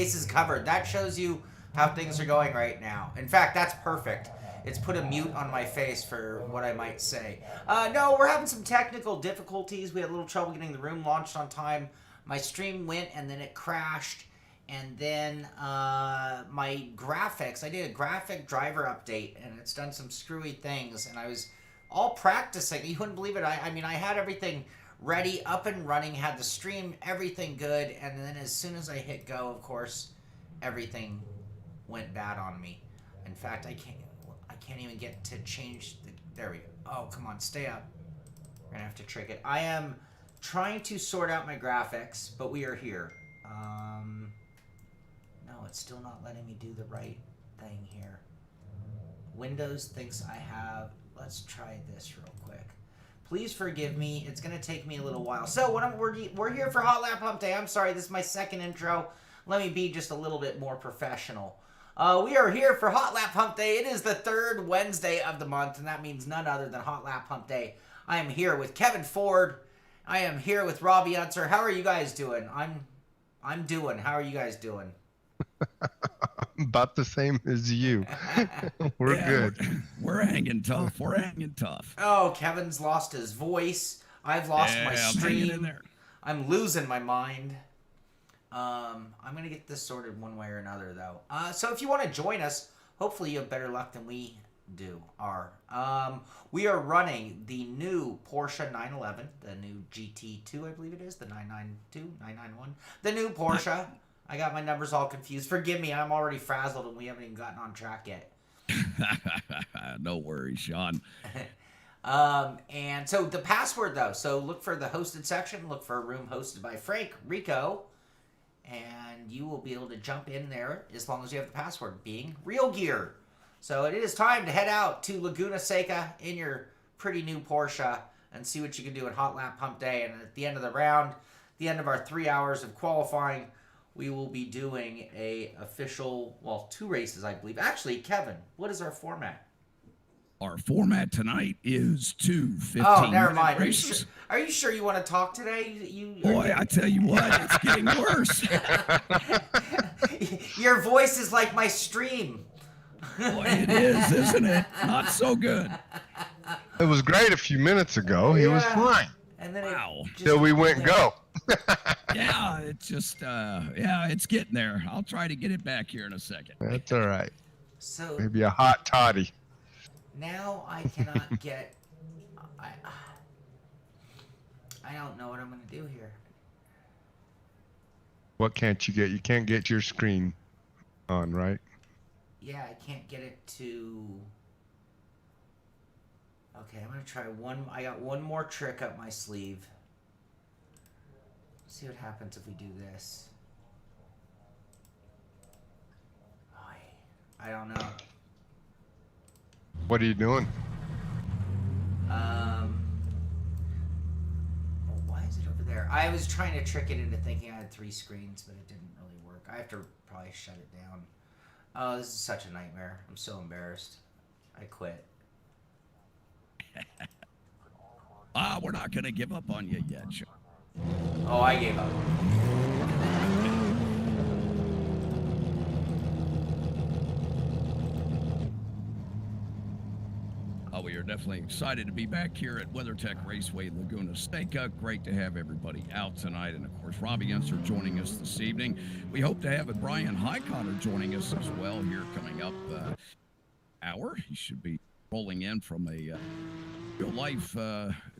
face is covered. That shows you how things are going right now. In fact, that's perfect. It's put a mute on my face for what I might say. No, we're having some technical difficulties. We had a little trouble getting the room launched on time. My stream went and then it crashed. And then my graphics, I did a graphic driver update and it's done some screwy things. And I was all practicing. You wouldn't believe it. I mean, I had everything ready, up and running, had the stream, everything good. And then as soon as I hit go, of course, everything went bad on me. In fact, I can't even get to change the, there we go. Oh, come on, stay up. We're gonna have to trick it. I am trying to sort out my graphics, but we are here. No, it's still not letting me do the right thing here. Windows thinks I have, let's try this real quick. Please forgive me, it's gonna take me a little while. So we're here for Hotlap Humpday. I'm sorry, this is my second intro. Let me be just a little bit more professional. We are here for Hotlap Humpday. It is the third Wednesday of the month, and that means none other than Hotlap Humpday. I am here with Kevin Ford. I am here with Robby Unser. How are you guys doing? I'm doing. How are you guys doing? About the same as you. We're good. We're hanging tough. We're hanging tough. Oh, Kevin's lost his voice. I've lost my stream. I'm hanging in there. I'm losing my mind. I'm going to get this sorted one way or another, though. So if you want to join us, hopefully you have better luck than we we are running the new Porsche 911, the new GT2, I believe it is, the 992, 991, the new Porsche. I got my numbers all confused. Forgive me, I'm already frazzled and we haven't even gotten on track yet. No worries, Shaun. And so the password, though, so look for the hosted section, look for a room hosted by Frank Rico, and you will be able to jump in there as long as you have the password, being Real Gear. So it is time to head out to Laguna Seca in your pretty new Porsche and see what you can do at Hotlap Humpday. And at the end of the round, the end of our 3 hours of qualifying, we will be doing a official, well, 2 races, I believe. Actually, Kevin, what is our format? Our format tonight is 2 15-minute Oh, never mind. races. Are you sure you want to talk today? Boy, I tell you what, it's getting worse. Your voice is like my stream. Boy, it is, isn't it? Not so good. It was great a few minutes ago. He was fine. And then Wow. Till we went go. Yeah, it's just, it's getting there. I'll try to get it back here in a second. That's all right. So Maybe a hot toddy. now I cannot get. I don't know what I'm going to do here. What can't you get? You can't get your screen on, right? Yeah, I can't get it to. Okay, I'm going to try one. I got one more trick up my sleeve. See what happens if we do this. I don't know. What are you doing? Why is it over there? I was trying to trick it into thinking I had 3 screens, but it didn't really work. I have to probably shut it down. Oh, this is such a nightmare. I'm so embarrassed. I quit. We're not going to give up on you yet, Shaun. Oh, I gave up. We are definitely excited to be back here at WeatherTech Raceway Laguna Seca. Great to have everybody out tonight. And, of course, Robby Unser joining us this evening. We hope to have Brian Highcotter joining us as well here coming up hour. He should be rolling in from a real-life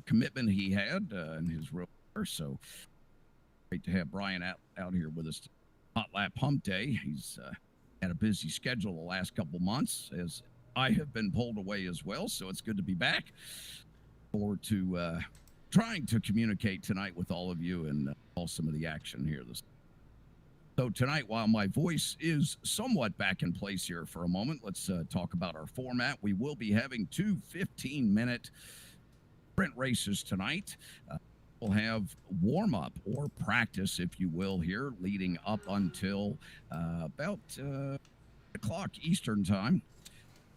commitment he had in his real life. So great to have Brian out here with us. Hotlap Humpday. He's had a busy schedule the last couple months, as I have been pulled away as well, so it's good to be back. Forward to trying to communicate tonight with all of you and all some of the action here. So tonight, while my voice is somewhat back in place here for a moment, let's talk about our format. We will be having 2 15-minute sprint races tonight. We'll have warm-up or practice, if you will, here, leading up until about o'clock Eastern time.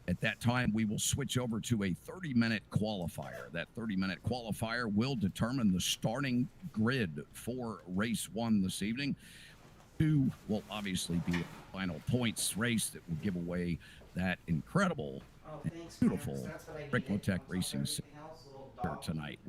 At that time, we will switch over to a 30-minute qualifier. That 30-minute qualifier will determine the starting grid for race 1 this evening. 2 will obviously be a final points race that will give away that incredible, beautiful Ricmotech Racing Center tonight.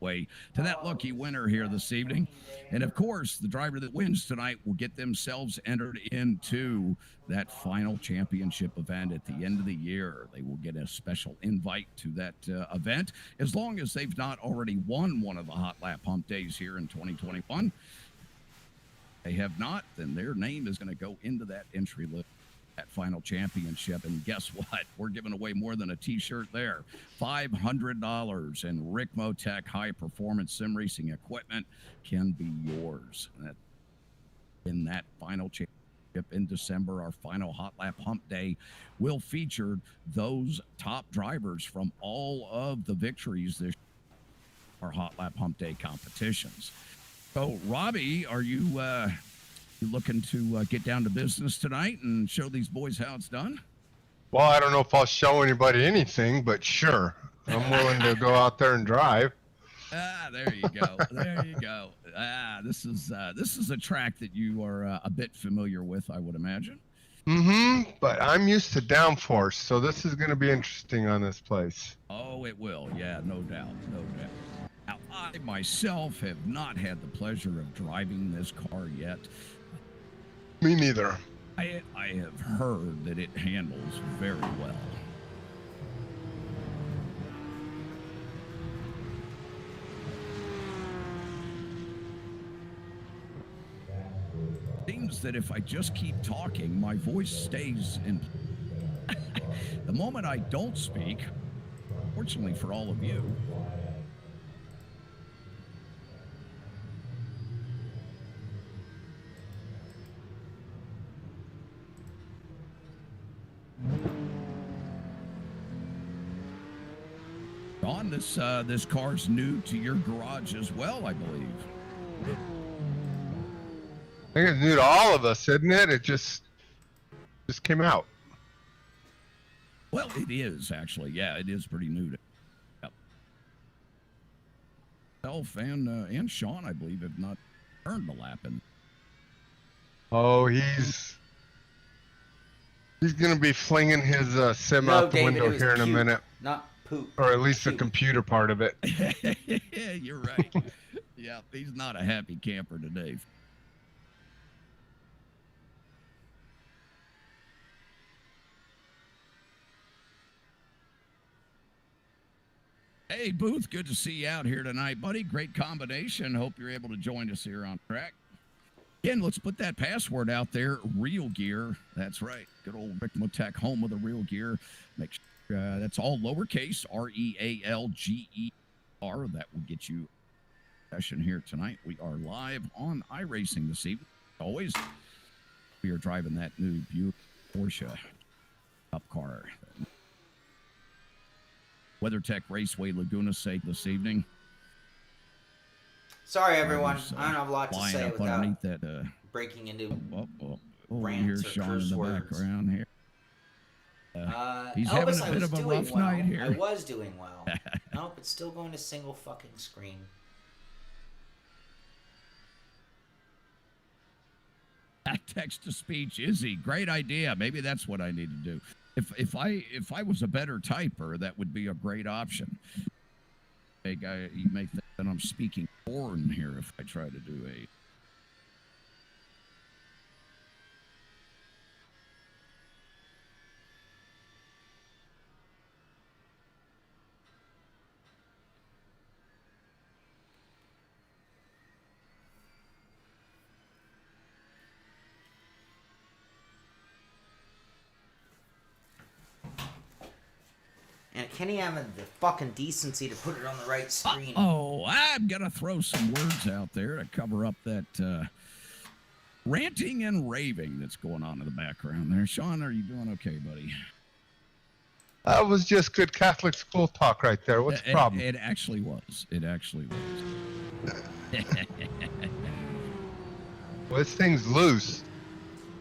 Way to that lucky winner here this evening. And of course, the driver that wins tonight will get themselves entered into that final championship event at the end of the year. They will get a special invite to that event as long as they've not already won one of the Hotlap Hump Days here in 2021. They have not, then their name is going to go into that entry list, that final championship. And guess what? We're giving away more than a t-shirt there. $500 in Ricmotech high performance sim racing equipment can be yours. In that final championship in December, our final Hotlap Hump Day will feature those top drivers from all of the victories this our Hotlap Hump Day competitions. So, Robby, are you looking to get down to business tonight and show these boys how it's done? Well, I don't know if I'll show anybody anything, but sure, I'm willing to go out there and drive. There you go. There you go. This is a track that you are a bit familiar with, I would imagine. But I'm used to downforce, so this is going to be interesting on this place. Oh, it will. Yeah, no doubt. No doubt. Now, I myself have not had the pleasure of driving this car yet. Me neither. I have heard that it handles very well. Seems that if I just keep talking, my voice stays in. The moment I don't speak, fortunately for all of you, Shaun, this car's new to your garage as well, I believe. I think it's new to all of us, isn't it? It just came out. Well, it is actually. Yeah, it is pretty new to. Yep. Myself and Shaun, I believe, have not earned the lap in. Oh, he's gonna be flinging his sim out the window here in a minute. Not poop. Or at least the computer part of it. Yeah, you're right. Yeah, he's not a happy camper today. Hey, Booth, good to see you out here tonight, buddy. Great combination. Hope you're able to join us here on track. Again, let's put that password out there, Real Gear. That's right. Good old Ricmotech, home of the Real Gear. Make sure that's all lowercase, REALGER. That will get you a session here tonight. We are live on iRacing this evening. Always, we are driving that new beautiful Porsche Cup car. WeatherTech Raceway Laguna Seca this evening. Sorry, everyone. I don't have a lot to say without that, breaking into here's Shaun in the background here. He's Elvis, having a bit of a rough night here. I was doing well. Nope, it's still going to single fucking screen. Text to speech, Izzy, great idea. Maybe that's what I need to do. If I was a better typer, that would be a great option. Hey, guy, you may think that I'm speaking foreign here if I try to do a. And Kenny having the fucking decency to put it on the right screen. Oh, I'm going to throw some words out there to cover up that ranting and raving that's going on in the background there. Shaun, are you doing okay, buddy? That was just good Catholic school talk right there. What's the problem? It actually was. It actually was. Well, this thing's loose.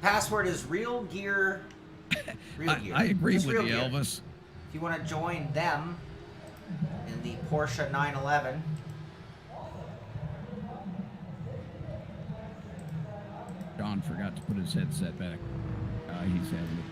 Password is Real Gear. Real Gear. I agree Just with Real you, Gear. Elvis. If you want to join them in the Porsche 911. Shaun forgot to put his headset back. He's having it.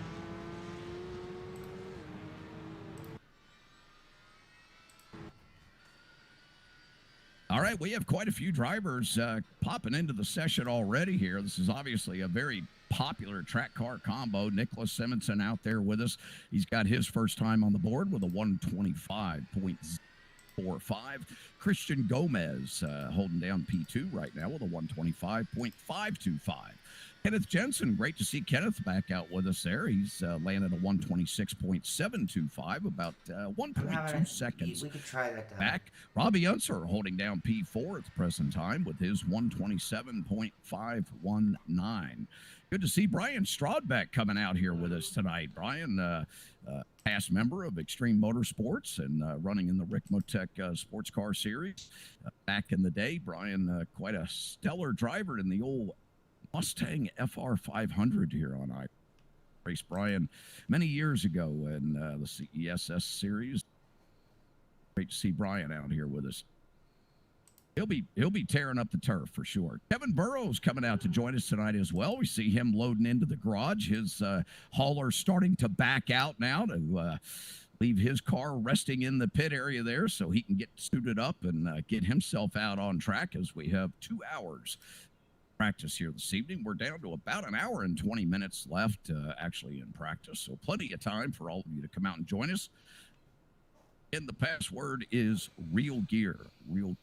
All right, we have quite a few drivers popping into the session already here. This is obviously a very popular track car combo. Nicholas Simonson out there with us. He's got his first time on the board with a 125.45. Christian Gomez holding down P2 right now with a 125.525. Kenneth Jensen, great to see Kenneth back out with us there. He's landed a 126.725, about 1.2 seconds we could try that down. back. Robby Unser holding down P4 at the present time with his 127.519. Good to see Brian Strodbeck coming out here with us tonight. Brian, past member of Extreme Motorsports and running in the Ricmotech Sports Car Series. Back in the day, Brian, quite a stellar driver in the old Mustang FR 500 here on I raced Brian many years ago in the CESS series. Great to see Brian out here with us. He'll be tearing up the turf for sure. Kevin Burrows coming out to join us tonight as well. We see him loading into the garage. His hauler starting to back out now to leave his car resting in the pit area there so he can get suited up and get himself out on track as we have 2 hours practice here this evening. We're down to about an hour and 20 minutes left actually in practice, so plenty of time for all of you to come out and join us. And the password is Real Gear. Real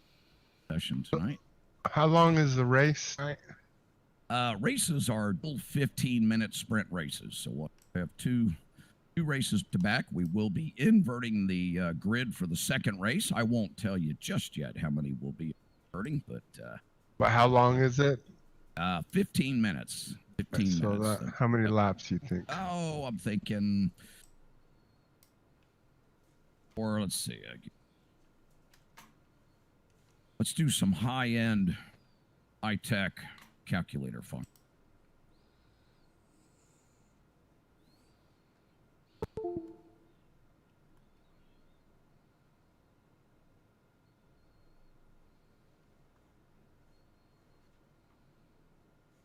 session tonight. How long is the race? Races are 15-minute sprint races, so we'll have two races to back. We will be inverting the grid for the second race. I won't tell you just yet how many will be inverting, but how long is it? 15 minutes. 15 minutes. How many laps do you think? Oh, I'm thinking, or let's see. Let's do some high-end, high-tech calculator fun.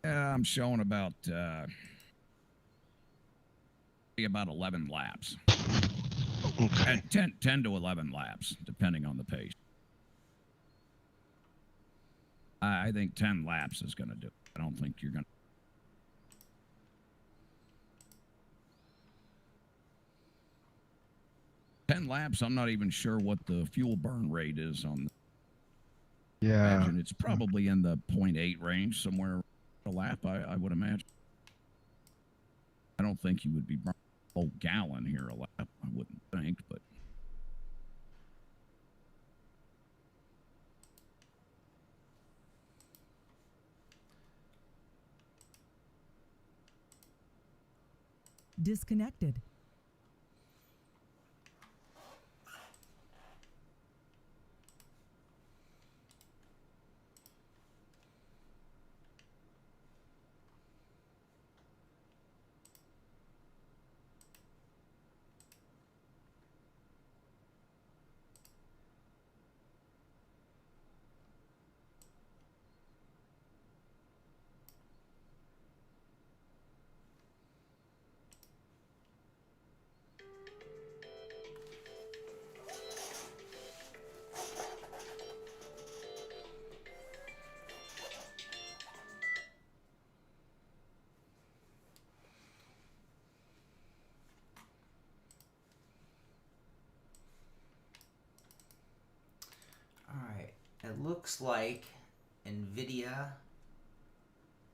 I'm showing about 11 laps. Okay. 10 to 11 laps, depending on the pace. I think 10 laps is going to do it. I don't think you're going to. 10 laps, I'm not even sure what the fuel burn rate is on. Yeah. Imagine it's probably in the 0.8 range, somewhere a lap, I would imagine. I don't think you would be burning a whole gallon here a lap, I wouldn't think, but. Disconnected. It looks like NVIDIA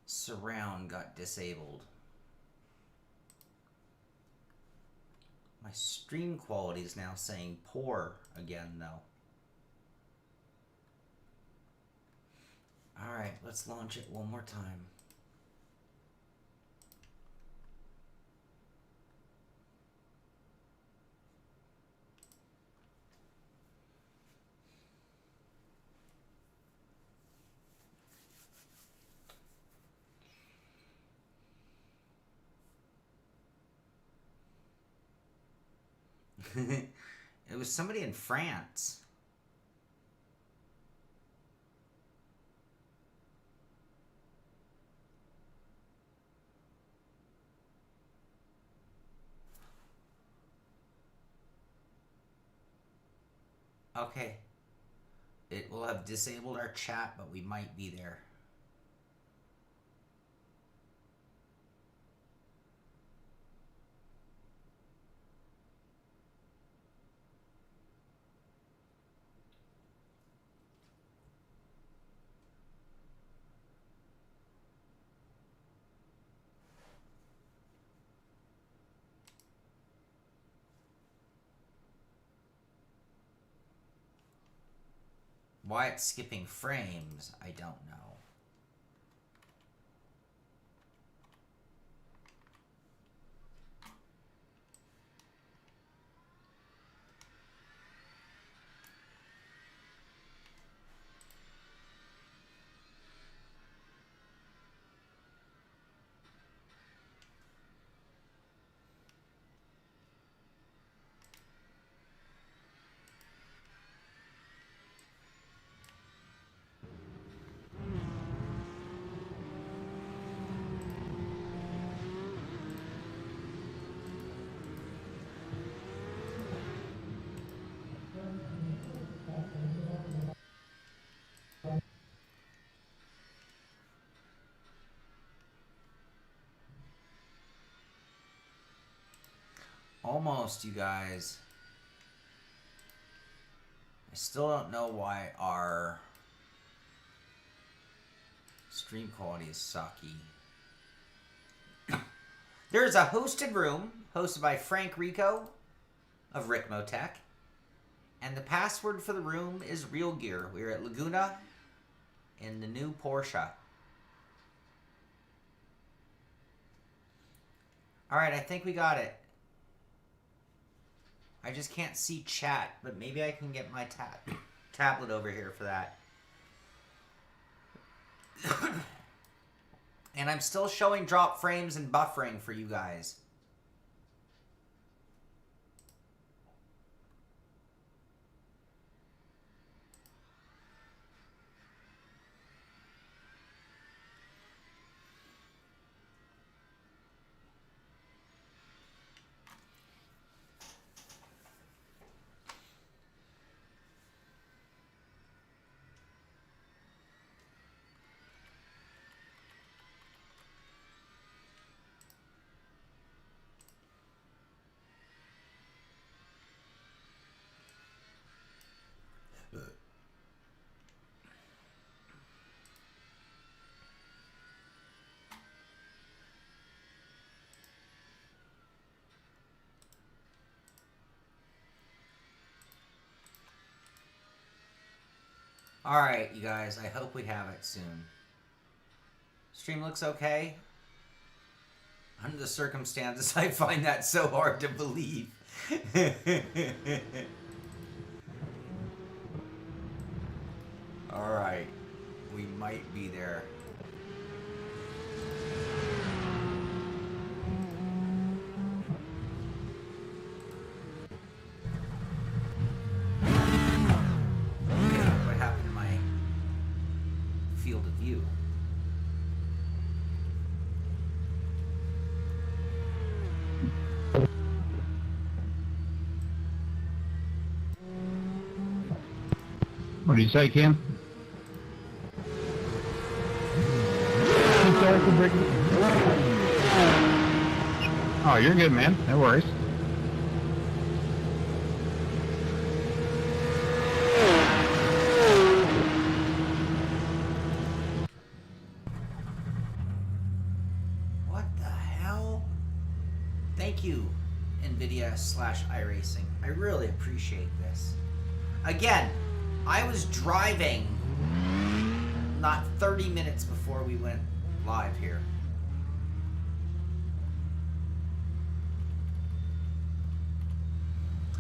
Surround got disabled. My stream quality is now saying poor again, though. Alright, let's launch it one more time. It was somebody in France. Okay. It will have disabled our chat, but we might be there. Why it's skipping frames, I don't know. Almost, you guys. I still don't know why our stream quality is sucky. There's a hosted room hosted by Frank Rico of Ricmotech. And the password for the room is Real Gear. We're at Laguna in the new Porsche. Alright, I think we got it. I just can't see chat, but maybe I can get my tablet over here for that. And I'm still showing drop frames and buffering for you guys. Alright, you guys, I hope we have it soon. Stream looks okay. Under the circumstances, I find that so hard to believe. Alright, we might be there. What do you say, Ken? Oh, you're good, man. No worries. What the hell? Thank you, NVIDIA/iRacing. I really appreciate this. Again, I was driving not 30 minutes before we went live here.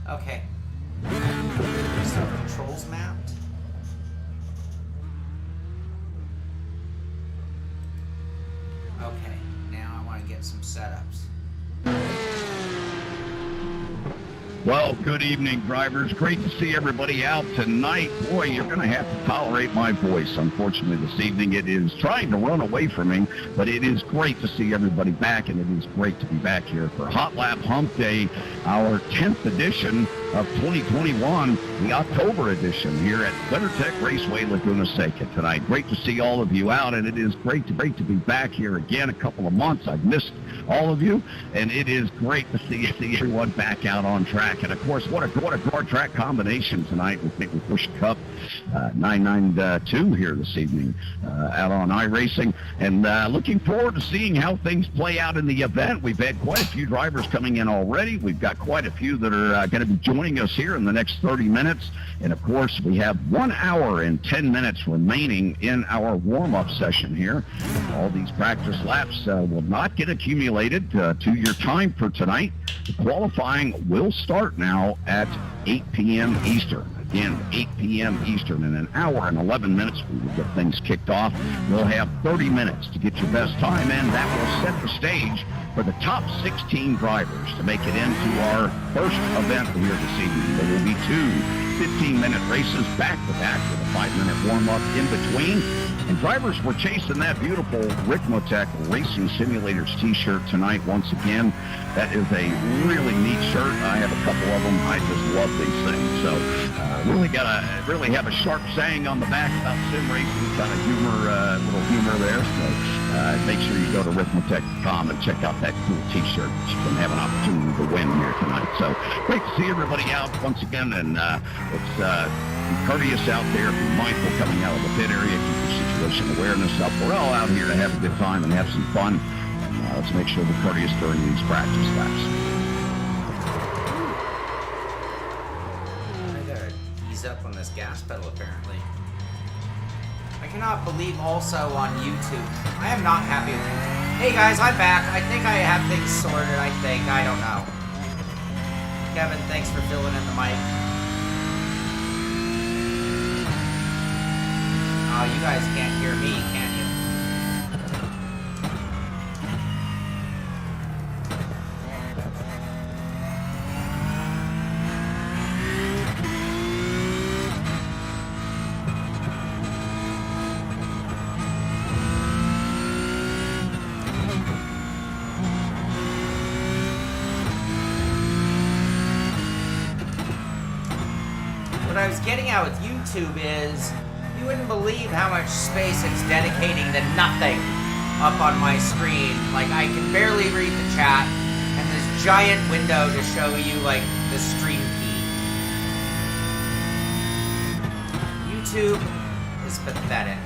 Okay. Some controls mapped. Okay, now I want to get some setups. Well, good evening, drivers. Great to see everybody out tonight. Boy, you're going to have to tolerate my voice. Unfortunately, this evening it is trying to run away from me, but it is great to see everybody back, and it is great to be back here for Hotlap Humpday, our 10th edition. of 2021, the October edition here at WeatherTech Raceway Laguna Seca tonight. Great to see all of you out, and it is great to be back here again. A couple of months I've missed all of you, and it is great to see everyone back out on track. And of course, what a track combination tonight with Busch Cup 992 here this evening out on iRacing, and looking forward to seeing how things play out in the event. We've had quite a few drivers coming in already. We've got quite a few that are going to be joining us here in the next 30 minutes, and of course we have 1 hour and 10 minutes remaining in our warm-up session here. All these practice laps will not get accumulated to your time for tonight. The qualifying will start now at 8 p.m. Eastern. Again, 8 p.m. Eastern. In an hour and 11 minutes, we will get things kicked off. We'll have 30 minutes to get your best time in. That will set the stage for the top 16 drivers to make it into our first event here this evening. There will be two 15-minute races back-to-back with a 5-minute warm-up in between. And drivers were chasing that beautiful Ricmotech Racing Simulators t-shirt tonight once again. That is a really neat shirt. I have a couple of them. I just love these things. So really have a sharp saying on the back about sim racing, kind of little humor there. So make sure you go to Ricmotech.com and check out that cool t-shirt that you can have an opportunity to win here tonight. So great to see everybody out once again, and let's be courteous out there. Be mindful coming out of the pit area. Keep your situation awareness up. We're all out here to have a good time and have some fun. Let's make sure we're courteous during these practice laps. I gotta ease up on this gas pedal, apparently. I cannot believe also on YouTube. I am not happy with YouTube. Hey guys, I'm back. I think I have things sorted, I think. I don't know. Kevin, thanks for filling in the mic. Oh, you guys can't hear me, can you? What I was getting at with YouTube is, you wouldn't believe how much space it's dedicating to nothing up on my screen. Like, I can barely read the chat, and this giant window to show you, like, the stream key. YouTube is pathetic.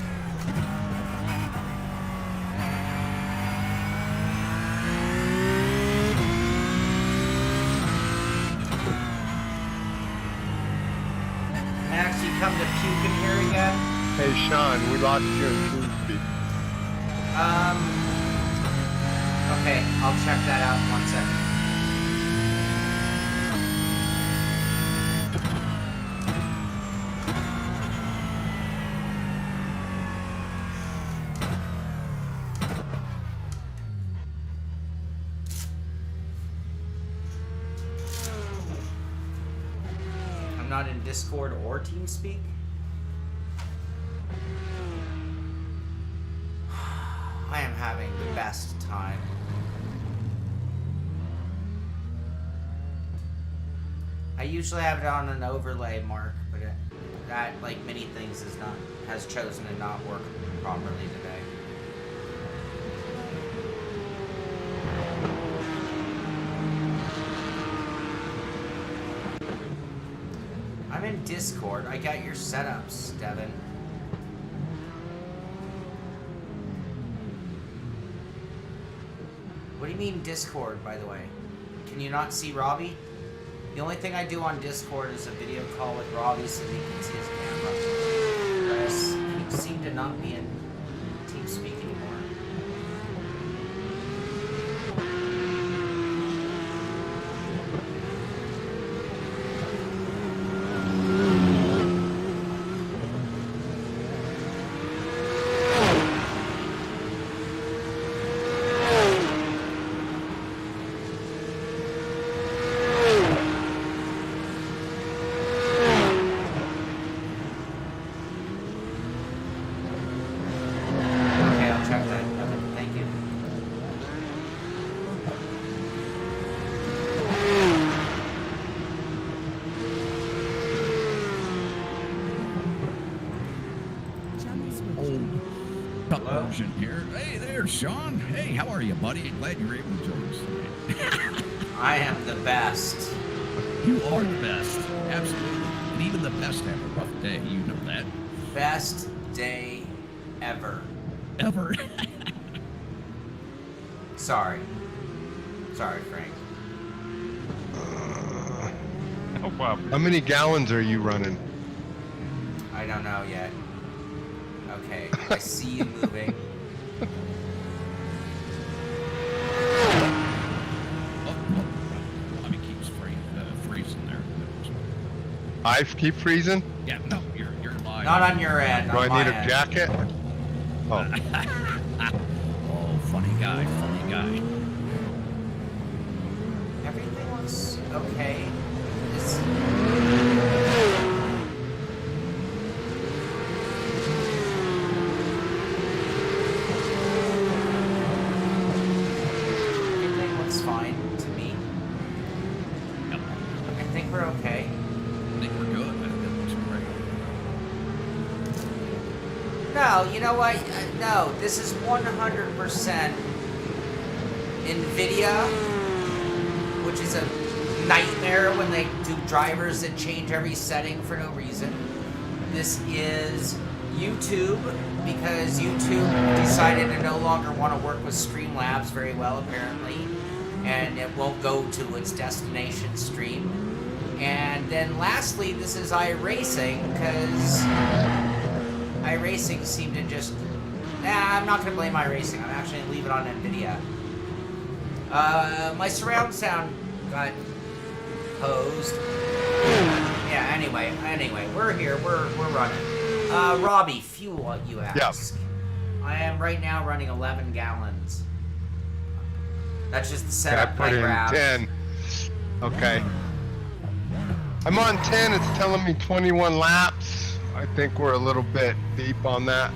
Max, you come to puke in here again? Hey, Shaun, we lost you in Tuesday. Okay, I'll check that out in 1 second. I'm not in Discord or TeamSpeak. I am having the best time. I usually have it on an overlay, Mark, but that, like many things, has chosen to not work properly today. I'm in Discord. I got your setups, Devin. What do you mean Discord, by the way? Can you not see Robby? The only thing I do on Discord is a video call with Robby so he can see his camera. Chris, you seem to not be in TeamSpeak anymore. Check that version here. Hey there, Shaun. Hey, how are you, buddy? Glad you're able to join us today. I am the best. You are the best. Absolutely. And even the best have a rough day. You know that. Best day ever. Ever. Sorry. Sorry, Frank. No problem. How many gallons are you running? I don't know yet. Okay, I see you moving. I mean, keeps freezing there. I keep freezing? Yeah, no, you're lying. Not on your end. Do on I my need a end. jacket? Oh. Oh, funny guy. Everything looks okay. It's... Everything looks fine to me. Yep. I think we're okay. I think we're good. I think that looks great. No, you know what? No, this is 100% NVIDIA, which is a nightmare when they do drivers that change every setting for no reason. This is YouTube, because YouTube decided to no longer want to work with Streamlabs very well, apparently, and it won't go to its destination stream. And then lastly, this is iRacing, because iRacing seemed to just... I'm not going to blame iRacing. I'm actually going to leave it on NVIDIA. My surround sound got posed. Yeah, anyway, we're here. We're running. Robby, fuel, you ask. Yeah. I am right now running 11 gallons. That's just the I setup put I in grabbed. 10. Okay. I'm on 10. It's telling me 21 laps. I think we're a little bit deep on that.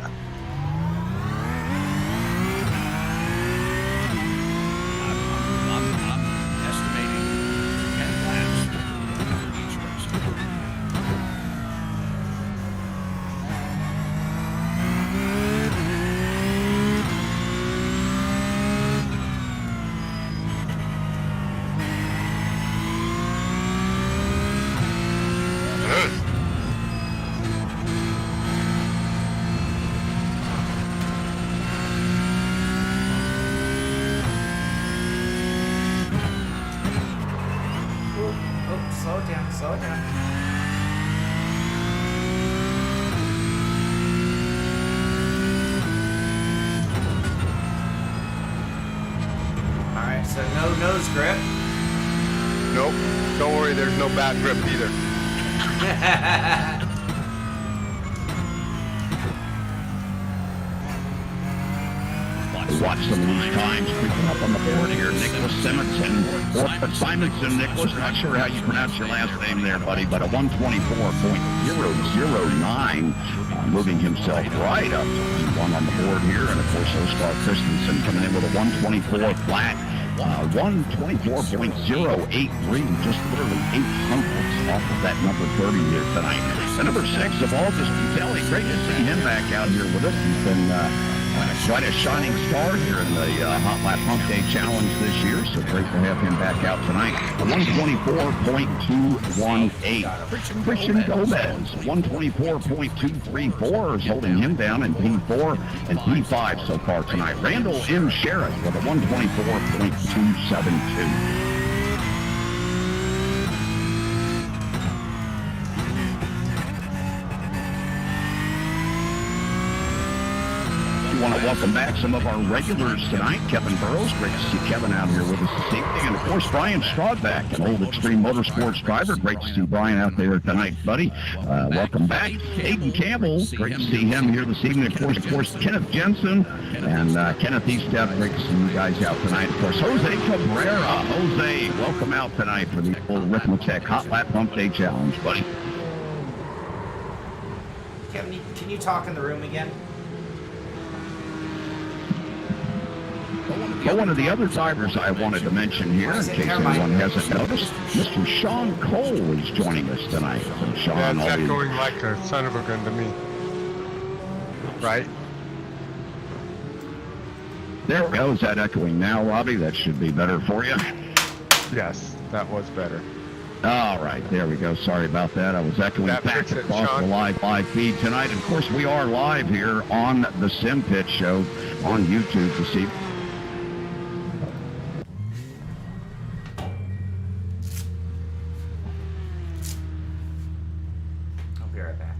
I'm estimating 10 laps for each race. Good. Oh, slow down, slow down. Alright, so no nose grip. Nope. Don't worry, there's no bad grip either. Watch some of these times creeping up on the board here. Nicholas Simonson, or Simonson, Nicholas, not sure how you pronounce your last name there, buddy, but a 124.009, moving himself right up to one on the board here. And of course, Oscar Christensen coming in with a 124 flat. 124.083, just literally 800 off of that number 30 here tonight. The number 6 of August Kelly, great to see him back out here with us. He's been quite a shining star here in the Hotlap Humpday Challenge this year, so great to have him back out tonight. 124.218. Christian Gomez, 124.234 is holding him down in P4 and P5 so far tonight. Randall M. Sherritt with a 124.272. We want to welcome back some of our regulars tonight. Kevin Burrows, great to see Kevin out here with us this evening. And of course, Brian Strodback, an old Extreme Motorsports driver. Great to see Brian out there tonight, buddy. Welcome back. Aiden Campbell, great to see him here this evening. Of course, Kenneth Jensen and Kenneth Eastep, great to see you guys out tonight. Of course, Jose Cabrera. Jose, welcome out tonight for the old Ricmotech Hotlap Humpday Challenge, buddy. Kevin, can you talk in the room again? Well, one of the other drivers I wanted to mention here, in case anyone hasn't noticed, Mr. Shaun Cole is joining us tonight. And Shaun, Yeah, it's always- echoing like a son of a gun to me. Right? There we go. Is that echoing now, Robbie? That should be better for you. Yes, that was better. All right, there we go. Sorry about that. I was echoing That back fixed it, across Shaun. the live feed tonight. And of course, we are live here on the Simpit Show on YouTube this evening. I'll be right back.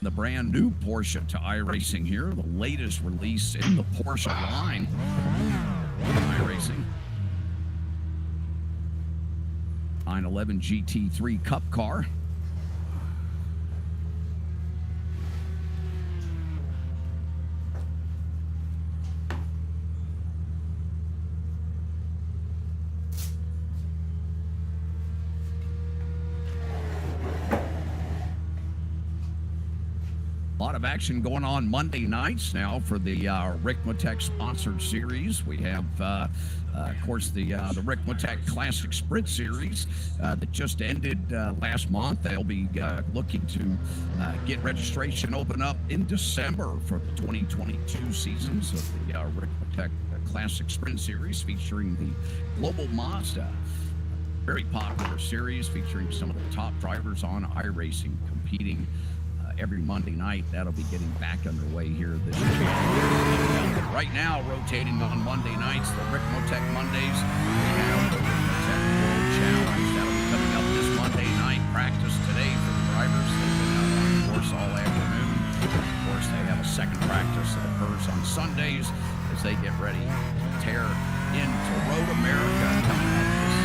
the brand new Porsche to iRacing here, the latest release in the Porsche line. iRacing. 911 GT3 Cup car. A lot of action going on Monday nights now for the Ricmotech sponsored series. We have, of course, the Ricmotech Classic Sprint Series that just ended last month. They'll be looking to get registration open up in December for the 2022 seasons of the Ricmotech Classic Sprint Series, featuring the Global Mazda. Very popular series featuring some of the top drivers on iRacing competing every Monday night. That'll be getting back underway here this year. Right now, rotating on Monday nights, the Ricmotech Mondays. We have the Ricmotech World Challenge. That'll be coming up this Monday night. Practice today for the drivers. They've been out on course all afternoon. Of course, they have a second practice that occurs on Sundays as they get ready to tear into Road America coming up this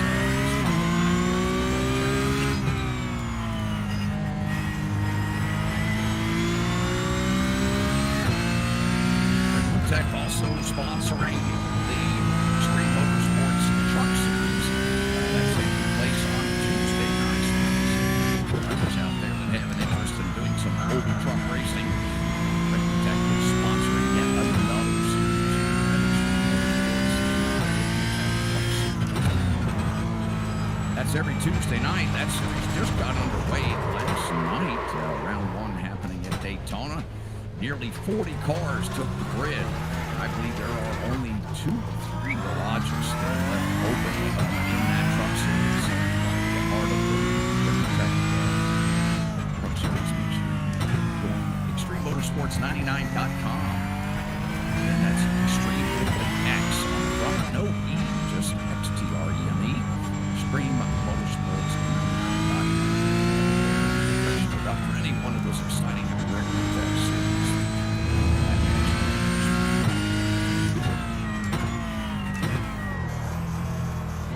Tech also sponsoring the Extreme Motorsports Truck Series that's taking place on Tuesday nights. Drivers out there that have an interest in doing some oval truck racing, Ricmotech is sponsoring yet another series. That's every Tuesday night. That series just got underway last night. Round 1 happening at Daytona. Nearly 40 cars took the grid. I believe there are only 2 or 3 garages still left open in that truck series. The heart of the Ricmotech truck series. ExtremeMotorsports99.com. And that's Extreme with an X on the front. No E, just XTREME. Extreme Motorsports99.com. For any one of those exciting Ricmotech series.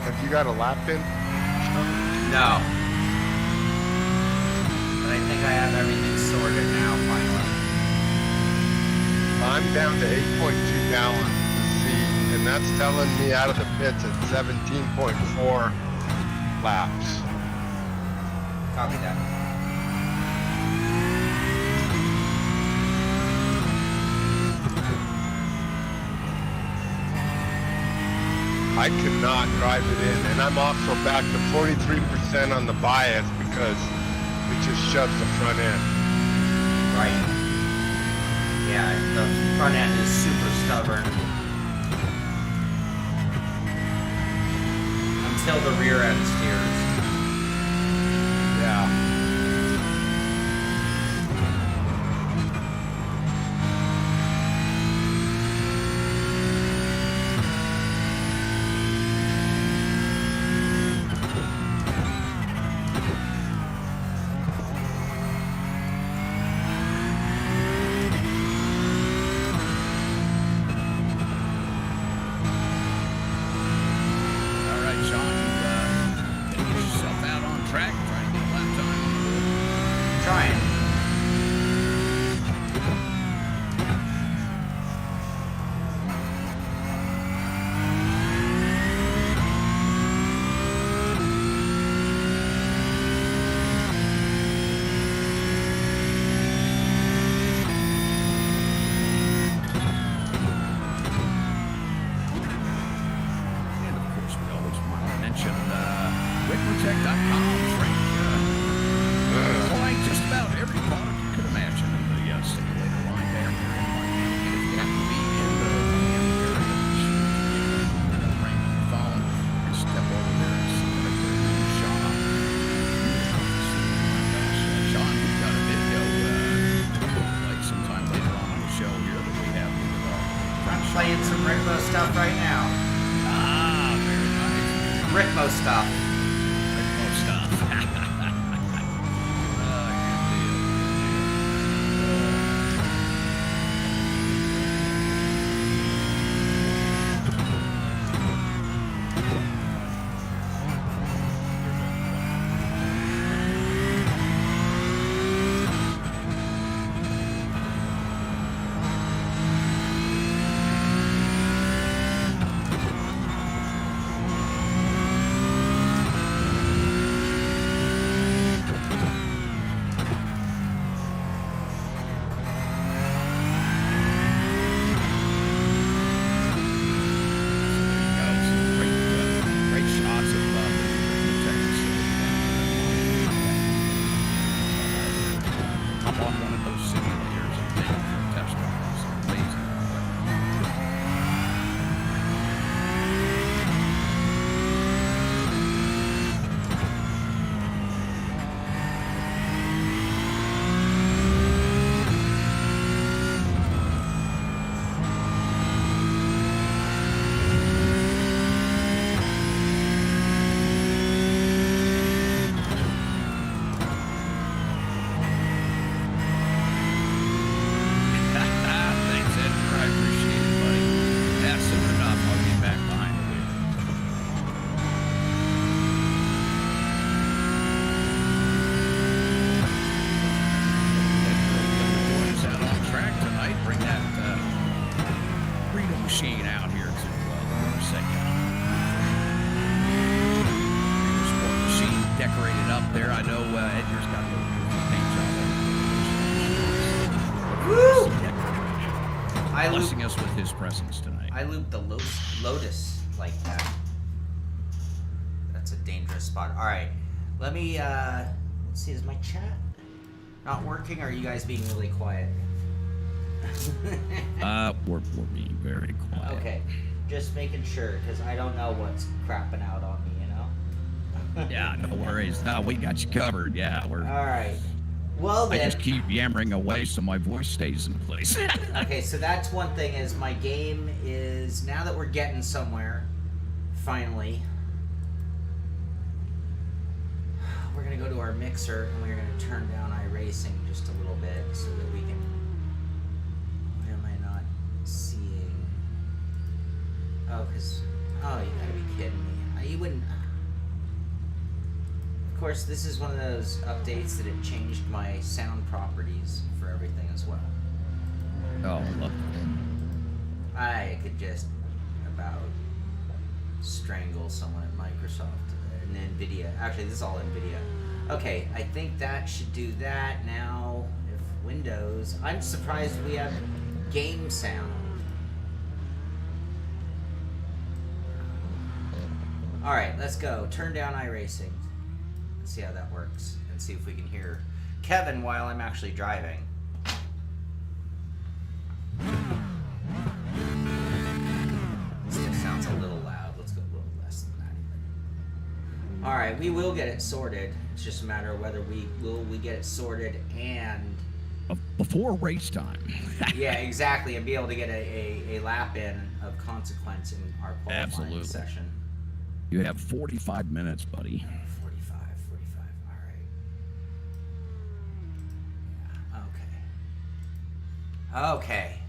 Have you got a lap in? No. But I think I have everything sorted now, finally. I'm down to 8.2 gallons to see, and that's telling me out of the pits at 17.4 laps. Copy that. I cannot drive it in, and I'm also back to 43% on the bias because it just shoves the front end. Right. Yeah, the front end is super stubborn. Until the rear end steers. Yeah. Ricmotech.com, Frank. Flying just about every product you could imagine in the simulator line down here in Miami. If you have to be in the Miami area, shoot, bring your phone and step over there and see right there in the shop. Shaun, we've got a video like sometime later on the show here that we have. I'm playing some Ricmo stuff right now. Ah, very nice. Ricmo stuff. Ricmo stuff. Good deal. machine out here to Laguna Seca. Sport machine decorated up there. I know Edgar's got the paint job there. Woo! Blessing us with his presence tonight. I looped the Lotus like that. That's a dangerous spot. All right, let me, let's see, is my chat not working, or are you guys being really quiet? We're being very quiet. Okay, just making sure, because I don't know what's crapping out on me, you know? Yeah, no worries. No, we got you covered. Yeah, All right. Well I then. just keep yammering away so my voice stays in place. Okay, so that's one thing, is my game is, now that we're getting somewhere, finally, we're going to go to our mixer, and we're going to turn down iRacing just a little bit so that we can, why am I not seeing, oh, because, oh, you got to be kidding me. You wouldn't, of course, this is one of those updates that it changed my sound properties for everything as well. Oh, look. I could just about strangle someone at Microsoft and NVIDIA. Actually, this is all NVIDIA. Okay, I think that should do that. Now, if Windows... I'm surprised we have game sound. Alright, let's go. Turn down iRacing. Let's see how that works. And see if we can hear Kevin while I'm actually driving. Still sounds a little loud. Let's go a little less than that even. Alright, we will get it sorted. It's just a matter of whether we get it sorted and Before race time. yeah, exactly, and be able to get a lap in of consequence in our qualifying Absolutely. session. You have 45 minutes, buddy. 45, alright. Okay.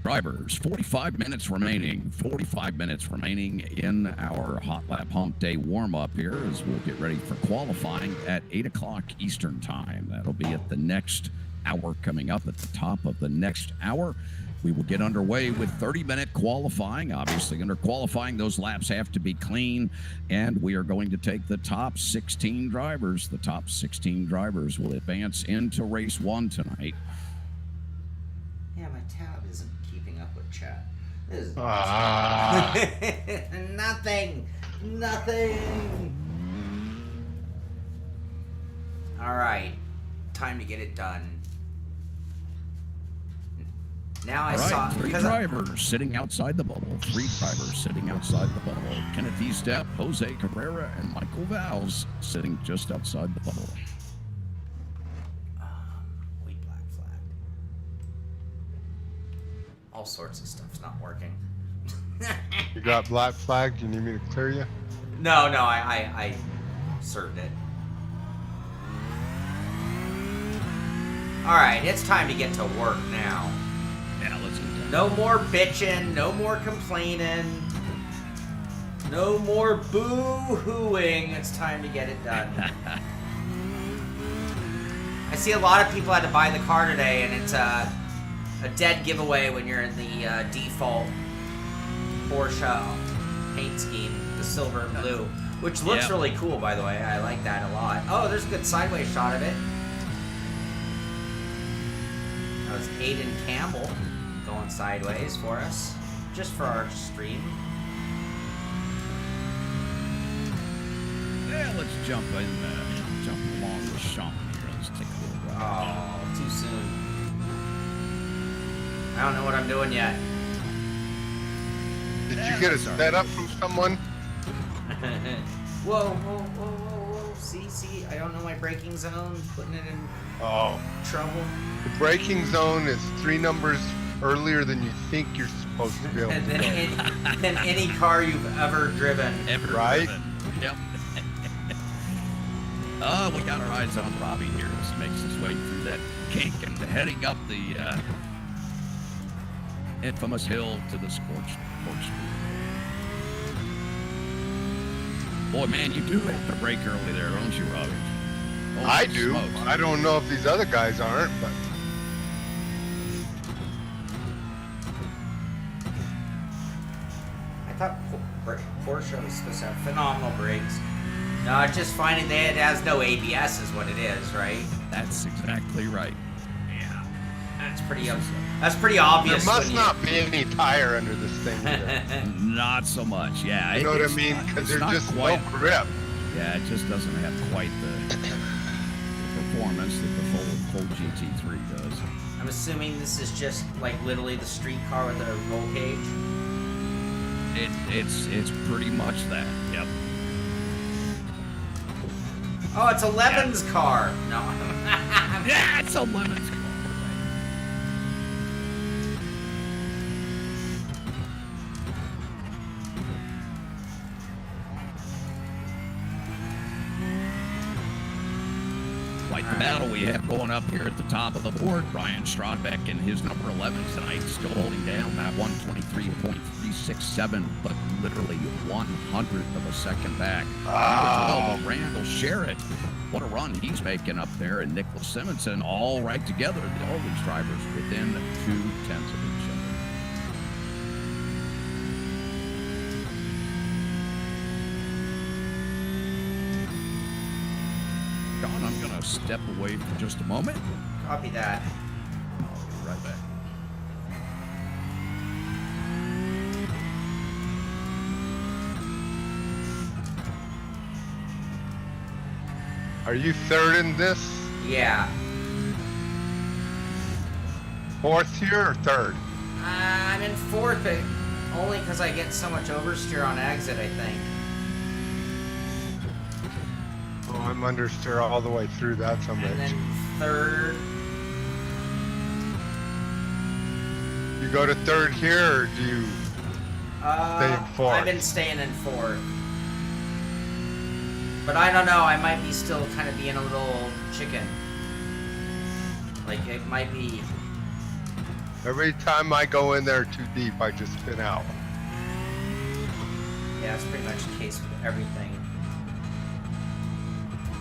Drivers, 45 minutes remaining. 45 minutes remaining in our Hotlap Humpday warm-up here as we'll get ready for qualifying at 8 o'clock Eastern Time. That'll be at the next hour coming up. At the top of the next hour, we will get underway with 30-minute qualifying. Obviously, under qualifying, those laps have to be clean, and we are going to take the top 16 drivers. The top 16 drivers will advance into race 1 tonight. Yeah, my tab isn't keeping up with chat. This is nothing. All right, time to get it done. Now I saw Three drivers sitting outside the bubble. 3 drivers sitting outside the bubble. Kenneth Estep, Jose Cabrera, and Michael Vowles sitting just outside the bubble. Wait, black flag. All sorts of stuff's not working. You got black flag? You need me to clear you? No, I served it. All right, it's time to get to work now. Yeah, let's get done. No more bitching, no more complaining, no more boo-hooing. It's time to get it done. I see a lot of people had to buy the car today, and it's a dead giveaway when you're in the default Porsche paint scheme, the silver and blue, which looks really cool, by the way. I like that a lot. Oh, there's a good sideways shot of it. That was Aiden Campbell going sideways for us, just for our stream. Yeah, let's jump along with Shaun here. Let's take a little ride. Oh, too soon. I don't know what I'm doing yet. Did you get a setup from someone? Whoa. See, I don't know my braking zone, putting it in trouble. The braking zone is 3 numbers earlier than you think you're supposed to be able to go. than any car you've ever driven. Right? Yep. We got our eyes on Robby here as he makes his way through that kink and heading up the infamous hill to the scorched street. Boy, man, you do have to brake early there, don't you, Robby? I do. Smokes. I don't know if these other guys aren't, but thought Porsche was supposed to have phenomenal brakes. No, it's just finding that it has no ABS is what it is, right? That's exactly right. Yeah. That's pretty obvious. There must not be any tire under this thing either. Not so much, yeah. You know what I mean? Because there's just no grip. Yeah, it just doesn't have quite the performance that the full GT3 does. I'm assuming this is just like literally the street car with a roll cage. It's pretty much that. Yep. Oh, it's a Lemons car. No. Yeah, it's a Lemons car. Quite the battle we have going up here at the top of the board. Brian Strodbeck in his number 11 tonight, still holding down that 123.367, but literally 1/100th of a second back. Well, Randall Sherritt, what a run he's making up there, and Nicholas Simonson all right together. All these drivers within 0.2 of each other. John, I'm going to step away for just a moment. Copy that. I'll be right back. Are you third in this? Yeah. Fourth here or third? I'm in fourth, but only because I get so much oversteer on exit, I think. Oh, I'm understeer all the way through. That's a And bitch. then third. You go to third here, or do you stay in fourth? I've been staying in fourth. But I don't know, I might be still kind of being a little chicken. Like, it might be... Every time I go in there too deep, I just spin out. Yeah, that's pretty much the case with everything.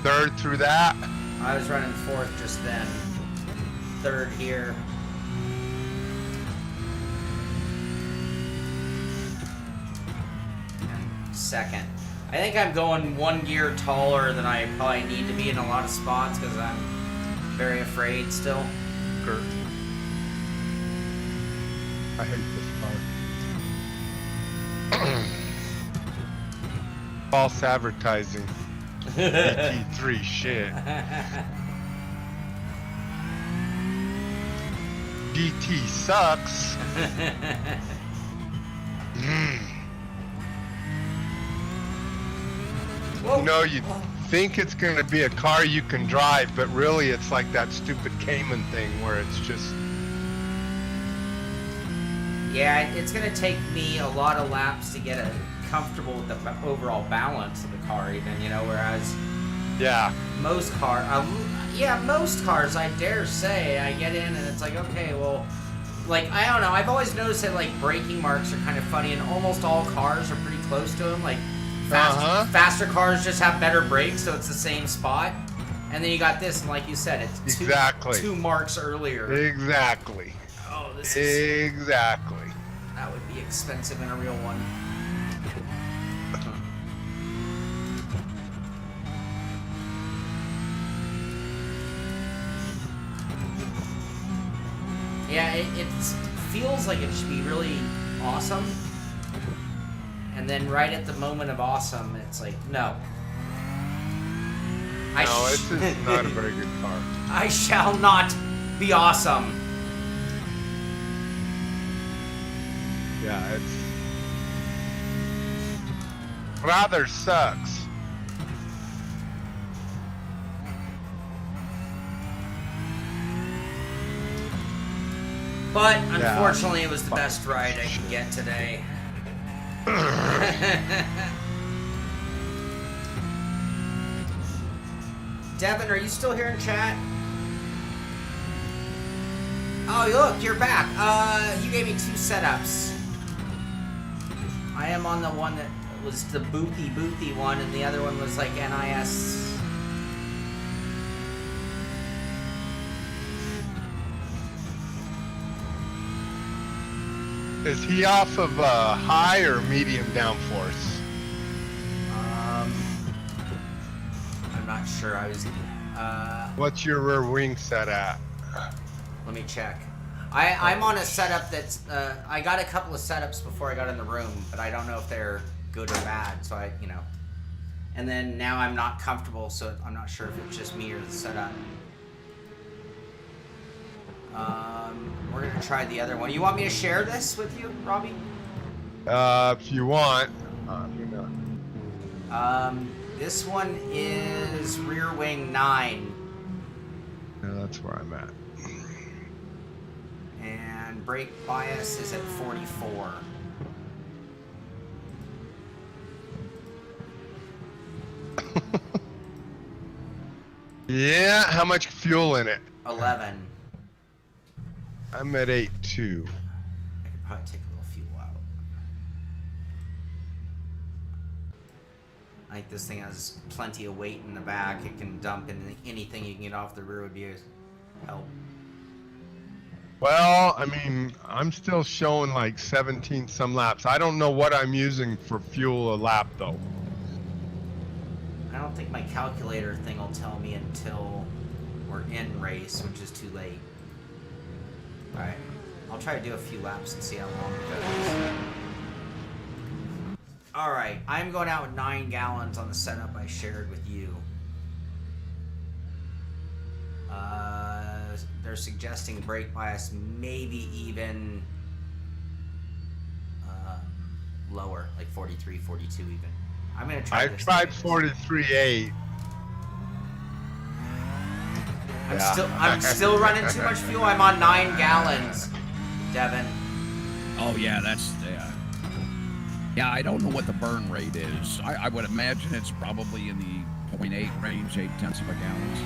Third through that. I was running fourth just then. Third here. And second. I think I'm going 1 gear taller than I probably need to be in a lot of spots because I'm very afraid still. Kurt. I hate this car. False advertising. GT3 shit. GT sucks. You know, you think it's going to be a car you can drive, but really it's like that stupid Cayman thing where it's just... Yeah, it's going to take me a lot of laps to get comfortable with the overall balance of the car even, you know, whereas... Yeah. Most cars, I dare say, I get in and it's like, okay, well, like, I don't know, I've always noticed that, like, braking marks are kind of funny, and almost all cars are pretty close to them, like, faster cars just have better brakes, so it's the same spot, and then you got this, and like you said, it's two marks earlier. Exactly. Oh, this is... Exactly. That would be expensive in a real one. Yeah, it feels like it should be really awesome. And then right at the moment of awesome, it's like, no. No, this is not a very good car. I shall not be awesome. Yeah, it's... rather sucks. But unfortunately, it was the best ride I could get today. Devin, are you still here in chat? Oh, look, you're back. You gave me 2 setups. I am on the one that was the boothy one, and the other one was like NIS. Is he off of high or medium downforce? I'm not sure. I was. What's your rear wing set at? Let me check. I'm on a setup that's. I got a couple of setups before I got in the room, but I don't know if they're good or bad. So and then now I'm not comfortable, so I'm not sure if it's just me or the setup. We're gonna try the other one. You want me to share this with you, Robby? If you want. This one is rear wing 9. Yeah, that's where I'm at. And brake bias is at 44. Yeah, how much fuel in it? 11. I'm at 8.2. I could probably take a little fuel out. I think this thing has plenty of weight in the back. It can dump in anything you can get off the rear would be a help. Well, I mean, I'm still showing like 17 some laps. I don't know what I'm using for fuel a lap though. I don't think my calculator thing will tell me until we're in race, which is too late. Alright, I'll try to do a few laps and see how long it goes. Alright, I'm going out with 9 gallons on the setup I shared with you. They're suggesting brake bias maybe even lower, like 43, 42 even. I'm gonna try this. I tried 43.8. I'm still running too much fuel. I'm on 9 gallons, Devin. Oh yeah, that's yeah. I don't know what the burn rate is. I would imagine it's probably in the 0.8 range, 0.8 of a gallon.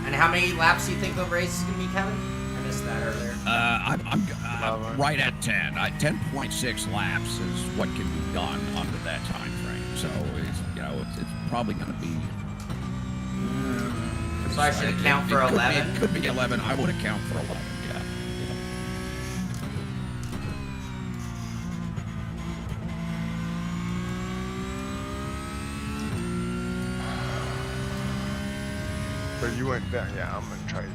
And how many laps do you think the race is gonna be, Kevin? I missed that earlier. I'm right at 10. 10.6 laps is what can be done under that time frame. So it's probably going to be. So I should account for 11. It could be 11. I would account for 11. Yeah. But you went down. Yeah, I'm gonna try 8.7.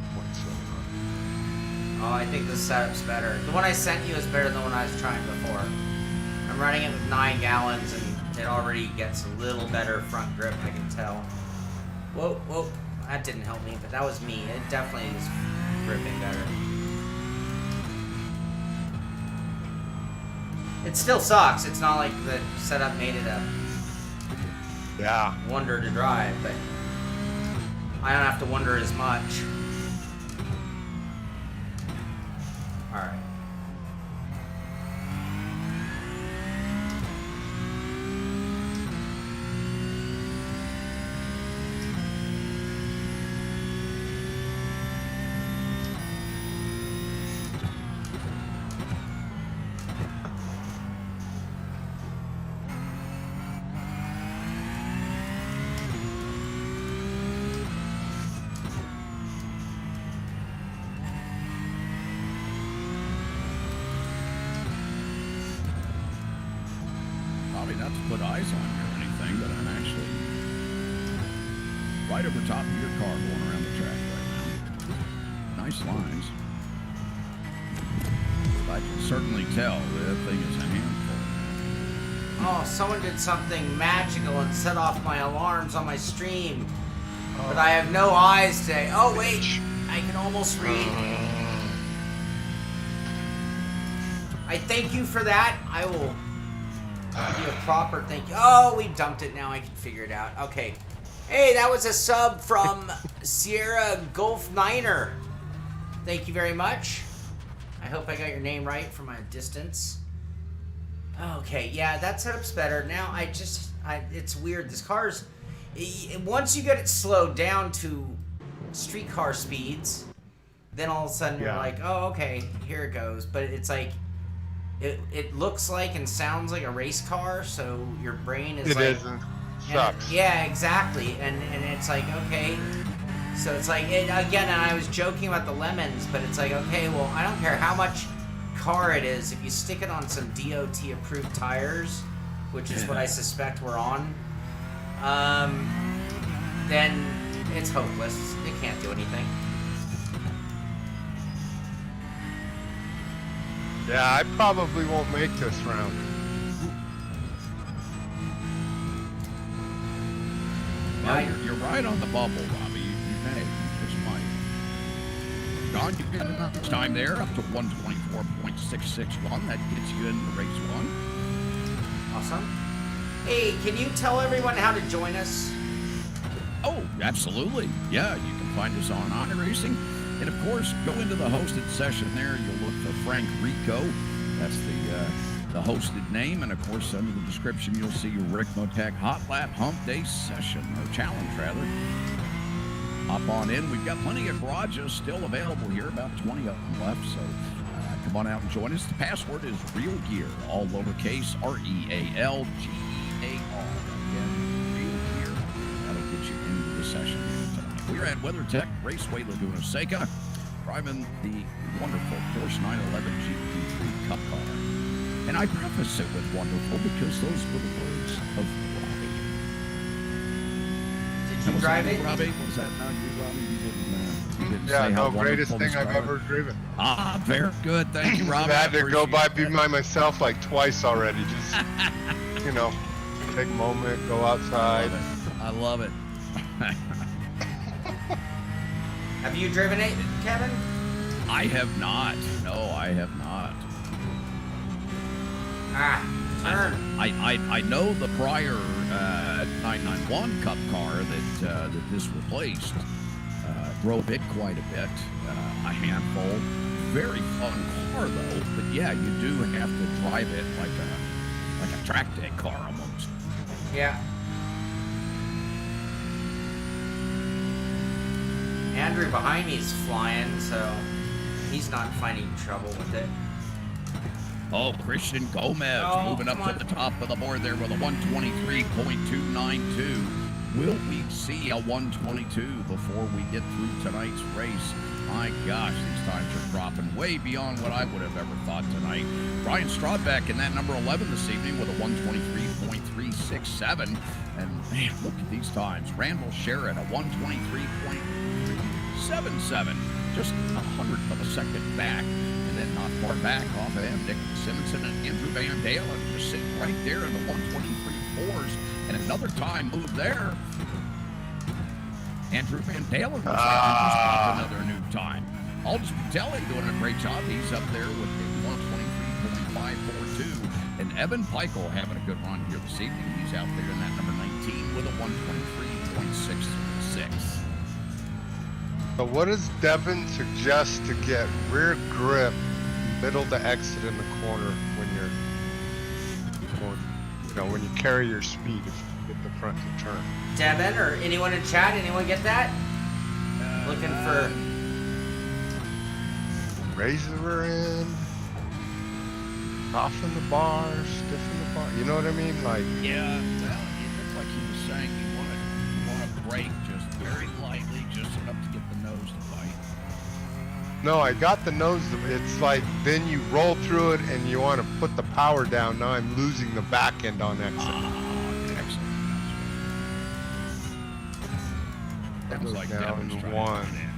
Oh, I think this setup's better. The one I sent you is better than the one I was trying before. I'm running it with 9 gallons, and it already gets a little better front grip, I can tell. Whoa. That didn't help me, but that was me. It definitely is gripping better. It still sucks. It's not like the setup made it a wonder to drive, but I don't have to wonder as much. Alright. Not to put eyes on you or anything, but I'm actually right over top of your car going around the track right now. Nice lines. I can certainly tell that thing is a handful. Oh, someone did something magical and set off my alarms on my stream. But I have no eyes today. Oh, wait. I can almost read. I thank you for that. I will do a proper thank you. Oh, we dumped it. Now I can figure it out. Okay. Hey, that was a sub from Sierra Golf Niner. Thank you very much. I hope I got your name right from a distance. Okay, yeah, that setup's better. Now it's weird. This car's, once you get it slowed down to streetcar speeds, then all of a sudden you're like, oh, okay, here it goes. But it's like, it looks like and sounds like a race car, so your brain is like... It isn't. Sucks. Yeah, exactly. And it's like, okay. So it's like, again, and I was joking about the lemons, but it's like, okay, well, I don't care how much car it is, if you stick it on some DOT approved tires, which is what I suspect we're on, then it's hopeless. It can't do anything. Yeah, I probably won't make this round. Well, you're right on the bubble, Robbie. You may. You just might. John, you get enough time there, up to 124.661. That gets you into race 1. Awesome. Hey, can you tell everyone how to join us? Oh, absolutely. Yeah, you can find us on iRacing. And of course, go into the hosted session there. You'll look for Frank Rico. That's the hosted name. And of course, under the description, you'll see your Ricmotech Hotlap Humpday session, or challenge rather. Hop on in. We've got plenty of garages still available here, about 20 of them left. So come on out and join us. The password is Real Gear, all lowercase, REALGEAR. Again, Real Gear. That'll get you into the session tonight. We're at WeatherTech Raceway Laguna Seca, driving the wonderful Porsche 911 GP3 Cup car. And I preface it with wonderful because those were the words of Robbie. Did you drive it? Robbie? Was that not you, Robbie? You didn't Yeah, say how no, greatest wonderful thing this I've car ever driven. Ah, very good. Thank you, Robbie. I've had to go by Appreciate that. myself like twice already. Just, you know, take a moment, go outside. I love it. Have you driven it, Kevin? I have not. No, I have not. Turn. I know the prior 991 Cup car that this replaced. Drove it quite a bit, a handful. Very fun car though, but yeah, you do have to drive it like a track day car almost. Yeah. Andrew behind me is flying, so he's not finding trouble with it. Oh, Christian Gomez moving up to the top of the board there with a 123.292. Will we see a 122 before we get through tonight's race? My gosh, these times are dropping way beyond what I would have ever thought tonight. Brian Strodbeck in that number 11 this evening with a 123.367. And man, look at these times. Randall Sherritt, a 123.377. Just a hundredth of a second back. And then not far back off of him, Nick Simonson and Andrew Van Dalen just sitting right there in the 123.4s. And another time move there. Andrew Van Dalen was just popped another new time. Aldous Patelli doing a great job. He's up there with the 123.542. And Evan Peichel having a good run here this evening. He's out there in that number 19 with a 123.66. So what does Devin suggest to get rear grip, middle to exit in the corner when you're going, you know, when you carry your speed if you get the front to turn? Devin or anyone in chat, anyone get that? Looking for Raise the rear end, soften the bar, stiffen the bar. You know what I mean? Like, Yeah, well, it looks like he was saying you want to brake just very lightly, just enough to get the nose to bite. no, I got the nose. It's like then you roll through it and you want to put the power down. Now I'm losing the back end on exit. Excellent. That was like down Devin's in trying to one put it in.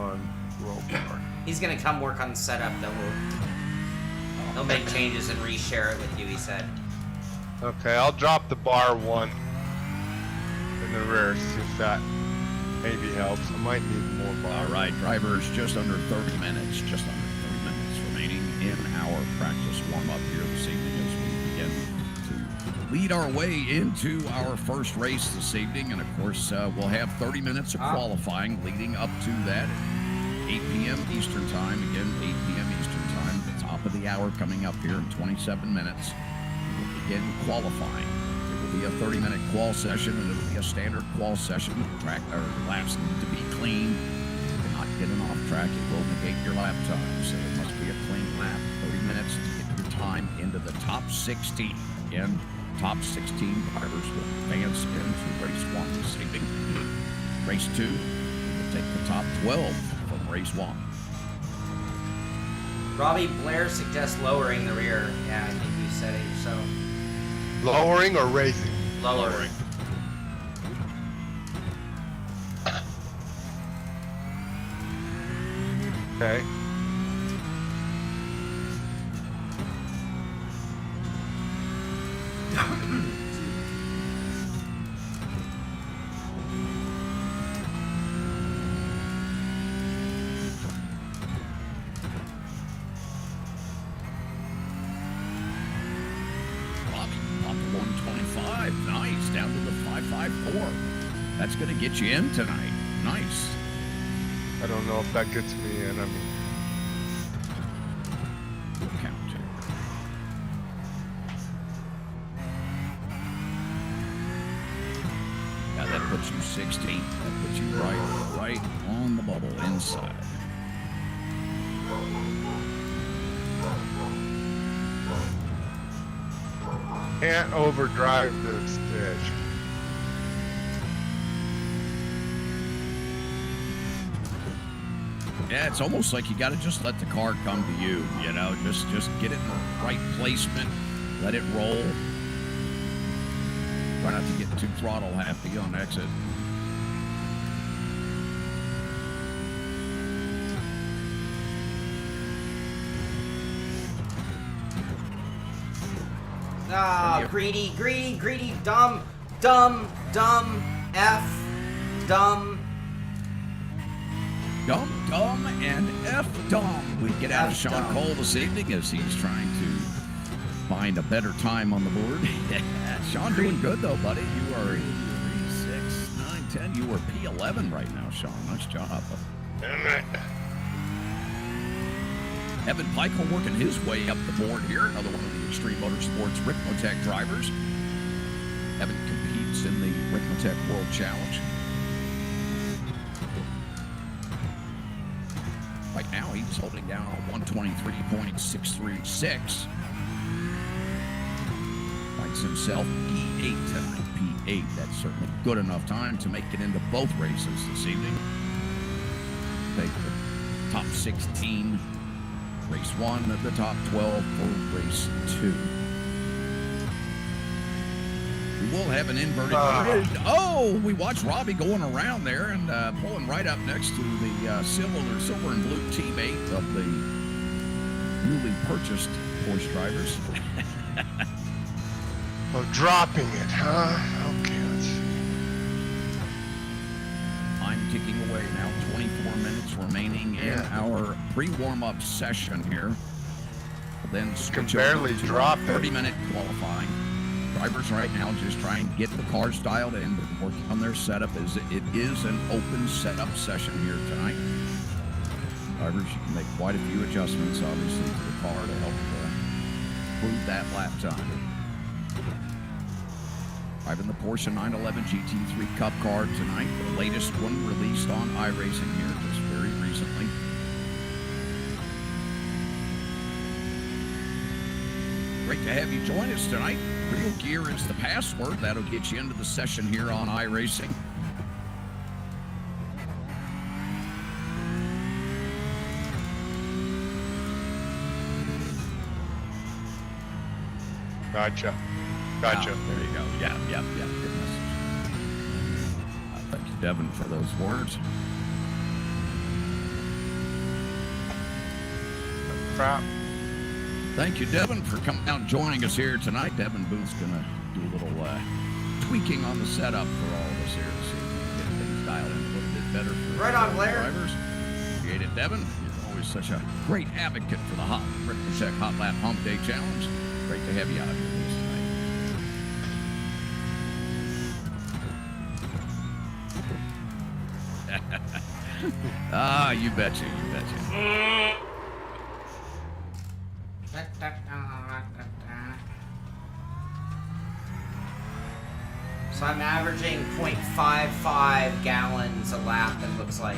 on roll bar. he's gonna come work on the setup. He'll make changes and reshare it with you. He said. Okay, I'll drop the bar one in the rear, see if that maybe helps. I might need more bar. All right, drivers, just under 30 minutes remaining in our practice warm-up here this evening as we begin to lead our way into our first race this evening. And of course, we'll have 30 minutes of qualifying leading up to that. 8 p.m. Eastern Time, again, 8 p.m. Eastern Time, the top of the hour coming up here in 27 minutes. We'll begin qualifying. It will be a 30-minute qual session, and it'll be a standard qual session. Track or laps need to be clean. If you're not getting off track, it will negate your lap time. So it must be a clean lap. 30 minutes to get your time into the top 16. Again, top 16 drivers will advance into race 1 this evening. Race 2 will take the top 12 from race 1. Robbie Blair suggests lowering the rear. Yeah, I think you said it yourself. Lowering or raising? Lowering. Okay. Down to the 554. That's going to get you in tonight. Nice. I don't know if that gets me in. I mean, count two. Yeah, that puts you 16. That puts you right on the bubble inside. can't overdrive this ditch. Yeah, it's almost like you got to just let the car come to you, you know, just get it in the right placement, let it roll. Try not to get too throttle happy on exit. Ah, greedy, dumb, F, dumb. Dumb, and F dumb. We get out of Shaun Cole this evening as he's trying to find a better time on the board. Shaun doing good though, buddy. You are 3, 6, 9, 10. You are P11 right now, Shaun. Nice job. Evan Pikes working his way up the board here. Another one of the Extreme Motorsports Ricmotech drivers. Evan competes in the Ricmotech World Challenge. Right now, he's holding down a 123.636. Finds himself P8 tonight. P8. That's certainly good enough time to make it into both races this evening. Take the top 16. Race 1 at the top 12 for race 2. We will have an inverted. Oh, we watched Robbie going around there and pulling right up next to the silver and blue teammate of the newly purchased Porsche drivers. Oh, dropping it, huh? Okay, let's see. Time ticking away now. 24 minutes remaining in our pre-warm-up session here. We'll then switch barely over to drop it. 30-minute qualifying. Drivers right now just trying to get the cars dialed in, but working on their setup. As it is an open setup session here tonight. Drivers, you can make quite a few adjustments, obviously, to the car to help improve that lap time. Driving the Porsche 911 GT3 Cup car tonight, the latest one released on iRacing here just very recently. Great to have you join us tonight. Real Gear is the password. That'll get you into the session here on iRacing. Gotcha. Oh, there you go. Yeah. Good message. Thank you, Devin, for those words. Crap. Thank you, Devin, for coming out and joining us here tonight. Devin Booth's going to do a little tweaking on the setup for all of us here to see if we can get things dialed in a little bit better for Right on, Blair. drivers. Appreciate it, Devin. You're always such a great advocate for the Ricmotech Hotlap Humpday Challenge. Great to have you out here with us tonight. You betcha. So I'm averaging 0.55 gallons a lap, it looks like.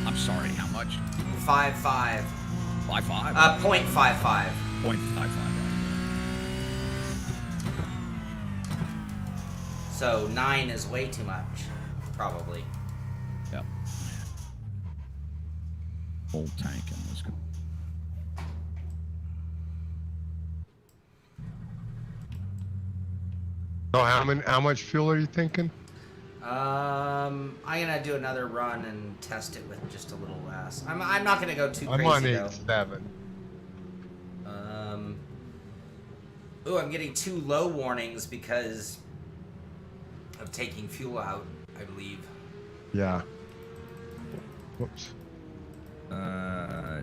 I'm sorry, how much? 5.5. 5.5? 0.55. 0.55. So 9 is way too much, probably. Yep. Full tank in this. So how much fuel are you thinking? I'm gonna do another run and test it with just a little less. I'm not gonna go too crazy. I'm on though. 8.7. Ooh, I'm getting 2 low warnings because of taking fuel out, I believe. Yeah. Whoops. I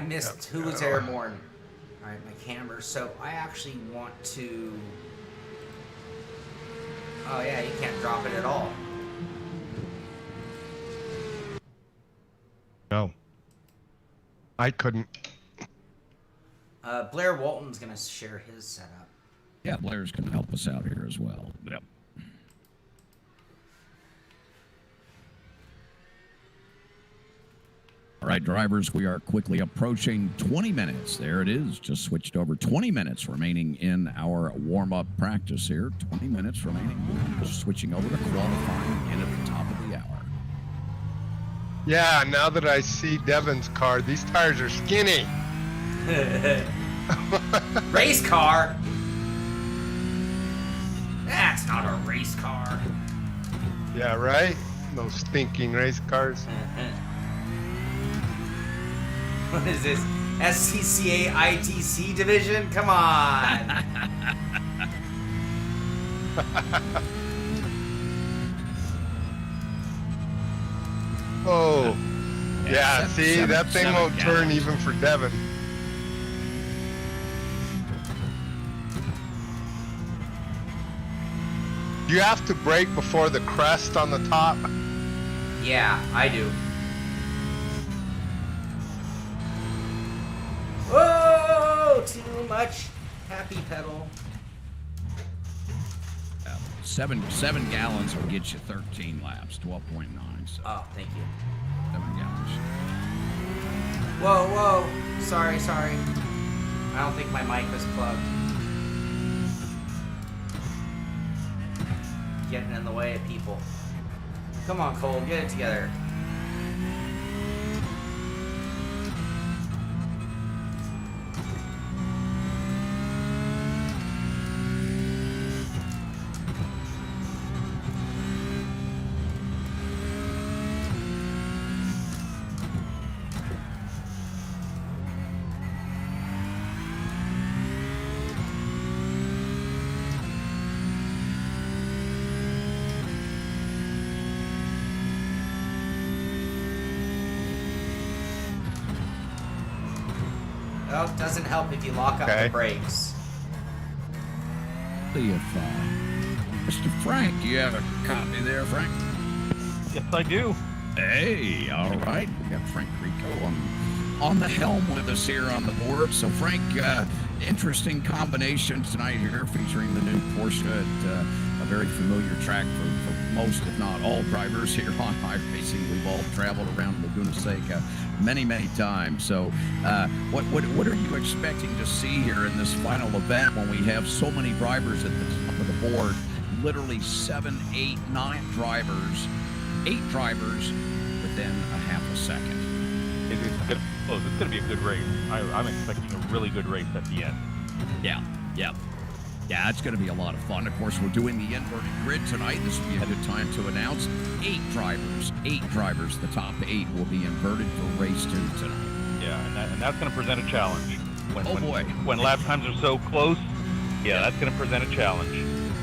missed who was airborne. All right, my camera. So I actually want to. Oh yeah, you can't drop it at all. No. I couldn't. Blair Walton's gonna share his setup. Yeah, Blair's going to help us out here as well. Yep. All right, drivers, we are quickly approaching 20 minutes. There it is. Just switched over. 20 minutes remaining in our warm-up practice here. 20 minutes remaining. Just switching over to qualifying in at the top of the hour. Yeah, now that I see Devin's car, these tires are skinny. Race car? That's not a race car. Yeah, right? Those stinking race cars. What is this? SCCA ITC division? Come on. Oh. Yeah, see, that thing won't turn gallons. even for Devin. Do you have to brake before the crest on the top? Yeah, I do. Whoa! Too much happy pedal. Seven gallons will get you 13 laps, 12.9. So Oh, thank you. 7 gallons. Whoa. Sorry. I don't think my mic was plugged. Getting in the way of people. Come on, Cole, get it together. Well, it doesn't help if you lock up the brakes. See if Mr. Frank, do you have a copy there, Frank? Yes, I do. Hey, all right. We got Frank Rico on the helm with us here on the board. So, Frank, interesting combination tonight here featuring the new Porsche at a very familiar track for most, if not all, drivers here on iRacing. We've all traveled around Laguna Seca many times. So, what are you expecting to see here in this final event when we have so many drivers at the top of the board? Literally 7, 8, 9 drivers, 8 drivers within a half a second. It's going to be a good race. I'm expecting a really good race at the end. Yeah, it's going to be a lot of fun. Of course, we're doing the inverted grid tonight. This will be a good time to announce 8 drivers. 8 drivers. The top 8 will be inverted for race 2 tonight. Yeah, and that's going to present a challenge. When lap times are so close, that's going to present a challenge.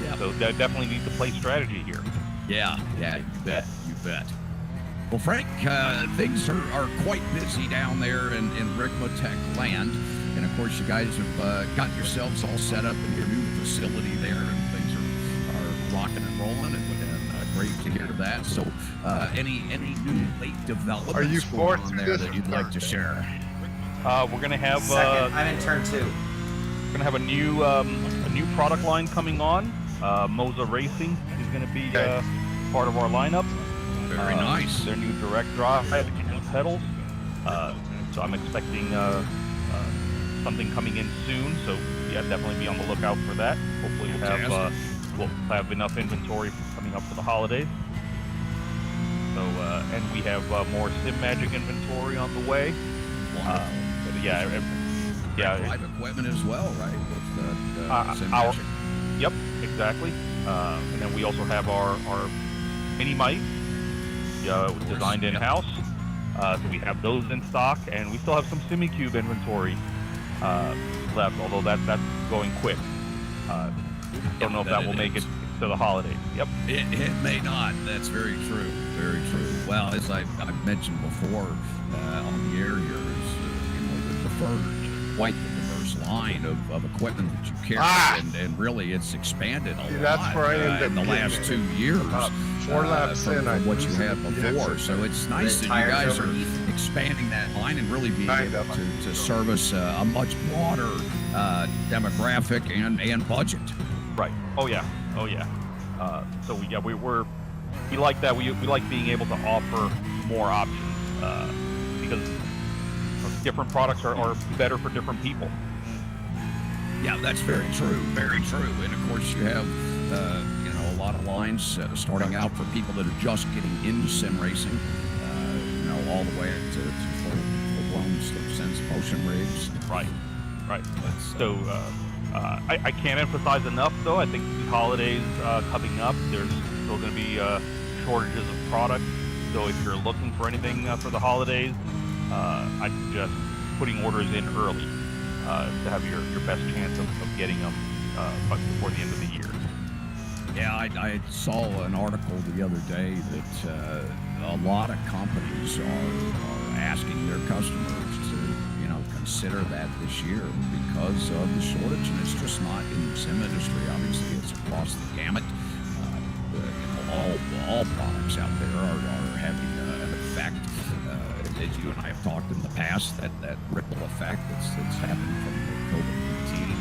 Yeah. So they definitely need to play strategy here. Yeah, you bet. Well, Frank, things are quite busy down there in Ricmotech land. And, of course, you guys have got yourselves all set up in your new facility there, and things are rocking and rolling, and great to hear that. So, any new late developments Are you going fourth on there this that you'd like to share? We're going to have Second, I'm in turn 2. we're going to have a new product line coming on. Moza Racing is going to be part of our lineup. Very nice. Their new direct drive pedals. So I'm expecting something coming in soon. So definitely be on the lookout for that. Hopefully we'll have enough inventory coming up for the holidays. So and we have more Sim Magic inventory on the way. Yeah, live equipment as well, right? With our, yep, exactly. And then we also have our mini mic designed in-house. So we have those in stock, and we still have some SemiCube inventory left, although that's going quick. Don't know if that will make it to the holidays. Yep. It may not. That's very true. Very true. Well, as I've mentioned before on the air here, is quite the diverse line of equipment that you carry, and really it's expanded a lot. That's where I ended in the up last getting 2 years. 4 laps in, from what you had before. So it's nice that you guys are expanding that line and really being able to service a much broader demographic and budget. Right. Oh yeah. So we like that. We like being able to offer more options because different products are better for different people. Yeah, that's very true. Very true. And of course, you have a lot of lines starting out for people that are just getting into sim racing. All the way to full-blown sense motion rigs. Right. So I can't emphasize enough, though. I think the holidays coming up, there's still going to be shortages of product. So if you're looking for anything for the holidays, I suggest putting orders in early to have your best chance of getting them before the end of the year. Yeah, I saw an article the other day that a lot of companies are asking their customers to consider that this year because of the shortage, and it's just not in the sim industry. Obviously, it's across the gamut. All products out there are having an effect. As you and I have talked in the past, that ripple effect that's happened from COVID-19.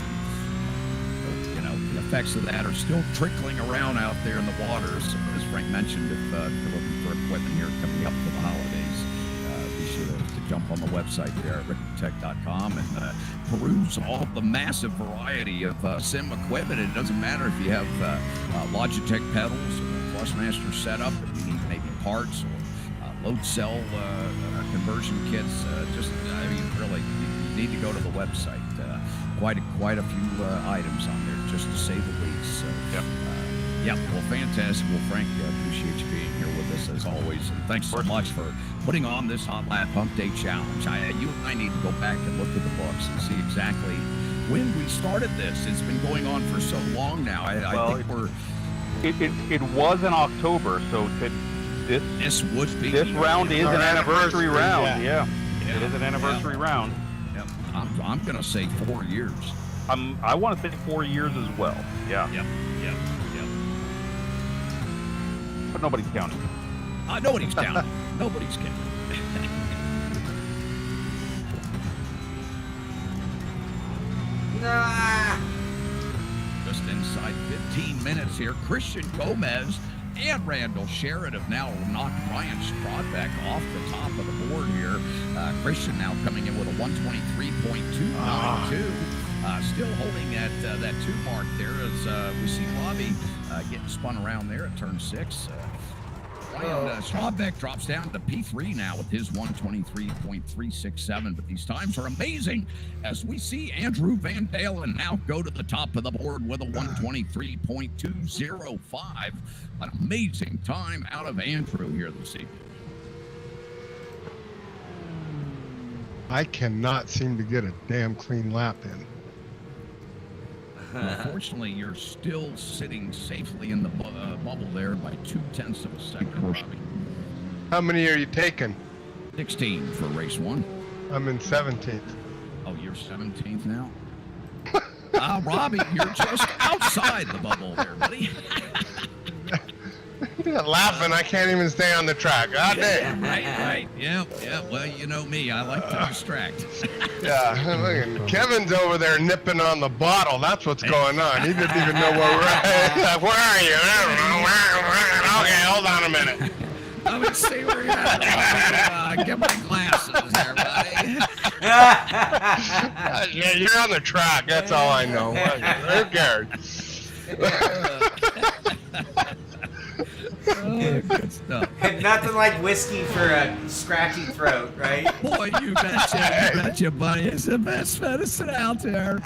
The effects of that are still trickling around out there in the waters. As Frank mentioned, if you're looking for equipment here coming up for the holidays, be sure to jump on the website there at Ricmotech.com and peruse all the massive variety of sim equipment. It doesn't matter if you have Logitech pedals or a Flushmaster setup, if you need maybe parts or load cell conversion kits. Really, you need to go to the website. Quite a few items on there, just to say the least. So, well, fantastic. Well, Frank, appreciate you being here with us as always, and thanks so much for putting on this Hotlap Humpday challenge. You and I need to go back and look at the books and see exactly when we started this. It's been going on for so long now. I think we're. It was in October, so this would be this round is an anniversary round. Yeah. It is an anniversary round. Yep. I'm gonna say 4 years. I want to say 4 years as well. Yeah. Yep. But nobody's counting. Nobody's counting. Nobody's counting. Just inside 15 minutes here, Christian Gomez and Randall Sherrod have now knocked Ryan Strodbeck off the top of the board here. Christian now coming in with a 123.292. Still holding at that 2 mark there as we see Robby getting spun around there at turn 6. Ryan Strodbeck drops down to P3 now with his 123.367, but these times are amazing as we see Andrew Van Dalen now go to the top of the board with a 123.205. An amazing time out of Andrew here this evening. I cannot seem to get a damn clean lap in. Unfortunately, you're still sitting safely in the bubble there by 0.2 of a second, Robbie. How many are you taking? 16 for race 1. I'm in 17th. Oh, you're 17th now? Robbie, you're just outside the bubble there, buddy. Laughing, I can't even stay on the track. God damn. Right. Yeah. Well, you know me. I like to distract. Look, Kevin's over there nipping on the bottle. That's what's going on. He didn't even know where we're at. Where are you? I don't know. Okay, hold on a minute. Let me see where you're at. Get my glasses there, buddy. Yeah, you're on the track. That's all I know. Who cares? Good stuff. Nothing like whiskey for a scratchy throat, right? Boy, you betcha, buddy. It's the best medicine out there.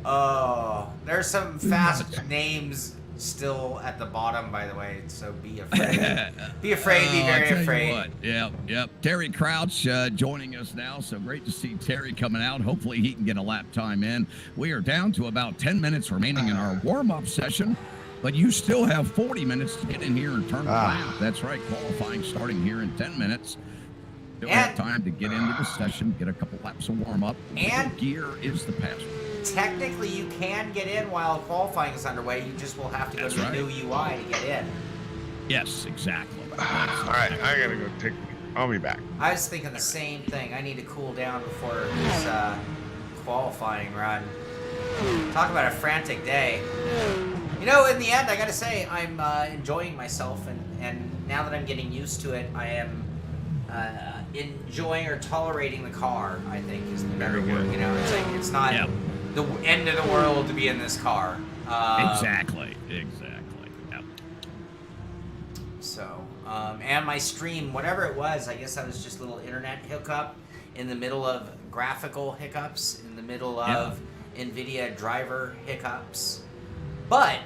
Oh, there's some fast names still at the bottom, by the way, so be afraid. Be afraid, be very afraid. Yep. Terry Crouch joining us now, so great to see Terry coming out. Hopefully he can get a lap time in. We are down to about 10 minutes remaining in our warm-up session, but you still have 40 minutes to get in here and turn around. That's right, qualifying starting here in 10 minutes. Still have time to get into the session, get a couple laps of warm-up. And gear is the password. Technically, you can get in while qualifying is underway. You just will have to go to the new UI to get in. Yes, exactly. All right, I gotta go take. I'll be back. I was thinking the same thing. I need to cool down before this qualifying run. Talk about a frantic day. You know, in the end, I gotta say, I'm enjoying myself, and now that I'm getting used to it, I am enjoying or tolerating the car, I think, is the better word. You know, it's like, it's not the end of the world to be in this car. Exactly. Yep. So, and my stream, whatever it was, I guess that was just a little internet hiccup in the middle of graphical hiccups, in the middle of NVIDIA driver hiccups. But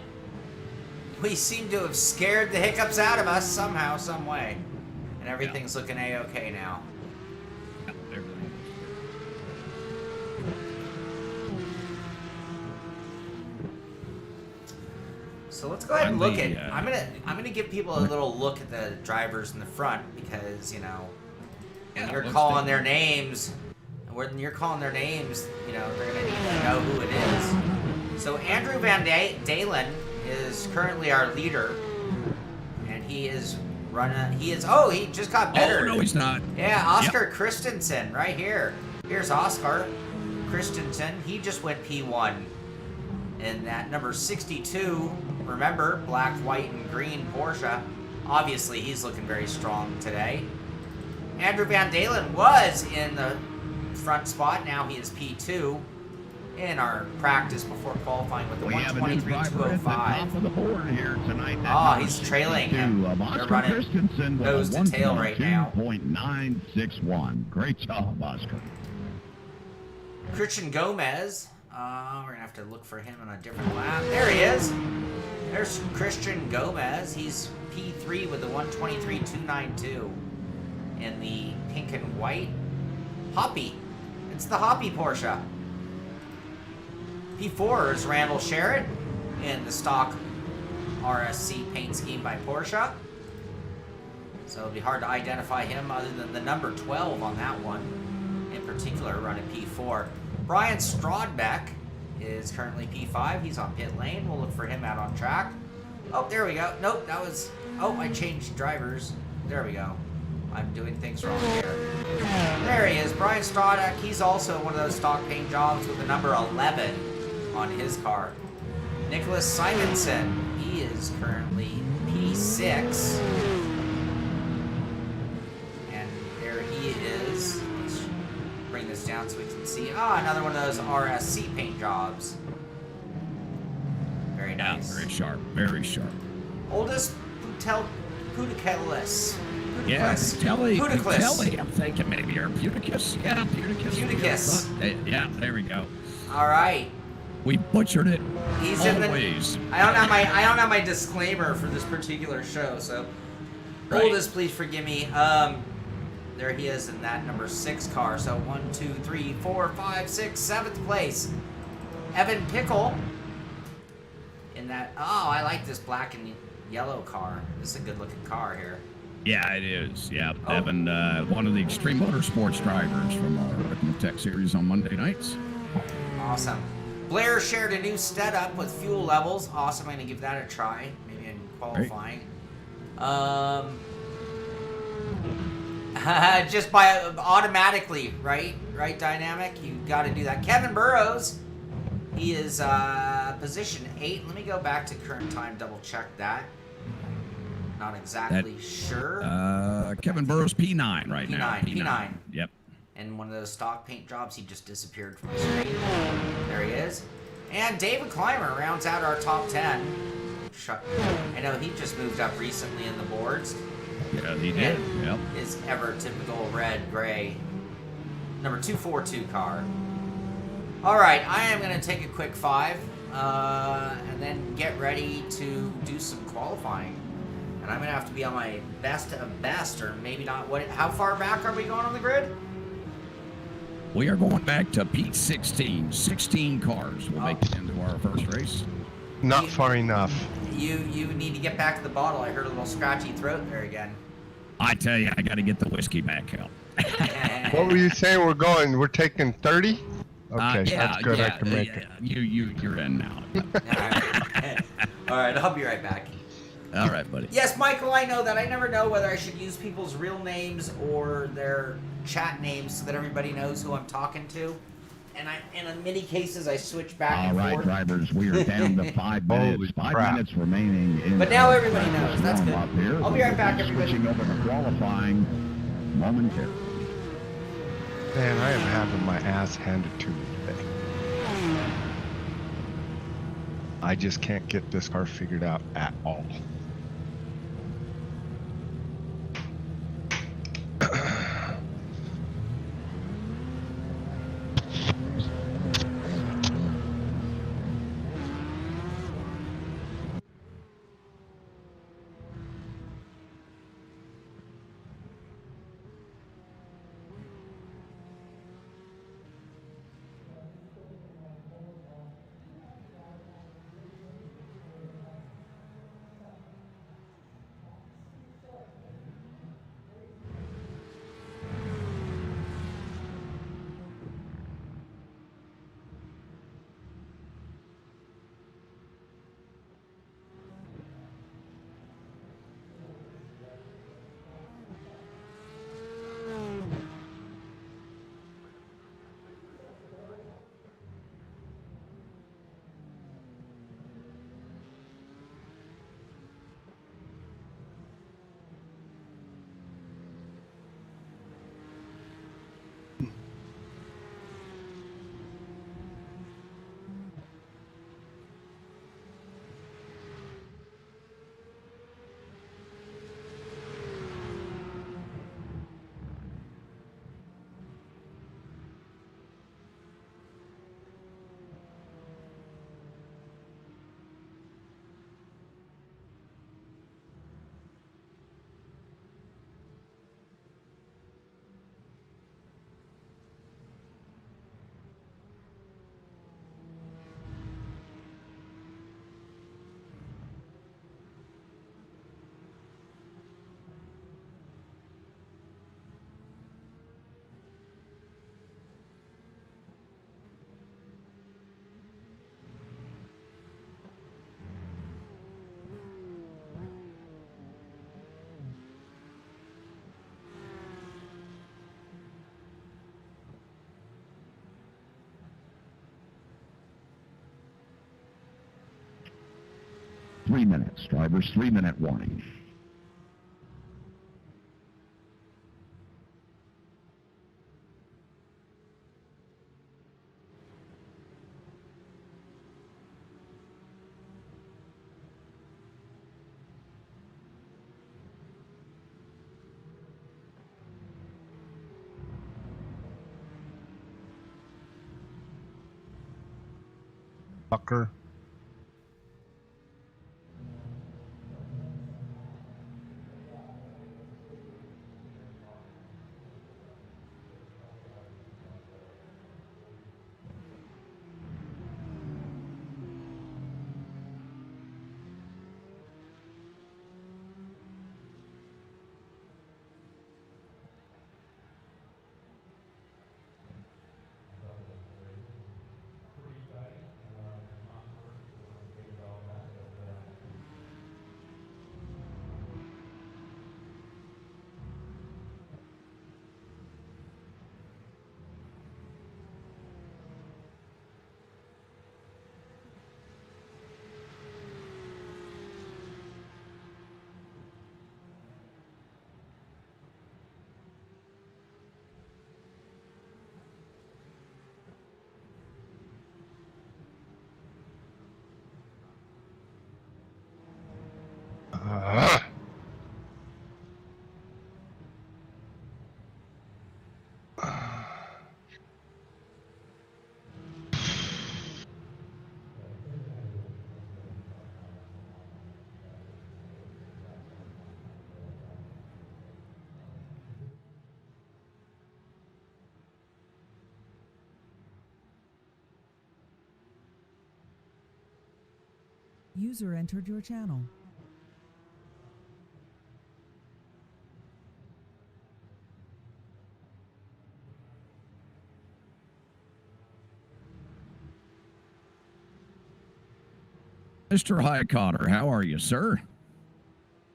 we seem to have scared the hiccups out of us somehow, some way. And everything's looking A-okay now. So let's go ahead and look at. I'm gonna give people a little look at the drivers in the front because, you know, when you're calling their names, you know, they're gonna need to know who it is. So Andrew Van Dalen is currently our leader, and he is running. He just got better. Oh no, he's not. Yeah, Oscar Christensen right here. Here's Oscar Christensen. He just went P1. And that number 62, remember, black, white, and green Porsche. Obviously, he's looking very strong today. Andrew Van Dalen was in the front spot. Now he is P2 in our practice before qualifying with the 123.205. Oh, he's trailing him. They're running nose to tail right now. 0.961. Great job, Oscar. Christian Gomez. We're going to have to look for him on a different lap. There he is. There's Christian Gomez. He's P3 with the 123.292 in the pink and white Hoppy. It's the Hoppy Porsche. P4 is Randall Sherritt in the stock RSC paint scheme by Porsche. So it'll be hard to identify him other than the number 12 on that one in particular, running P4. Brian Strodbeck is currently P5. He's on pit lane. We'll look for him out on track. Oh, there we go. Nope, that was... Oh, I changed drivers. There we go. I'm doing things wrong here. There he is, Brian Strodbeck. He's also one of those stock paint jobs with the number 11 on his car. Nicholas Simonson. He is currently P6. And there he is. Let's bring this down so we can see. Another one of those RSC paint jobs. Very nice. Yeah, very sharp. Very sharp. Oldest Puticus. Yeah, Puticus. I'm thinking maybe you're Puticus. Yeah, Puticus. Yeah, there we go. All right. We butchered it. He's always. I don't have my disclaimer for this particular show, so Oldest, please forgive me. There he is in that number 6 car. So 1, 2, 3, 4, 5, 6, 7th place. Evan Pickle in that. Oh, I like this black and yellow car. This is a good looking car here. Yeah, it is. Yeah, Evan, one of the Extreme Motorsports drivers from our Ricmotech series on Monday nights. Awesome. Blair shared a new setup with fuel levels. Awesome. I'm gonna give that a try. Maybe in qualifying. Just by automatically, right? Right, Dynamic? You got to do that. Kevin Burrows, he is position 8. Let me go back to current time, double check that. Not exactly sure. Kevin Burrows, P9 right P9, now. P9. Yep. And one of those stock paint jobs, he just disappeared from the screen. There he is. And David Clymer rounds out our top 10. I know he just moved up recently in the boards. Yeah, he did. And Yep. his ever typical red, gray, number 242 car. All right, I am going to take a quick 5 and then get ready to do some qualifying. And I'm going to have to be on my best of best, or maybe not. How far back are we going on the grid? We are going back to P16. 16 cars will make it into our first race. Not far enough. You need to get back to the bottle. I heard a little scratchy throat there again. I tell you, I got to get the whiskey back out. What were you saying? We're taking 30? Okay, yeah, that's good. yeah, I can make it. You're in now. All right, I'll be right back. All right, buddy. Yes, Michael, I know that. I never know whether I should use people's real names or their chat names so that everybody knows who I'm talking to. And in many cases, I switch back and forth. All right, drivers, we are down to 5 minutes. 5 minutes remaining. But now everybody knows. That's good. Here. I'll be right back, everybody. Switching over to qualifying momentarily. Man, I am having my ass handed to me today. I just can't get this car figured out at all. Three minutes, drivers. 3-minute warning. Fucker. User entered your channel. Mr. Highcotter, how are you, sir?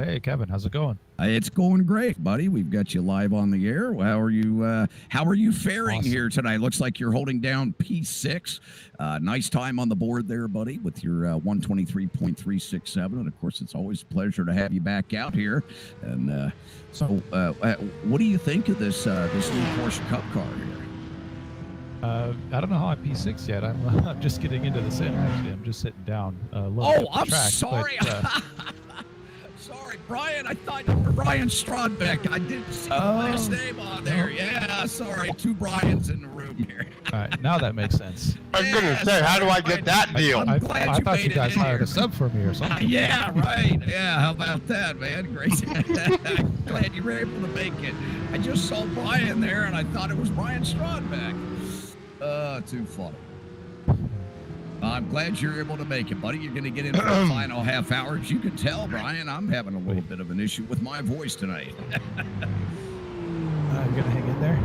Hey, Kevin, how's it going? It's going great, buddy. We've got you live on the air. How are you faring Awesome. here tonight? Looks like you're holding down P6. Nice time on the board there, buddy, with your 123.367. And of course, it's always a pleasure to have you back out here. And so, what do you think of this this new Porsche Cup car here? I don't know how I'm P6 yet. I'm just getting into the center, actually. I'm just sitting down. I'm sorry. But, Sorry, Brian. I thought you were Brian Strodbeck. I didn't see the last name on there. Yeah, sorry. Two Brians in the room here. all right, now that makes sense. I was gonna say, how do I get that deal? I'm I glad thought you made guys it in hired here. a sub for me or something. Yeah, right. Yeah, how about that, man? Great. Glad you were able to make it. I just saw Brian there, and I thought it was Brian Strodbeck. Too funny. I'm glad you're able to make it, buddy. You're going to get in for the final half hour. As you can tell, Brian, I'm having a little bit of an issue with my voice tonight. You're gonna hang in there.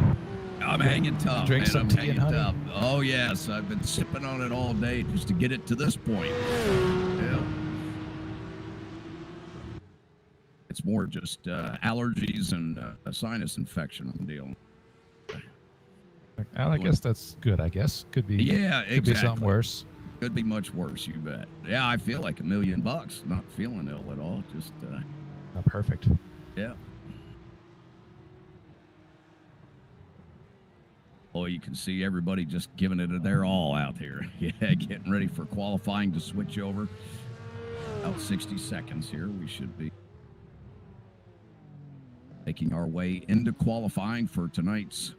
I'm hanging tough, Drink man. some I'm tea hanging and honey? tough. Oh, yes. I've been sipping on it all day just to get it to this point. Yeah. It's more just allergies and a sinus infection I'm dealing with. And I guess that's good. I guess could be. Yeah, Could be something exactly. worse. Could be much worse, you bet. Yeah, I feel like $1 million. Not feeling ill at all. Just, Perfect. yeah. Oh, you can see everybody just giving it their all out here. Yeah, getting ready for qualifying to switch over. About 60 seconds here. We should be making our way into qualifying for tonight's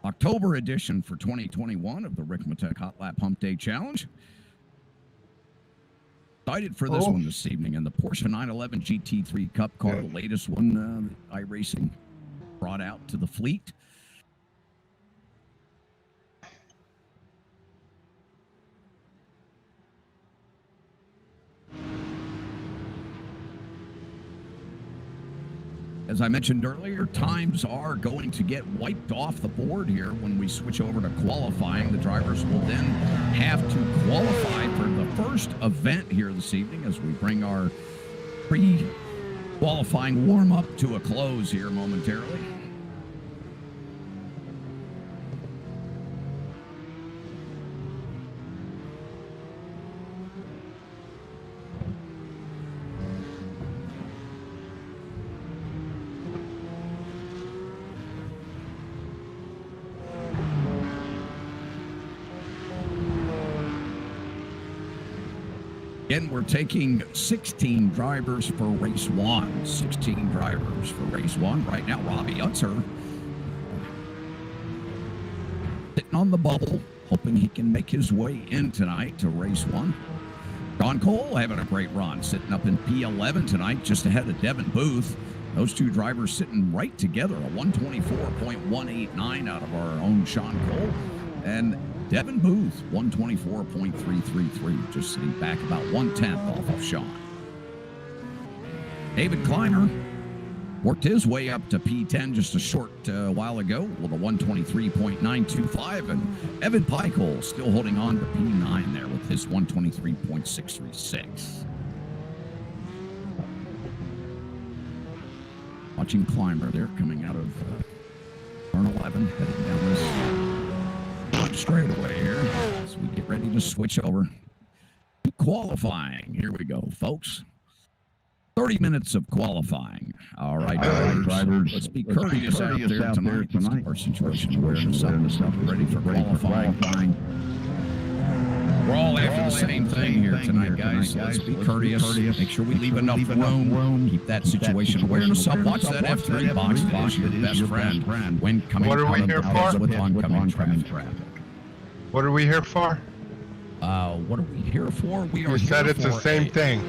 October edition for 2021 of the Ricmotech Hotlap Humpday Challenge. Excited for this one this evening in the Porsche 911 GT3 Cup car, the latest one iRacing brought out to the fleet. As I mentioned earlier, times are going to get wiped off the board here when we switch over to qualifying. The drivers will then have to qualify for the first event here this evening as we bring our pre-qualifying warm-up to a close here momentarily. Again, we're taking 16 drivers for race one. 16 drivers for race one. Right now, Robby Unser sitting on the bubble, hoping he can make his way in tonight to race one. Shaun Cole having a great run, sitting up in P11 tonight, just ahead of Devin Booth. Those two drivers sitting right together, a 124.189 out of our own Shaun Cole. And Devin Booth, 124.333, just sitting back about 1/10 off of Shaun. David Clymer worked his way up to P10 just a short while ago with a 123.925, and Evan Pikes still holding on to P9 there with his 123.636. Watching Clymer there coming out of turn 11, heading down this straightaway here as we get ready to switch over to qualifying. Here we go, folks. 30 minutes of qualifying. All right, drivers. Let's be courteous out there tonight. Our situation awareness up, ready for qualifying. We're all after the same thing here tonight, guys. Let's be courteous. Make sure we leave enough room. Keep that situation awareness up. Watch that F3 box. That is your best friend when coming What are we here for? with oncoming traffic. What are we here for? What are we here for? We are You here said it's the for same thing.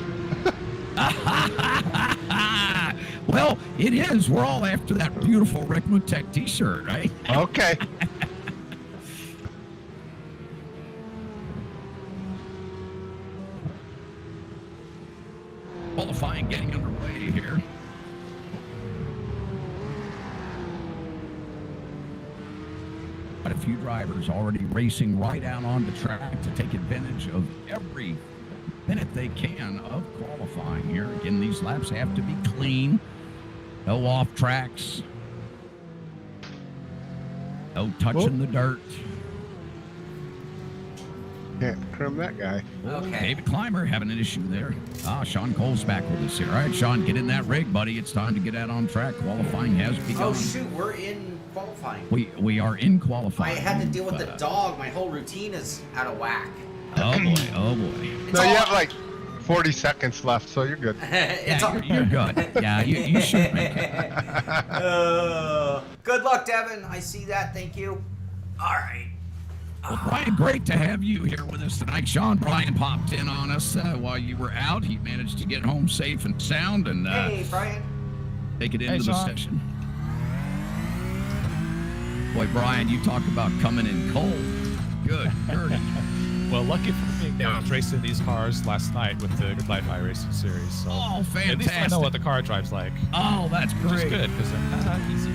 Well, it is. We're all after that beautiful Ricmotech t-shirt, right? Okay. Quite a few drivers already racing right out on the track to take advantage of every minute they can of qualifying here. Again, these laps have to be clean. No off tracks. No touching the dirt. Can't crim that guy. Okay. David Clymer having an issue there. Shaun Cole's back with us here. All right, Shaun, get in that rig, buddy. It's time to get out on track. Qualifying has begun. Oh shoot, we're in qualifying. We are in qualifying. I had to deal with the dog. My whole routine is out of whack. Oh boy, oh boy. No, you have like 40 seconds left, so you're good. It's Yeah, all... you're good. Yeah, you should make it. Good luck, Devin. I see that. Thank you. All right. Well, Brian, great to have you here with us tonight. Brian popped in on us while you were out. He managed to get home safe and sound and Hey, Brian. take it into the Shaun. session. Boy, Brian, you talk about coming in cold. Good. Well, lucky for me, I was racing these cars last night with the Good Life iRacing series. So Oh, at least I fantastic. know what the car drives like. Oh, that's Which is great. good because they're not easy.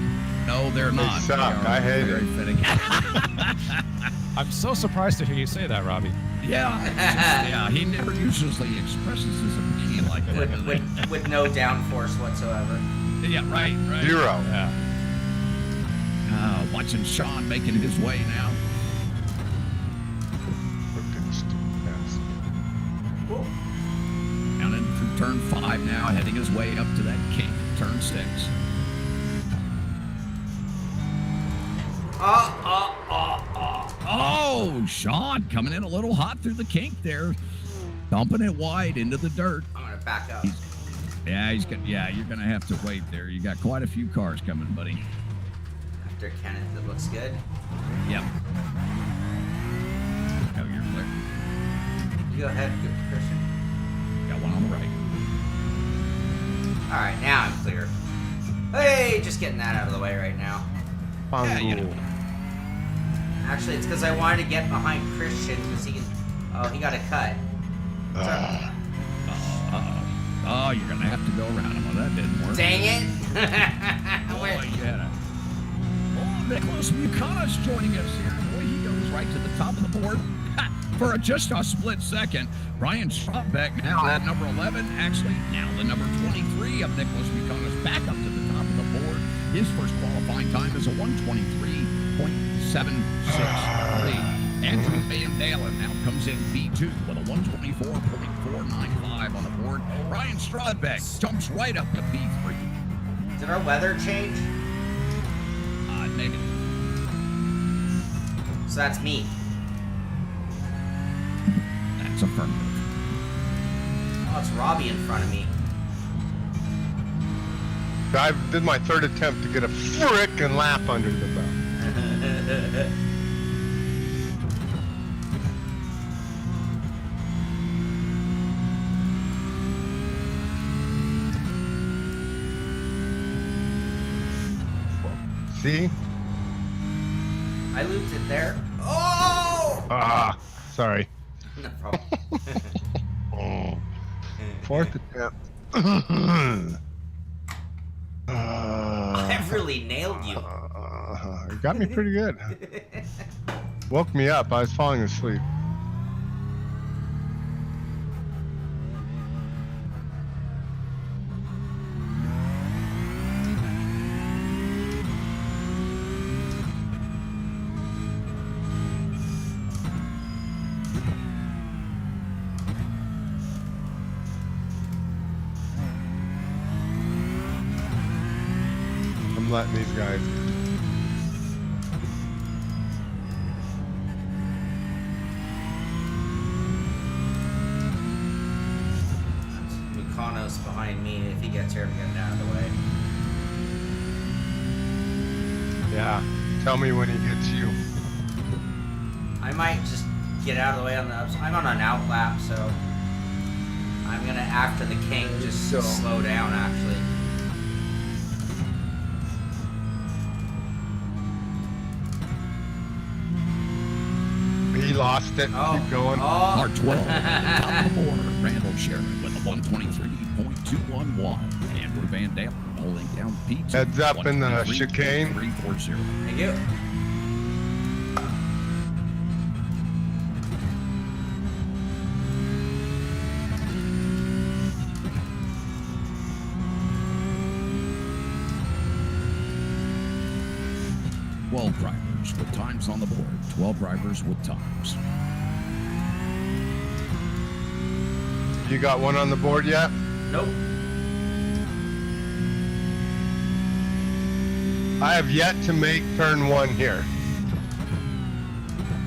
No, they're not. suck. They are I hate very it. fitting. I'm so surprised to hear you say that, Robbie. Yeah, it's just, yeah. He never usually expresses his opinion like that. does he? With no downforce whatsoever. Yeah, right. Zero. Yeah. Watching Shaun making his way now. Down in through turn 5 now, heading his way up to that kink, turn 6. Oh, Shaun coming in a little hot through the kink there, dumping it wide into the dirt. I'm gonna back up. You're gonna have to wait there. You got quite a few cars coming, buddy. After Kenneth, that looks good. Yep. Oh, you're clear. You go ahead, Christian. Got one on the right. All right, now I'm clear. Hey, just getting that out of the way right now. Yeah, you know. Actually, it's because I wanted to get behind Christian because he can. Oh, he got a cut. Oh, you're gonna have to go around him. Well, that didn't work. Dang it! Oh, you had a... Oh, Nicholas Buchanan's joining us here. Boy, he goes right to the top of the board for just a split second. Brian Schrobeck now at number 11. Actually, now the number 23 of Nicholas Buchanan's back up to the top of the board. His first qualifying time is a 1:23.763. Andrew Van Dalen now comes in B2 with a 1:24.495 on the board. Brian Schrobeck jumps right up to B3. Did our weather change? Negative. So that's me. That's affirmative. Oh, it's Robby in front of me. I did my third attempt to get a frickin' lap under the belt. See? I looped it there. Oh! Sorry. No problem. Fourth attempt. I've really nailed you. It got me pretty good. Woke me up. I was falling asleep. I'm letting these guys. Bucano's behind me. If he gets here, I'm getting out of the way. Yeah. Tell me when he gets you. I might just get out of the way on the upside. I'm on an out lap, so I'm gonna, after the kink, just Go. slow down, actually. He lost it. Oh. Keep going. Oh. Part 12, top of the board, Randall Sherman with a 1:23.211. Andrew Van Dalen holding down Pete. Heads up in the chicane. 340. Thank you. 12 drivers with times on the board. 12 drivers with times. You got one on the board yet? Nope. I have yet to make turn 1 here.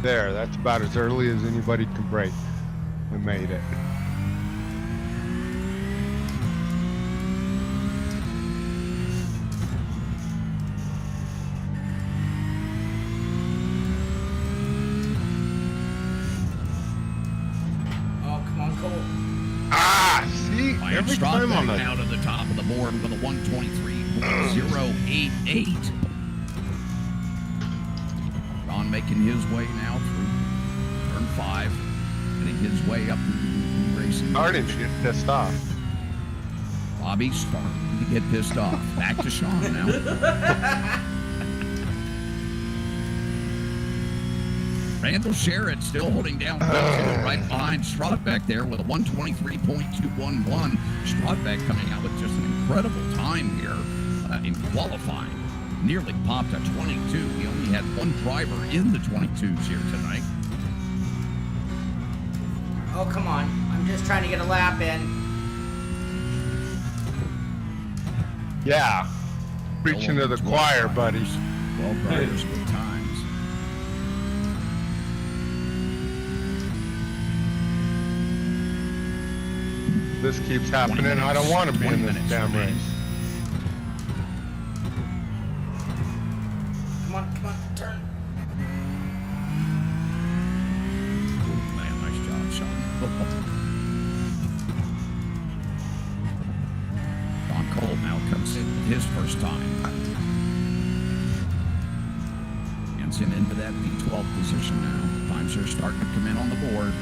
There, that's about as early as anybody can break. We made it. Oh, come on, Cole. Ah, see, Ryan every time I'm out of the top of the board with a 1:23.088. Shaun making his way now through turn 5, getting his way up the racing. starting to get pissed off. Robby's starting to get pissed off. Back to Shaun now. Randall Sherritt still holding down right behind Strotbeck there with a 1:23.211. Strotbeck coming out with just an incredible time here in qualifying. Nearly popped a 22. We only had one driver in the 22s here tonight. Oh, come on. I'm just trying to get a lap in. Yeah, preaching to the choir, buddy. 12 drivers with times. This keeps happening. I don't want to be in this damn race. Come on, turn. Man, nice job, Shaun. Shaun Cole now comes in with his first time. Gets him into that P12 position now. Times are starting to come in on the board.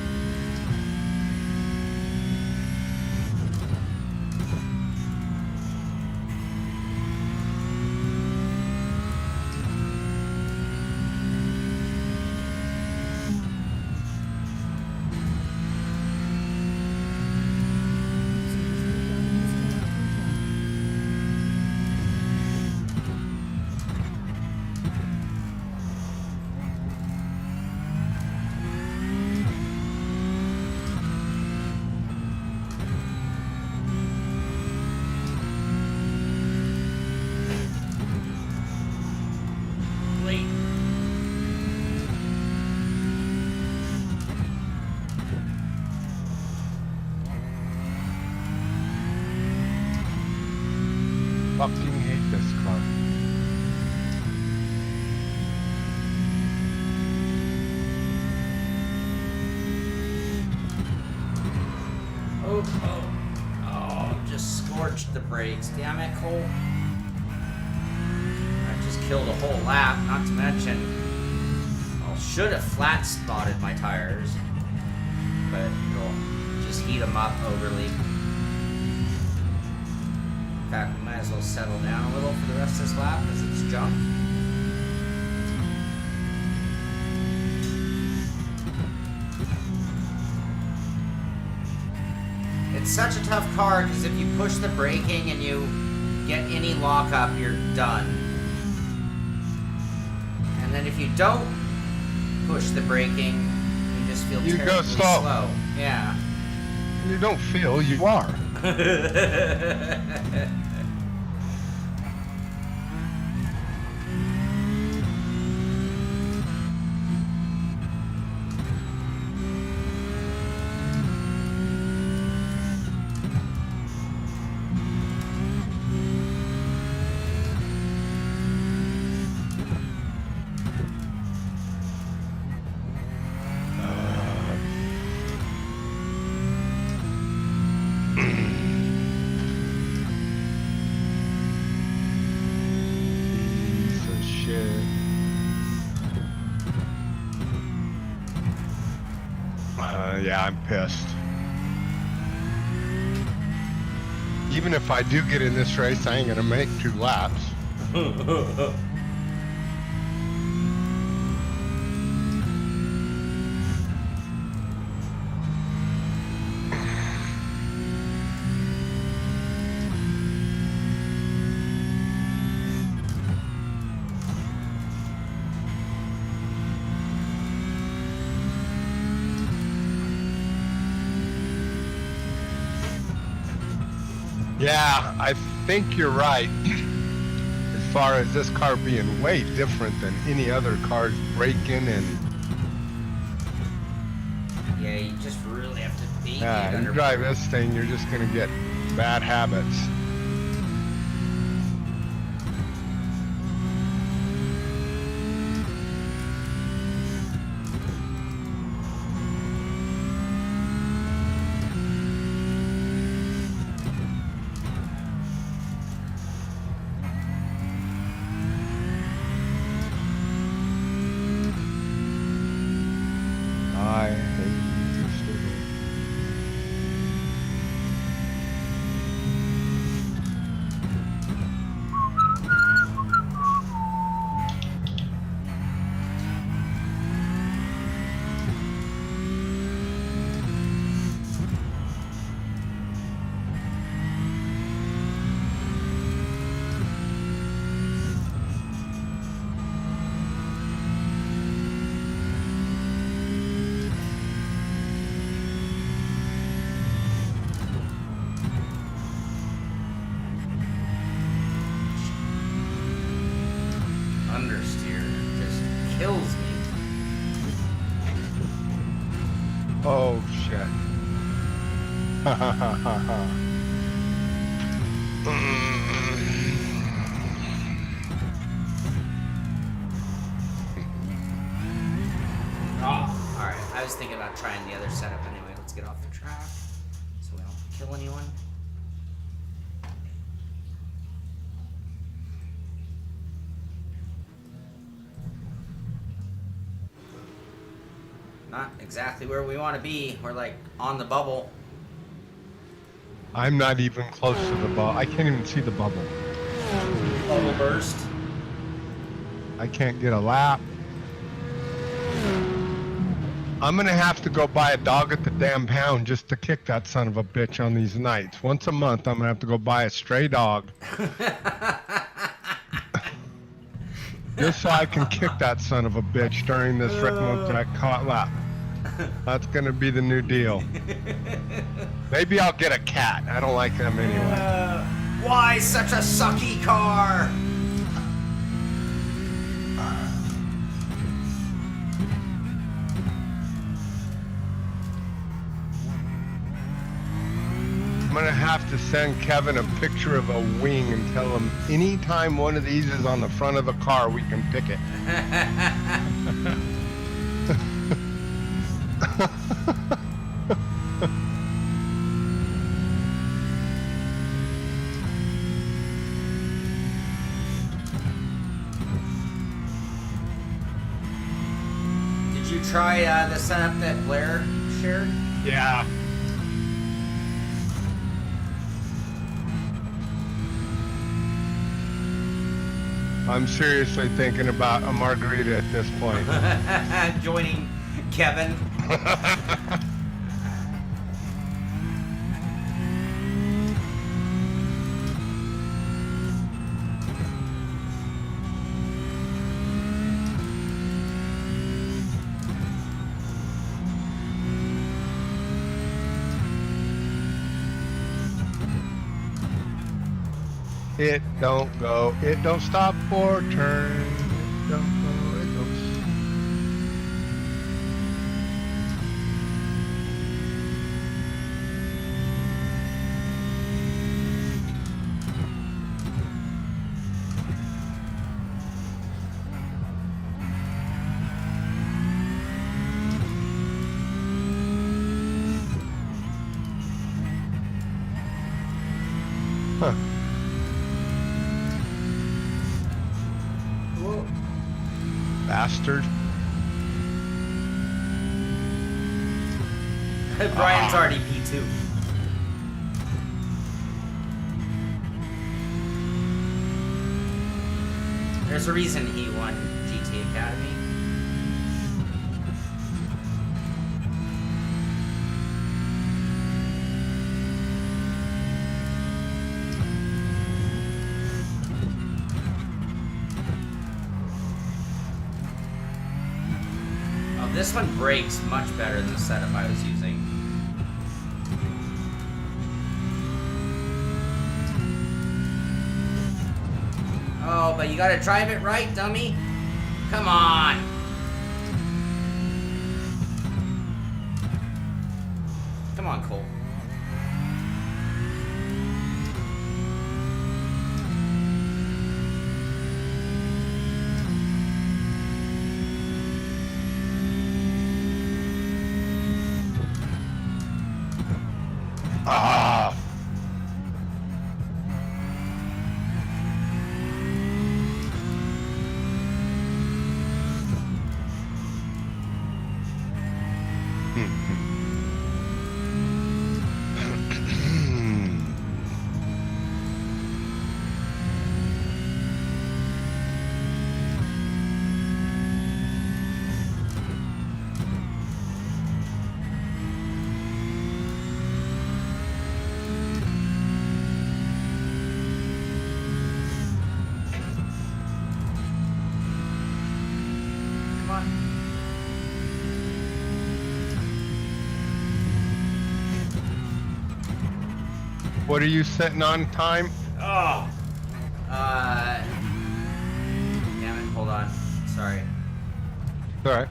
Fucking hate this car. Oh, just scorched the brakes. Damn it, Cole. I just killed a whole lap, not to mention, I should have flat spotted my tires, but it'll just heat them up overly. In fact, we might as well settle down a little for the rest of this lap because it's junk. It's such a tough car because if you push the braking and you get any lockup, you're done. And then if you don't push the braking, you just feel You go terribly slow. Yeah. You don't feel, you are. Yeah, I'm pissed. Even if I do get in this race, I ain't gonna make 2 laps. Yeah, I think you're right. As far as this car being way different than any other car's braking and... Yeah, you just really have to beat it Yeah, you under drive this thing, you're just gonna get bad habits. I hate this little... understeer. Just kills me. Oh, shit. Ha ha ha ha ha. Oh, alright. I was thinking about trying the other setup anyway. Let's get off the track so we don't kill anyone. Not exactly where we want to be. We're like on the bubble. I'm not even close to the bubble. I can't even see the bubble. Bubble burst. I can't get a lap. I'm gonna have to go buy a dog at the damn pound just to kick that son of a bitch on these nights. Once a month, I'm gonna have to go buy a stray dog. Just so I can kick that son of a bitch during this Ricmotech Hotlap. That's gonna be the new deal. Maybe I'll get a cat. I don't like them anyway. Why such a sucky car? I'm gonna have to send Kevin a picture of a wing and tell him anytime one of these is on the front of the car, we can pick it. Did you try the setup that Blair shared? Yeah. I'm seriously thinking about a margarita at this point. Joining Kevin. It don't go, it don't stop or turn. It don't go, it don't. Huh. Bastard. Brian's already P2. There's a reason he won GT Academy. This one brakes much better than the setup I was using. Oh, but you gotta drive it right, dummy. Come on. Come on, Cole. Ah! Come on. What are you setting on time? Oh. Damn it. Hold on. Sorry. Alright.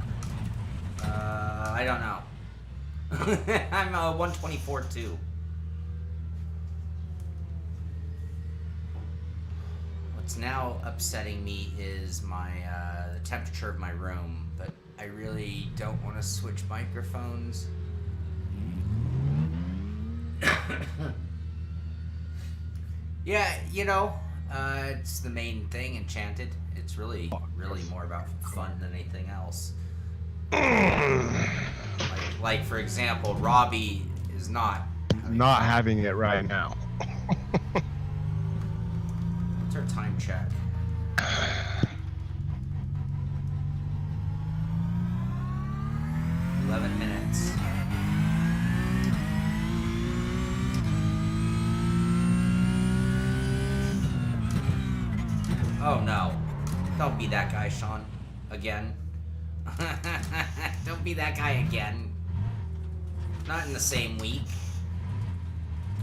I don't know. I'm 124.2. What's now upsetting me is my the temperature of my room, but I really don't want to switch microphones. Yeah, you know, it's the main thing, Enchanted. It's really more about fun than anything else. Like for example, Robby is not Having it right now. What's our time check? Minutes. Oh no. Don't be that guy, Shaun. Again. Don't be that guy again. Not in the same week.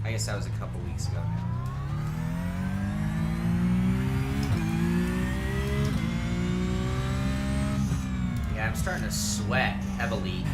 I guess that was a couple weeks ago now. Yeah, I'm starting to sweat heavily.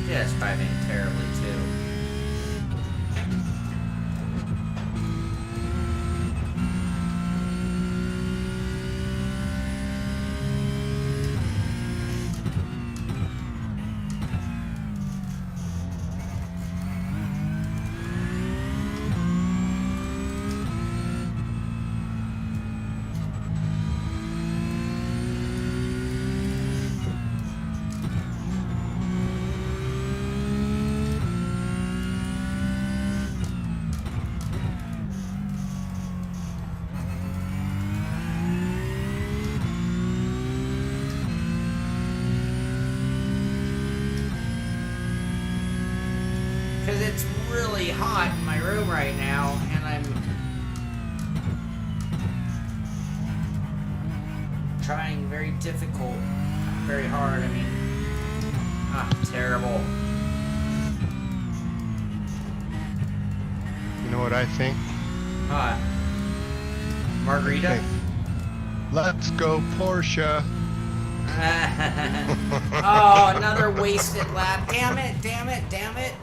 Yeah, it's driving terribly too. really hot in my room right now, and I'm trying very difficult, very hard. I mean, terrible. You know what I think? Hot. Margarita? Let's go Porsche. Oh, another wasted lap. Damn it, damn it, damn it.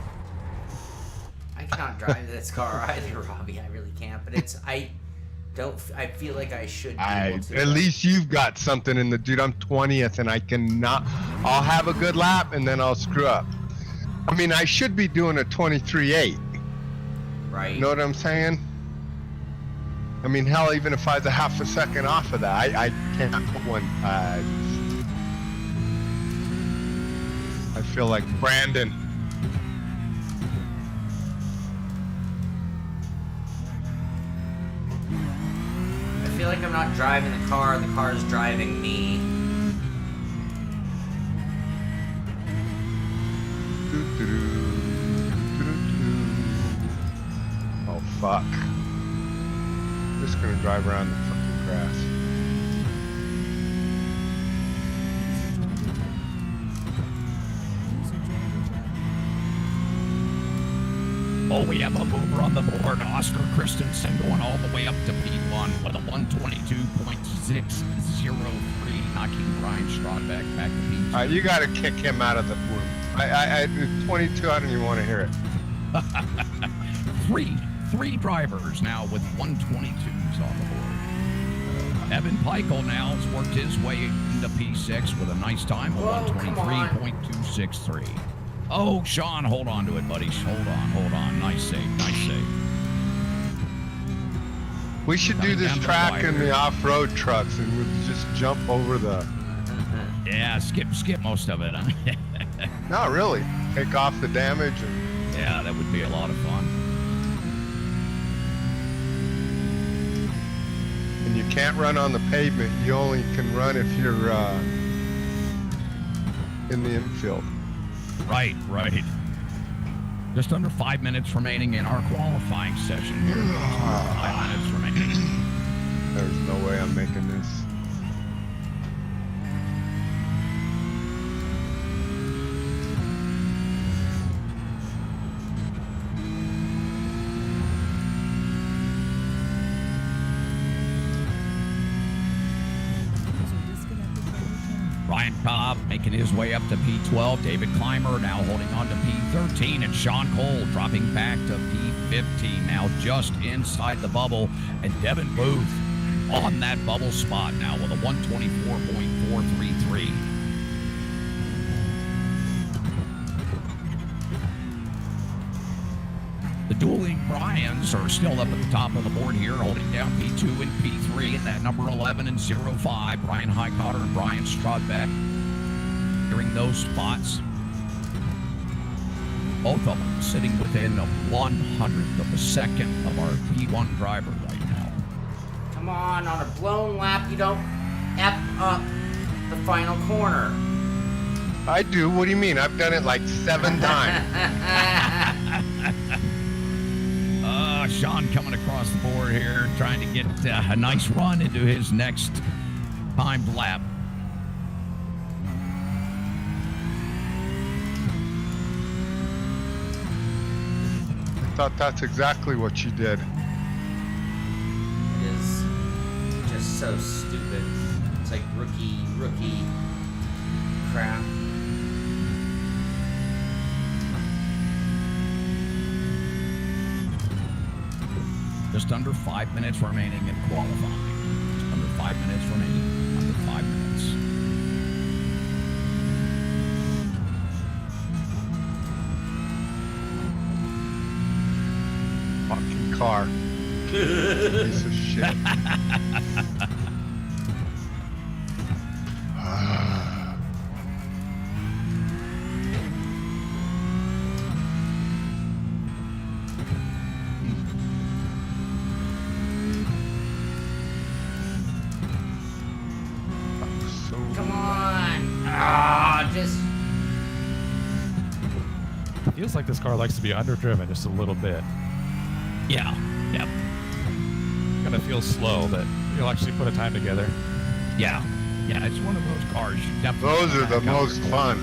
I cannot drive this car either, Robbie. I really can't. But I feel like I should be able to. At least you've got something in the dude. I'm 20th and I cannot. I'll have a good lap and then I'll screw up. I mean, I should be doing a 23.8. Right. You know what I'm saying? I mean, hell, even if I was a half a second off of that, I can't put one. I feel like Brandon. I feel like I'm not driving the car is driving me. Oh, fuck. Just gonna drive around the fucking grass. Oh, we have a mover on the board. Oscar Christensen going all the way up to P1 with a 122.603, knocking Brian Stronbeck back to P2. All right, you gotta kick him out of the room. I 22, I don't even want to hear it. Three drivers now with 122s on the board. Evan Pikel now has worked his way into P6 with a nice time of 123.263. Oh, Shaun, hold on to it, buddy. Hold on. Nice save. We should do this track in the off-road trucks and we'll just jump over the... Yeah, skip most of it. Huh? No, really. Take off the damage. And... Yeah, that would be a lot of fun. And you can't run on the pavement. You only can run if you're in the infield. Right. Just under 5 minutes remaining in our qualifying session here. 5 minutes remaining. There's no way I'm making this. Ryan Cobb making his way up to P12. David Clymer now holding on to P13. And Shaun Cole dropping back to P15. Now just inside the bubble. And Devin Booth on that bubble spot now with a 124.433. The dueling Bryans are still up at the top of the board here, holding down P2 and P3, and that number 11 and 05, Brian Highcotter and Brian Strodbeck, during those spots. Both of them sitting within a 100th of a second of our P1 driver right now. Come on a blown lap, you don't F up the final corner. I do. What do you mean? I've done it like 7 times. Shaun coming across the board here, trying to get a nice run into his next timed lap. I thought that's exactly what you did. It is just so stupid. It's like rookie crap. Just under 5 minutes remaining in qualifying. Just under 5 minutes remaining. Under 5 minutes. Fucking car. Piece of shit. Feels like this car likes to be underdriven just a little bit. Yeah. Yep. Kind of feels slow, but you'll actually put a time together. Yeah. Yeah, it's one of those cars you definitely... Those are the most fun.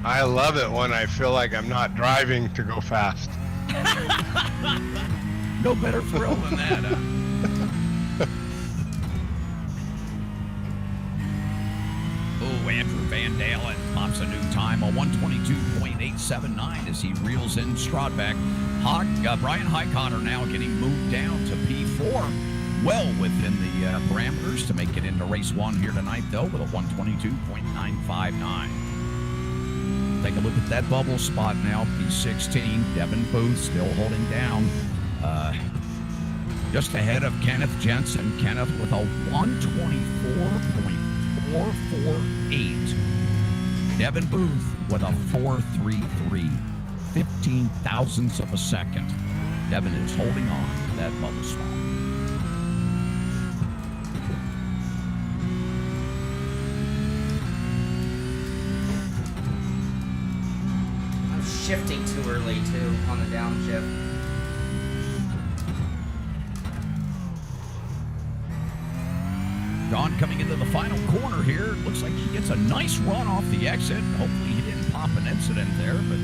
I love it when I feel like I'm not driving to go fast. No better thrill than that, huh? Oh, Andrew Van Dalen pops a new time, a 122.879 as he reels in Strodbeck. Brian Highcotter now getting moved down to P4. Well within the parameters to make it into race 1 here tonight, though, with a 122.959. Take a look at that bubble spot now, P16. Devin Booth still holding down. Just ahead of Kenneth Jensen. Kenneth with a 124.448. Devin Booth with a 433. 15 thousandths of a second. Devin is holding on to that bubble spot. I'm shifting too early, too, on the downshift. John coming into the final corner here. Looks like he gets a nice run off the exit. Hopefully he didn't pop an incident there, but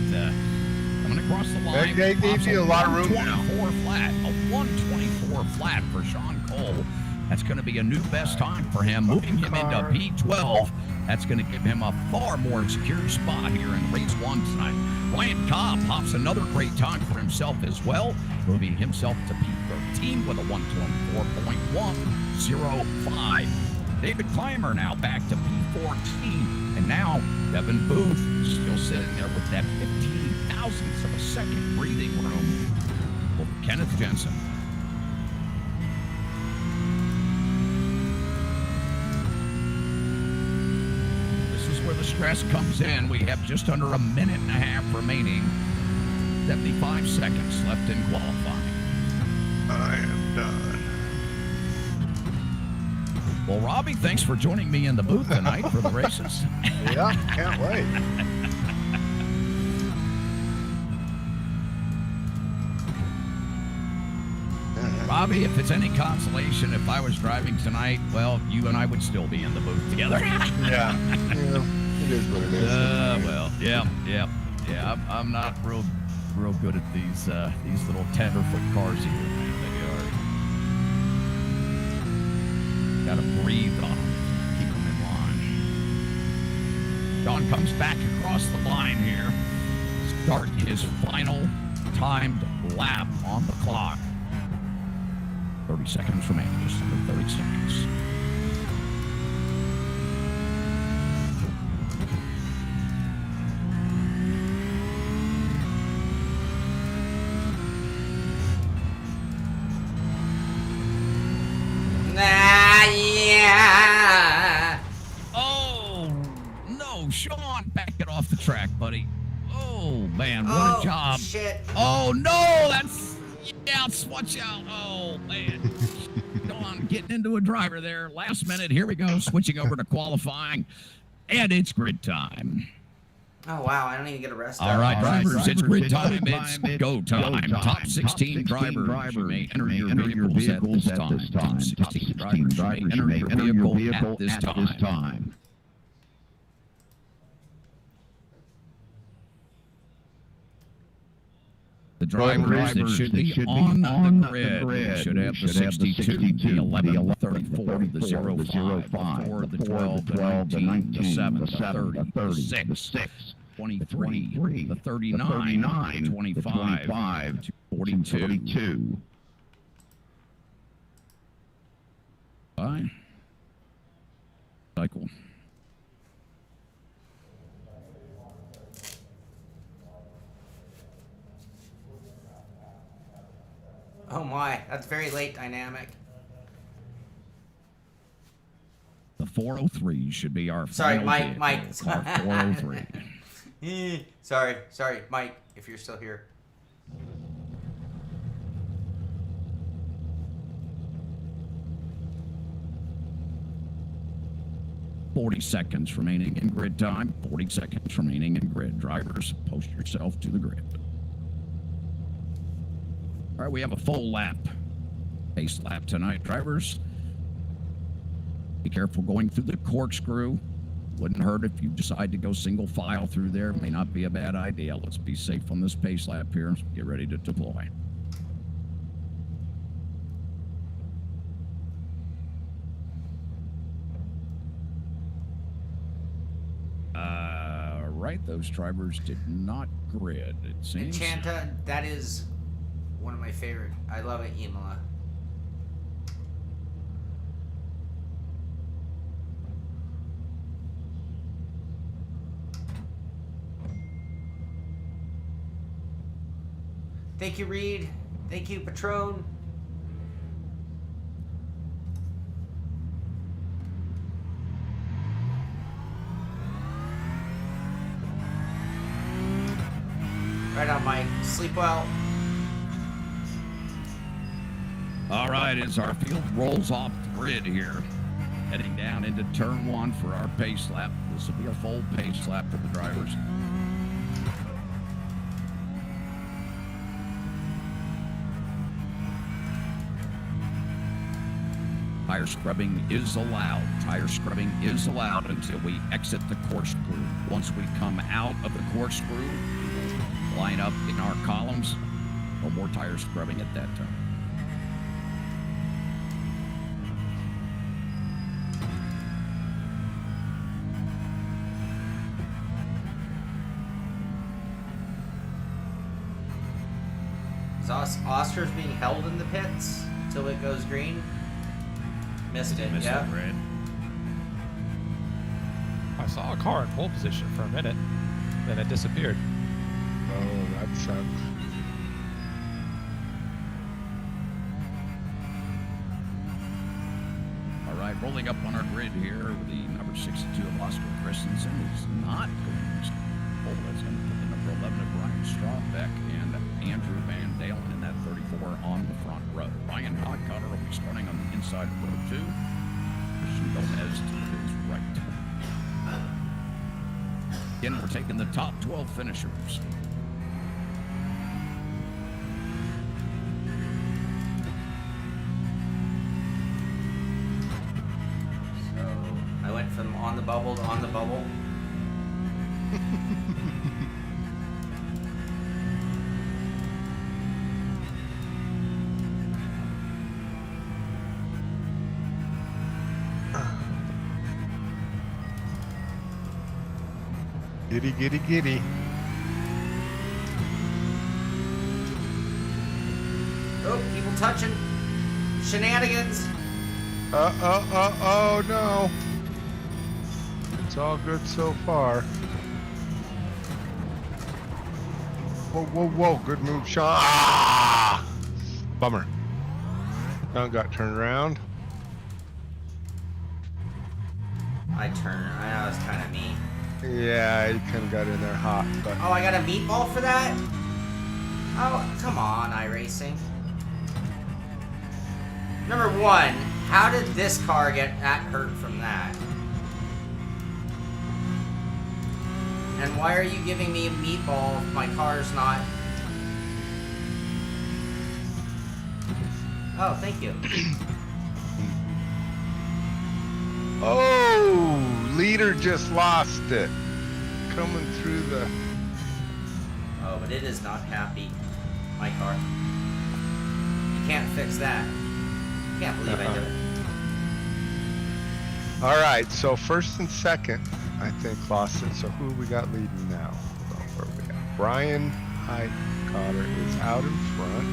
coming across the line. They gave you a lot of room now. 124 flat. A 124 flat for Shaun Cole. That's going to be a new best time for him. Moving him into P12. That's going to give him a far more secure spot here in race 1 tonight. Ryan Cobb pops another great time for himself as well, moving himself to P13 with a 124.105. David Clymer now back to P14. And now Devin Booth still sitting there with that 15 thousandths of a second breathing room for Kenneth Jensen. This is where the stress comes in. We have just under a minute and a half remaining. 75 seconds left in qualifying. I am done. Well, Robbie, thanks for joining me in the booth tonight for the races. Yeah, can't wait. Robbie, if it's any consolation, if I was driving tonight, well, you and I would still be in the booth together. Yeah. It is what it is. Well, yeah. I'm not real good at these little tenderfoot cars here, man. They are. Gotta breathe on them, keep them in line. John comes back across the line here, starting his final timed lap on the clock. 30 seconds remaining, just under 30 seconds. Yeah. Oh, no, Shaun, back it off the track, buddy. Oh, man, what a job. Shit. Oh, no, that's... Yeah, watch out. Oh, man. Shaun getting into a driver there. Last minute, here we go, switching over to qualifying, and it's grid time. Oh, wow, I don't even get a rest. All right, drivers, it's grid time. It's go time. Top 16 drivers, you may enter your vehicles at this time. Top 16 drivers, you may enter your vehicle at this time. The drivers that should be on the grid should have the 62, the 11, the 34, the 05, the 4, the 12, the 19, the 7, the 30, the 6, 23, the 39, 25, 42. Bye. Cycle. Oh my, that's very late dynamic. The 403 should be our Sorry, final Mike. vehicle, car 403. Sorry, Mike, if you're still here. 40 seconds remaining in grid time. 40 seconds remaining in grid. Drivers, post yourself to the grid. All right, we have a full lap. Pace lap tonight, drivers. Be careful going through the corkscrew. Wouldn't hurt if you decide to go single file through there. May not be a bad idea. Let's be safe on this pace lap here. Get ready to deploy. Right, those drivers did not grid, it seems. Enchanta, that is one of my favorite. I love it, Imola. Thank you, Reed. Thank you, Patron. Right on, Mike. Sleep well. All right, as our field rolls off the grid here, heading down into turn 1 for our pace lap. This will be a full pace lap for the drivers. Tire scrubbing is allowed. Tire scrubbing is allowed until we exit the corkscrew. Once we come out of the corkscrew, line up in our columns. No more tire scrubbing at that time. Is Oster's being held in the pits until it goes green? Missed it, yeah. Red. I saw a car in pole position for a minute, then it disappeared. Oh, that sucks. All right, rolling up on our grid here with the number 62 of Oscar Christensen is not going to oh, that's going to put the number 11 of Brian Strawbeck and Andrew Van Dalen in that 34 on the front row. Ryan Hodcutter will be starting on the inside of row 2. Christian Gomez to his right. Again, we're taking the top 12 finishers. I went from on the bubble to on the bubble. Giddy, giddy, giddy. Oh, people touching. Shenanigans. Oh no. It's all good so far. Whoa, whoa, whoa. Good move, Shaun. Ah! Bummer. Shaun got turned around. I know it's kind of me. Yeah, he kind of got in there hot, but Oh, I got a meatball for that? Oh, come on, iRacing. Number 1, how did this car get hurt from that? And why are you giving me a meatball if my car's not... Oh, thank you. oh, leader just lost it. Coming through the... Oh, but it is not happy. My car. You can't fix that. Can't believe I did it. All right, so first and second, I think, lost it. So who we got leading now? Hold on, where we got? Brian Highcotter is out in front.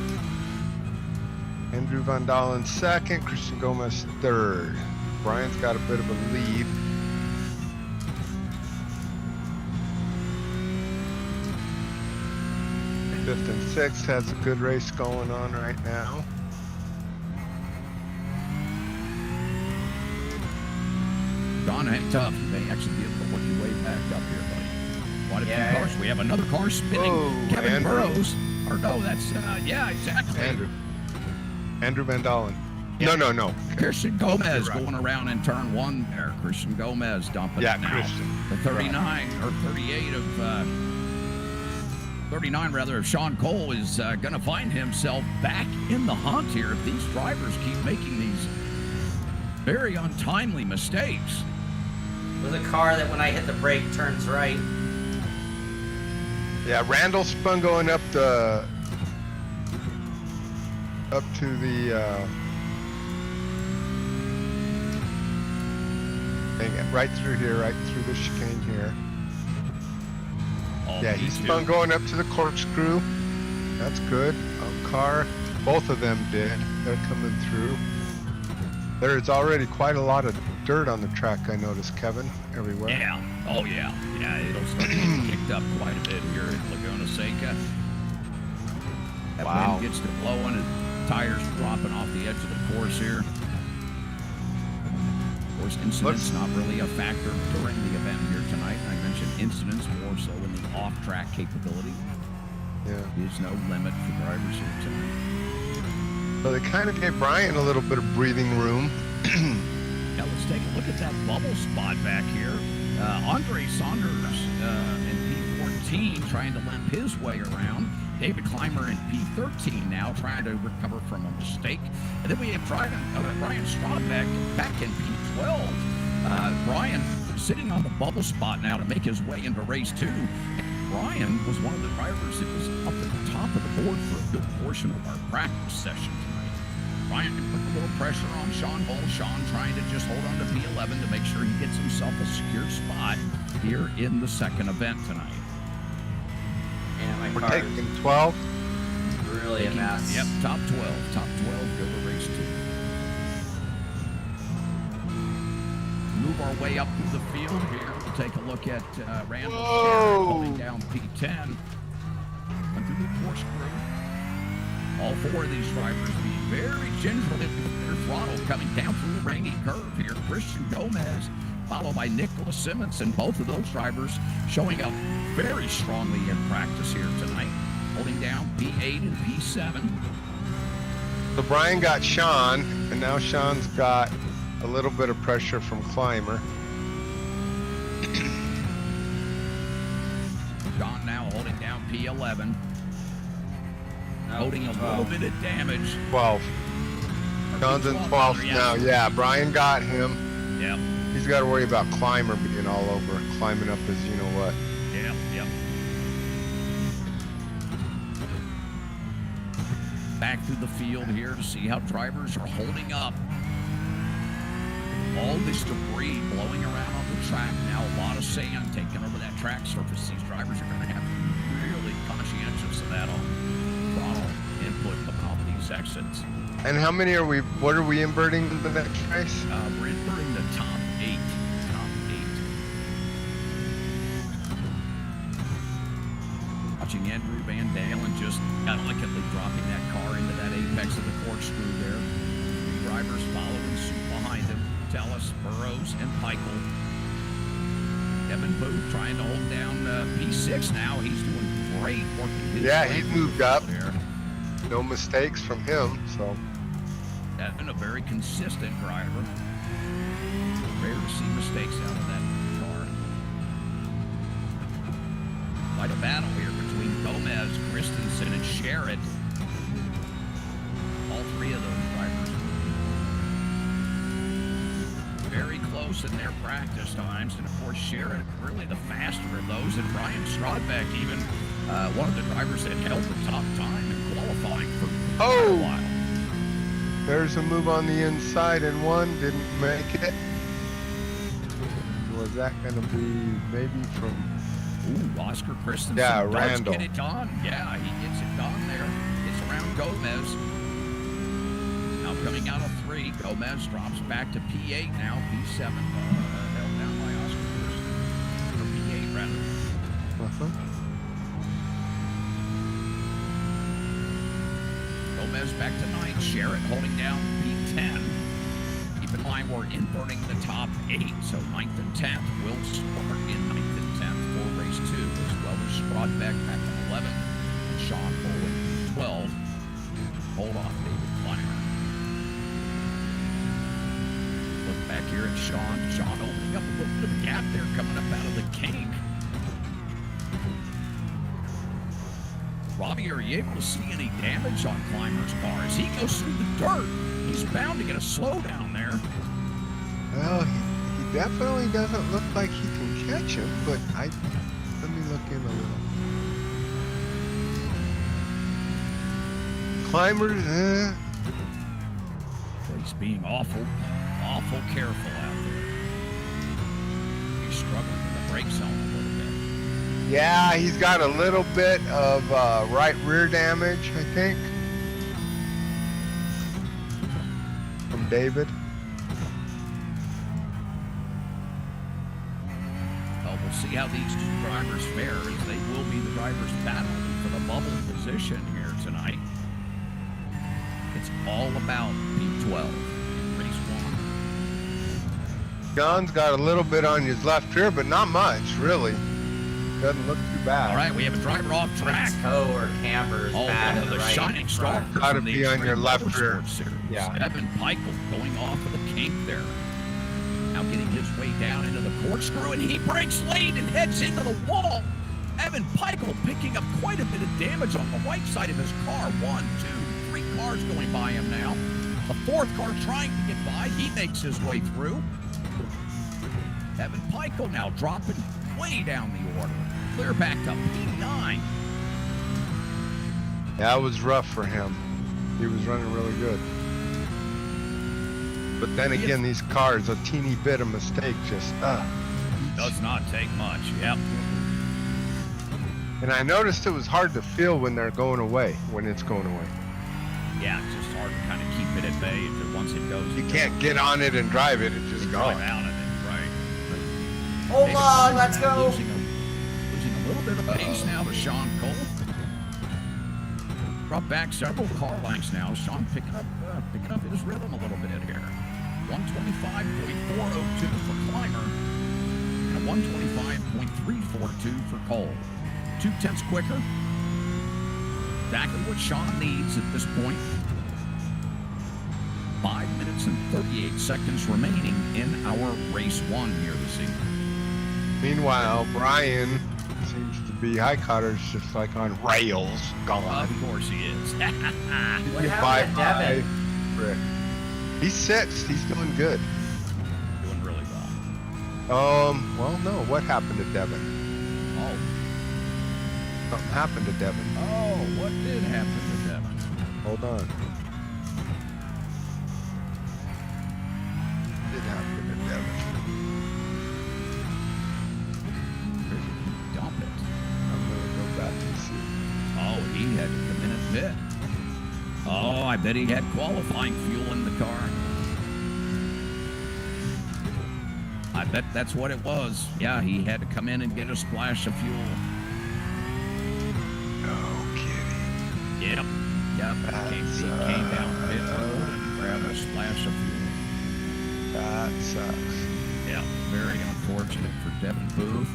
Andrew Van Dalen second. Christian Gomez third. Brian's got a bit of a lead. Fifth and sixth has a good race going on right now. Don, hang tough. You may actually be able to work your way back up here, buddy. Quite a few cars. We have another car spinning. Oh, Kevin Andrew. Burrows. Or no, that's, yeah, exactly. Andrew Van Dalen. No. Christian Gomez going around in turn 1 there. Christian Gomez dumping it now. Christian. The 39 or 38 of 39 rather of Shaun Cole is going to find himself back in the hunt here if these drivers keep making these very untimely mistakes. With a car that when I hit the brake turns right. Yeah, Randall spun going up to the right through here, right through the chicane here. Yeah, he spun going up to the corkscrew. That's good. Car, both of them did. They're coming through. There's already quite a lot of dirt on the track, I noticed, Kevin, everywhere. Yeah. Oh, yeah. Yeah, it'll start getting kicked up quite a bit here at Laguna Seca. That wind gets to blowing and tires dropping off the edge of the course here. Of course, incidents not really a factor during the event here tonight. I mentioned incidents more so in the off-track capability. Yeah. There's no limit for drivers here tonight. So they kind of gave Brian a little bit of breathing room. Now let's take a look at that bubble spot back here. Andre Saunders in P14 trying to limp his way around. David Clymer in P13 now trying to recover from a mistake. And then we have Brian Strawbeck back in P12. Brian sitting on the bubble spot now to make his way into race 2. Brian was one of the drivers that was up at the top of the board for a good portion of our practice session tonight. Brian put a little pressure on Shaun Cole. Shaun trying to just hold on to P11 to make sure he gets himself a secure spot here in the second event tonight. And my We're car taking 12. is really a mess. Yep, top 12. Top 12 go to race 2. Move our way up through the field here. We'll take a look at Randall Sherritt holding down P10. Went through the corkscrew. All 4 of these drivers being very gingerly with their throttle coming down through the rainy curve here. Christian Gomez, followed by Nicholas Simmons, and both of those drivers showing up very strongly in practice here tonight, holding down P8 and P7. So Brian got Shaun, and now Shaun's got a little bit of pressure from Clymer. Shaun now holding down P11. Holding a little bit of damage. 12. Shaun's in 12th now. Yeah, Brian got him. Yep. He's got to worry about Clymer being all over, climbing up his you-know-what. Yep. Back through the field here to see how drivers are holding up. All this debris blowing around on the track. Now a lot of sand taking over that track surface. These drivers are going to have to be really conscientious of that throttle input coming off these exits. And how many are we, what are we inverting in the next race? We're inverting the top 8. Watching Andrew Van Dalen just delicately dropping that car into that apex of the corkscrew there. 3 drivers following suit behind him. Tellis, Burrows, and Michael. Kevin Booth trying to hold down P6 now. He's doing great working his way He moved up. there. No mistakes from him, so. That's been a very consistent driver. Rare to see mistakes out of that car. Quite a battle here between Gomez, Christensen, and Sherritt. All 3 of those drivers very close in their practice times. And of course, Sherritt really the faster of those. And Brian Strodbeck even one of the drivers that held the top time in qualifying for quite a while. There's a move on the inside and one didn't make it. Was that going to be maybe from... Ooh, Oscar Christensen Yeah, does Randall. get it done. Yeah, he gets it done there. It's around Gomez. Now coming out of 3, Gomez drops back to P8 now. P7 held down by Oscar Christensen. Or P8 rather. Gomez back to 9th. Sherritt holding down P10. Keep in mind we're inverting the top 8, so 9th and 10th will start in 9th and 10th for race 2, as well as Strodbeck back to 11, and Shaun Cole at 12. Hold off David Clymer. back here at Shaun. Shaun opening up a little bit of a gap there coming up out of the kink. Robby, are you able to see any damage on Climber's car? As he goes through the dirt, he's bound to get a slowdown there. Well, he definitely doesn't look like he can catch him, but let me look in a little. Climbers, He's being awful careful out there. He's struggling with the brake zone a little bit. yeah, he's got a little bit of right rear damage, I think, from David. Well, we'll see how these two drivers fare, as they will be the drivers battling for the bubble position here tonight. It's all about P12, race 1. John's got a little bit on his left rear, but not much, really. Doesn't look too bad. All right, we have a driver off track. Toe or camber is bad One in of the right. shining stars. Gotta in the be on your Extreme left rear. Motorsports Series. Yeah. Evan Pikes going off of the kink there. Now getting his way down into the corkscrew, and he brakes late and heads into the wall. Evan Pikes picking up quite a bit of damage on the right side of his car. 1, 2, 3 cars going by him now. The 4th car trying to get by. He makes his way through. Evan Pikes now dropping way down the order. Clear back to P9. That was rough for him. He was running really good. But then again, these cars, a teeny bit of mistake just, Does not take much. Yep. And I noticed it was hard to feel when they're going away, when it's going away. Yeah, it's just hard to kind of keep it at bay. If once it goes, You can't get on it and drive it, it's just drive gone. out of it, right? Hold David on, Climber let's now go. Losing a little bit of pace now to Shaun Cole. Brought back several car lengths now. Shaun picking up his rhythm a little bit here. 125.402 for Climber and 125.342 for Cole. 0.2 quicker. Exactly what Shaun needs at this point. 5 minutes and 38 seconds remaining in our race 1 here this evening. Meanwhile, Brian seems to be, Highcotter's just like on rails, gone. Of course he is. What Get happened to Devin? Rick. He's 6th, he's doing good. Doing really well. Well, no, what happened to Devin? Oh, Something happened to Devin. what did happen to Devin? Hold on. What did happen to Devin? Where did he dump it? I'm gonna go back and see. Oh, he had to come in and pit. Oh, I bet he had qualifying fuel in the car. I bet that's what it was. Yeah, he had to come in and get a splash of fuel. Oh, kitty. Yep. He came down pit road and grabbed a splash of fuel. That sucks. Yeah, very unfortunate for Devin Booth.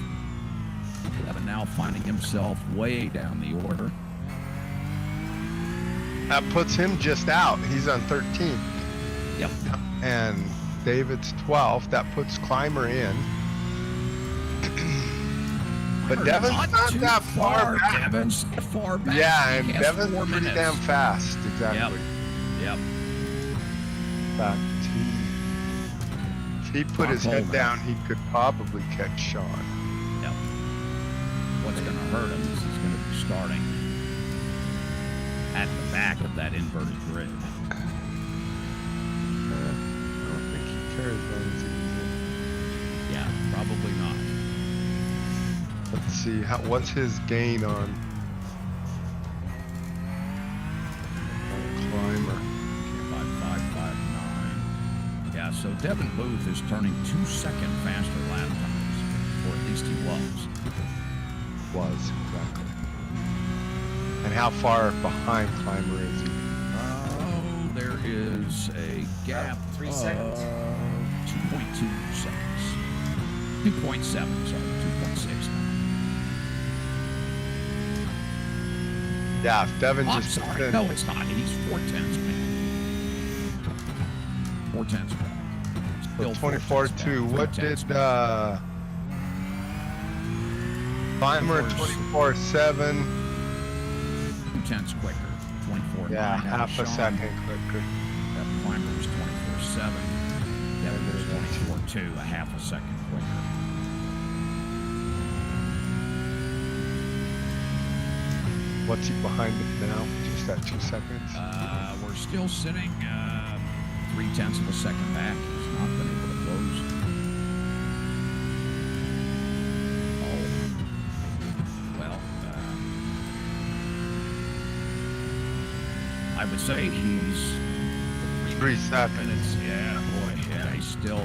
Devin now finding himself way down the order. That puts him just out. He's on 13th. Yep. And David's 12th. That puts Climber in. But Devin's not too that far back. Devin's that far back. Yeah, He and has Devin's 4 pretty minutes. damn fast. Exactly. Yep. In fact, if he put his head down, he could probably catch Shaun. Yep. What's going to hurt him is he's going to be starting at the back of that inverted grid. I don't think he cares as long as he's Yeah, probably not. in. Let's see, what's his gain on Climber? 5559. Yeah, so Devin Booth is turning 2 second faster lap times, or at least he was. Exactly. And how far behind Climber is he? Oh, there is a gap 3 of seconds. 2.2 seconds. 2.7, sorry, 2.6 now. Yeah, if Devin I'm just sorry, no, it's not. He's 4 tenths back. 4 tenths back. Still 24.2. What did Climber 24.7? 2 tenths quicker. 24.9. Yeah, half a second quicker. That Climber was 24.7. Devin was 24.2, a half a second quicker. What's he behind it now? Just at 2 seconds? We're still sitting 3 tenths of a second back. He's not been able to close. Oh. Well, I would say he's 3 seconds. minutes. Yeah, boy. Yeah, he's still.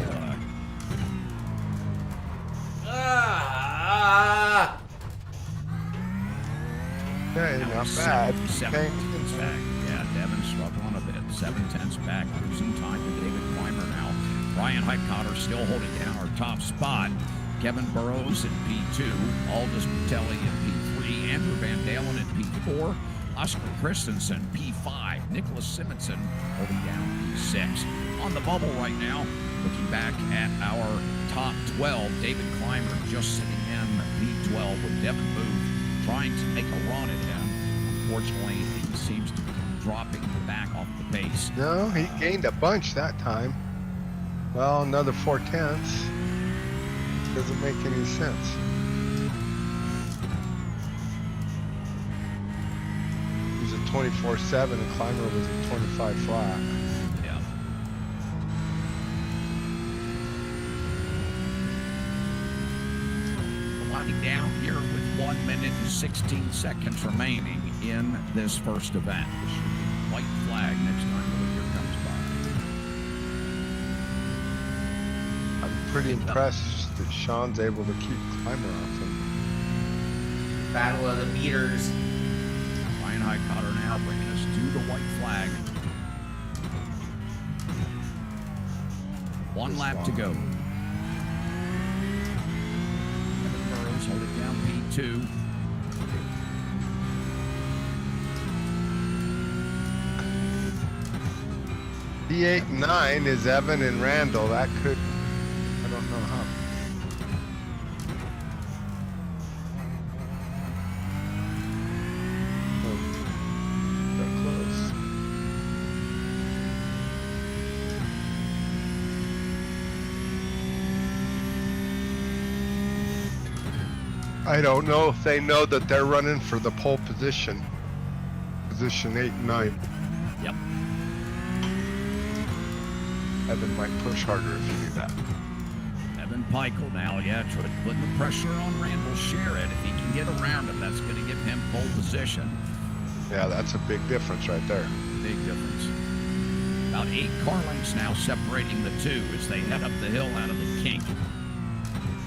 Hey, Now not he's bad. 7 Okay. tenths back. Yeah, Devin struggling a bit. 7 tenths back, losing time to David Climber now. Brian Highcotter still holding down our top spot. Kevin Burrows in P2, Aldous Patelli in P3, Andrew Van Dalen in P4, Oscar Christensen P5, Nicholas Simonson holding down P6. On the bubble right now, looking back at our top 12, David Climber just sitting in P12 with Devin Booth trying to make a run at him. Unfortunately, he seems to be dropping back off the pace. No, he gained a bunch that time. Well, another 4 tenths. Doesn't make any sense. He was at 24.7 and Climber was at 25 flat. Yeah. Winding down here with 1 minute and 16 seconds remaining in this first event. This should be white flag next time the leader comes by. I'm pretty impressed that Shaun's able to keep Climber off him. Battle of the meters. Brian Highcotter now bringing us to the white flag. 1 lap to go. Kevin Burrows holding down P2. D8 and 9 is Evan and Randall. That could, I don't know how. Oh, they're close. I don't know if they know that they're running for the pole position. Position 8 and 9. Yep. Evan might push harder if you do that. Evan Pikle now, yeah, putting the pressure on Randall Sherritt. If he can get around him, that's going to give him pole position. Yeah, that's a big difference right there. Big difference. About 8 car lengths now separating the two as they head up the hill out of the kink.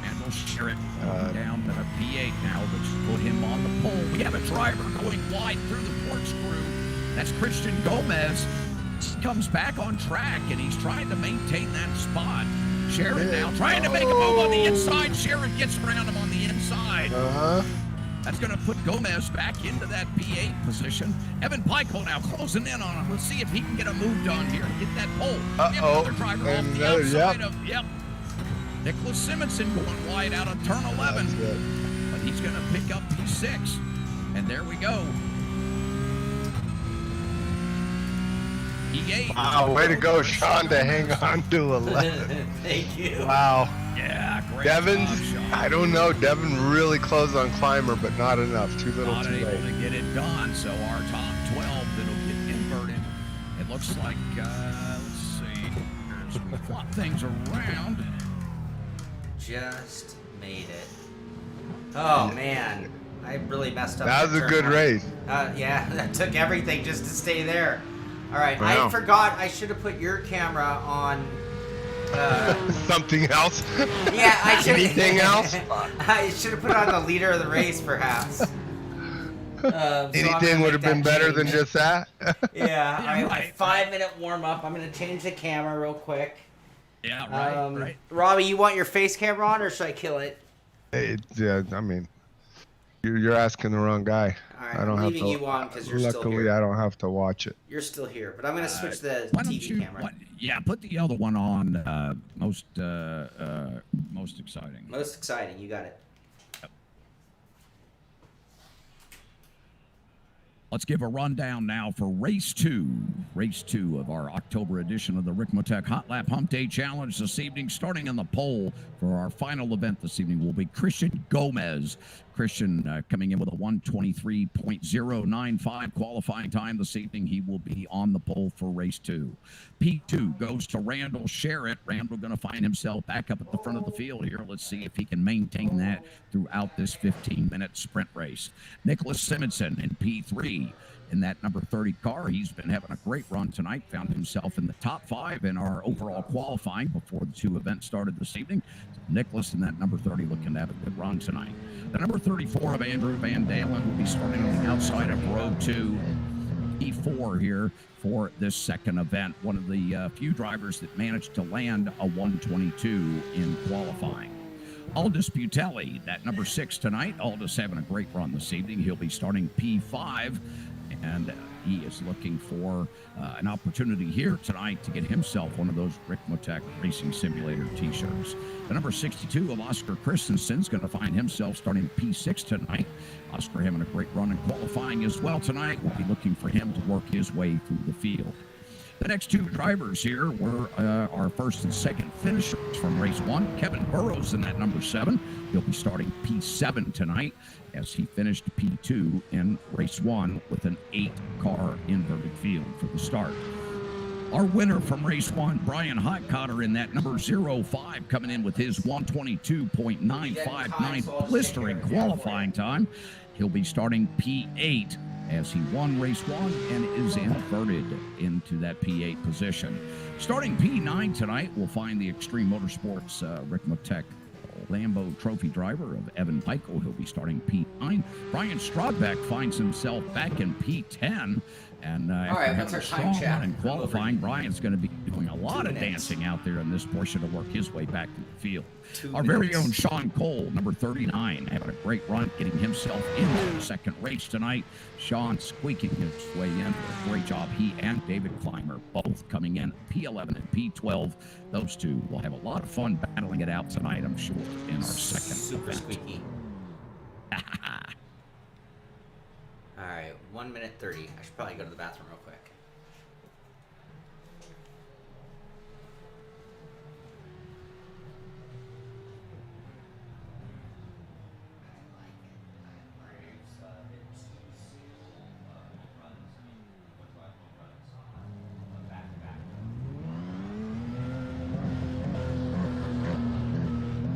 Randall Sherritt down to a P8 now, which put him on the pole. We have a driver going wide through the corkscrew. That's Christian Gomez. He comes back on track, and he's trying to maintain that spot. Sherritt now trying to make a move on the inside. Sherritt gets around him on the inside. That's going to put Gomez back into that P8 position. Evan Pikle now closing in on him. Let's see if he can get a move done here to get that pole. We have another driver off the outside of, Nicholas Simonson going wide out of turn 11. But he's going to pick up P6. And there we go. P8. Wow, way to go, Shaun, to hang on to 11. Thank you. Wow. Yeah, great Devin's, job, Shaun. I don't know, Devin really closed on Climber, but not enough. Too little, Not too able late. to get it done, so our top 12 that'll get inverted. It looks like, let's see, as we flop things around. Just made it. Oh man, I really messed up. That was a good race. Yeah, that took everything just to stay there. All right, Wow. I forgot. I should have put your camera on. Something else? Yeah, I should. Anything else? I should have put on the leader of the race, perhaps. So I'm Anything gonna would have make been that better than change. just that? Yeah, all right, right. 5-minute warm up. I'm gonna change the camera real quick. Yeah, right. Robbie, you want your face camera on, or should I kill it? Yeah, I mean, you're asking the wrong guy. All right, I don't I'm have leaving to. you on because you're still Luckily, here. I don't have to watch it. You're still here, but I'm gonna switch the Why don't TV you? camera. Yeah, put the other one on. Most exciting. Most exciting, you got it. Let's give a rundown now for race two of our October edition of the Ricmotech Hotlap Humpday Challenge this evening. Starting in the pole for our final event this evening will be Christian Gomez. Christian coming in with a 1:23.095 qualifying time this evening. He will be on the pole for race two. P2 goes to Randall Sherritt. Randall going to find himself back up at the front of the field here. Let's see if he can maintain that throughout this 15-minute sprint race. Nicholas Simonson in P3 in that number 30 car. He's been having a great run tonight. Found himself in the top 5 in our overall qualifying before the two events started this evening. So Nicholas in that number 30 looking to have a good run tonight. The number 34 of Andrew Van Dalen will be starting on the outside of row 2. E4 here for this second event. One of the few drivers that managed to land a 122 in qualifying. Aldous Butelli, that number 6 tonight. Aldous having a great run this evening. He'll be starting P5, and he is looking for an opportunity here tonight to get himself one of those Ricmotech Racing Simulator t-shirts. The number 62 of Oscar Christensen's going to find himself starting P6 tonight. Oscar having a great run in qualifying as well tonight. We'll be looking for him to work his way through the field. The next two drivers here were our first and second finishers from race 1. Kevin Burrows in that number 7. He'll be starting P7 tonight as he finished P2 in race 1 with an 8-car inverted field for the start. Our winner from race 1, Brian Highcotter in that number 05, coming in with his 122.959 blistering qualifying time. He'll be starting P8 as he won race 1 and is inverted into that P8 position. Starting P9 tonight, we'll find the Extreme Motorsports Ricmotech Lambo Trophy driver of Evan Michael. He'll be starting P9. Brian Strodbeck finds himself back in P10. And after having a strong run in qualifying, Brian's going to be doing a lot of dancing out there in this portion to work his way back to the field. Our very own Shaun Cole, number 39, having a great run, getting himself into the second race tonight. Shaun squeaking his way in. A great job. He and David Clymer both coming in P11 and P12. Those two will have a lot of fun battling it out tonight, I'm sure, in our second Super event. squeaky. All right, 1 minute 30. I should probably go to the bathroom real quick.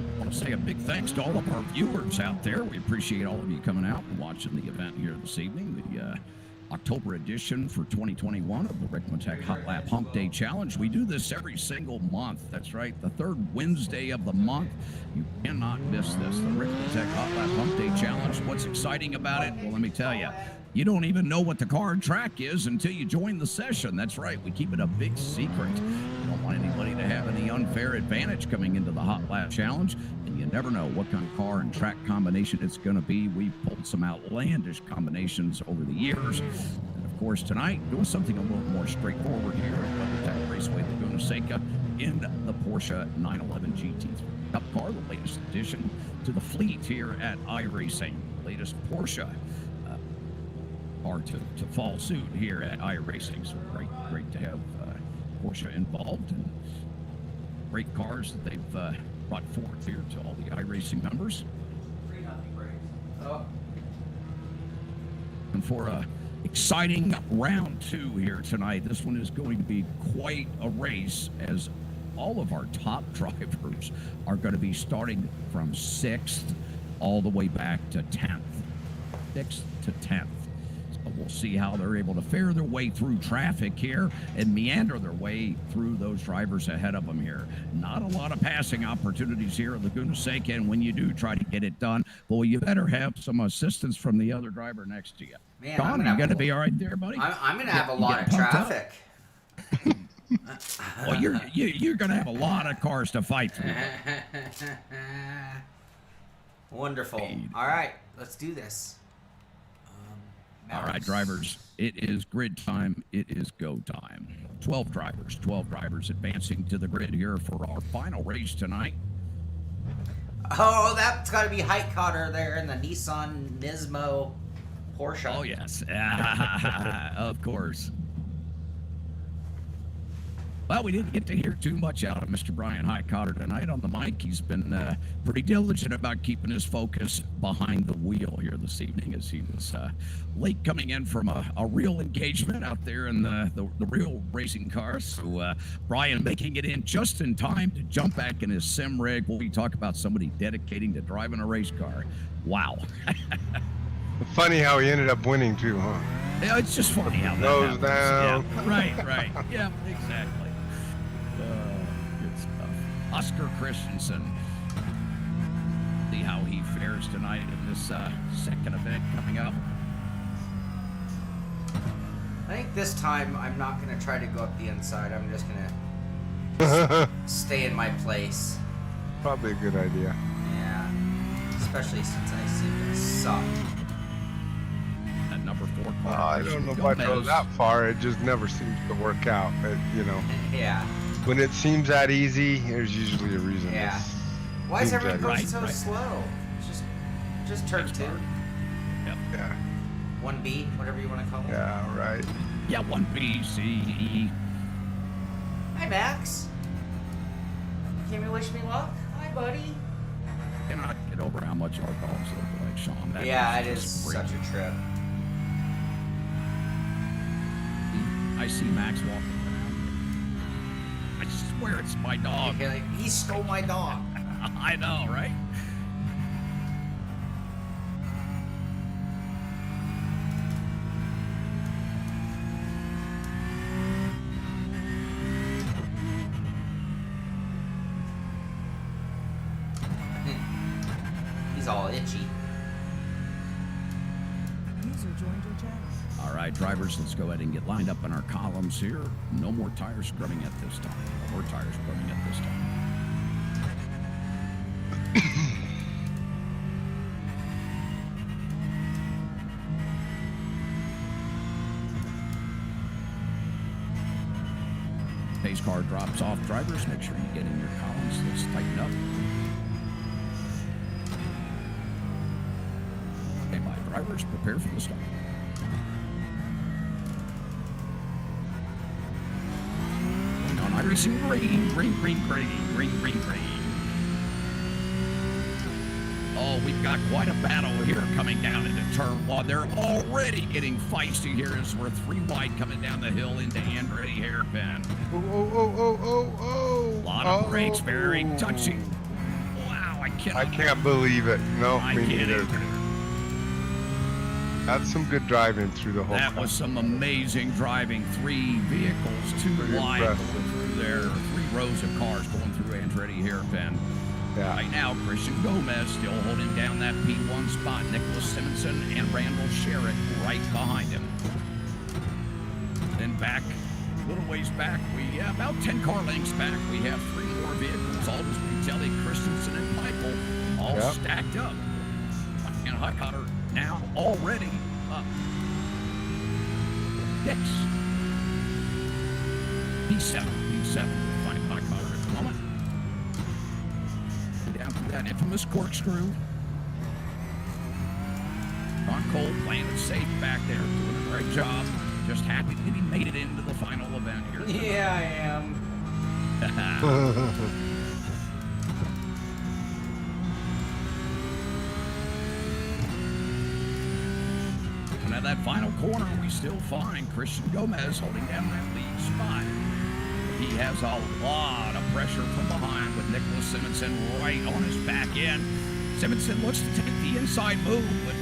I want to say a big thanks to all of our viewers out there. We appreciate all of you coming out and watching the event here this evening. The October edition for 2021 of the Ricmotech Hotlap Humpday Challenge. We do this every single month. That's right, the third Wednesday of the month. You cannot miss this. The Ricmotech Hotlap Humpday Challenge. What's exciting about it? Well, let me tell you. You don't even know what the car and track is until you join the session. That's right, we keep it a big secret. We don't want anybody to have any unfair advantage coming into the Hot Lap Challenge, and you never know what kind of car and track combination it's going to be. We've pulled some outlandish combinations over the years. And of course, tonight, doing something a little more straightforward here at WeatherTech Raceway Laguna Seca in the Porsche 911 GT3 Cup car, the latest addition to the fleet here at iRacing. Latest Porsche car to fall suit here at iRacing. So great to have Porsche involved, and great cars that they've brought forth here to all the iRacing members. And for a exciting round 2 here tonight, this one is going to be quite a race, as all of our top drivers are going to be starting from 6th all the way back to 10th. 6th to 10th. We'll see how they're able to fare their way through traffic here and meander their way through those drivers ahead of them here. Not a lot of passing opportunities here at Laguna Seca, and when you do try to get it done, well, you better have some assistance from the other driver next to you. Man, Don, are you going to be all right there, buddy? I'm going to have a lot of traffic. Well, you're going to have a lot of cars to fight through. Wonderful. All right, let's do this. All right, drivers, it is grid time. It is go time. 12 drivers advancing to the grid here for our final race tonight. Oh, that's got to be Height Cotter there in the Nissan Nismo Porsche. Oh, yes. Of course. Well, we didn't get to hear too much out of Mr. Brian Highcotter tonight on the mic. He's been pretty diligent about keeping his focus behind the wheel here this evening, as he was late coming in from a real engagement out there in the real racing cars. So Brian making it in just in time to jump back in his sim rig. When we talk about somebody dedicating to driving a race car. Wow. Funny how he ended up winning too, huh? Yeah, it's just funny how that Goes happens. down. Yeah, right. Yeah, exactly. Good stuff. Oscar Christensen. See how he fares tonight in this second event coming up. I think this time I'm not going to try to go up the inside. I'm just going to stay in my place. Probably a good idea. Yeah. Especially since I seem to suck. At number 4 car. I don't know if I go that far. It just never seems to work out. Yeah. When it seems that easy, there's usually a reason. Yeah. Why is everyone going so Right. slow? Just turn 2. Yep. Yeah. 1B, whatever you want to call it. Yeah, right. Yeah, 1B, C, E. Hi, Max. Came to wish me luck? Hi, buddy. Cannot get over how much our dogs look like, Sean. That Yeah, it is just such brilliant. a trip. I see Max walking around. I swear it's my dog. Okay, like, he stole my dog. I know, right? He's all itchy. User joined your channel. All right, drivers, let's go ahead and get lined up in our columns here. No more tire scrubbing at this time. No more tire scrubbing at this time. Pace car drops off, drivers. Make sure you get in your columns. Let's tighten up. Okay, my drivers, prepare for the start. On Irising green. Oh, we've got quite a battle here coming down into turn 1. They're already getting feisty here as we're 3 wide coming down the hill into Andretti Hairpin. Oh. A lot of brakes, very touchy. Wow, I can't believe it. No, I me can't neither. either. That's some good driving through the whole That was some amazing driving. 3 vehicles, 2 Pretty wide impressive. going through there. 3 rows of cars going through Andretti Hairpin. Yeah. Right now, Christian Gomez still holding down that P1 spot. Nicholas Simonson and Randall Sherritt right behind him. Then back, a little ways back, about 10 car lengths back, we have 3 more vehicles. Aldous Putelli, Christensen, and Michael all Yep. stacked up. And Highcotter now already up. Next. P7. Find Highcotter at the moment. Down through that infamous corkscrew. Shaun Cole playing it safe back there, doing a great job. Just happy that he made it into the final event here. Yeah, I am. And at that final corner, we still find Christian Gomez holding down that lead spot. He has a lot of pressure from behind with Nicholas Simonson right on his back end. Simonson looks to take the inside move, but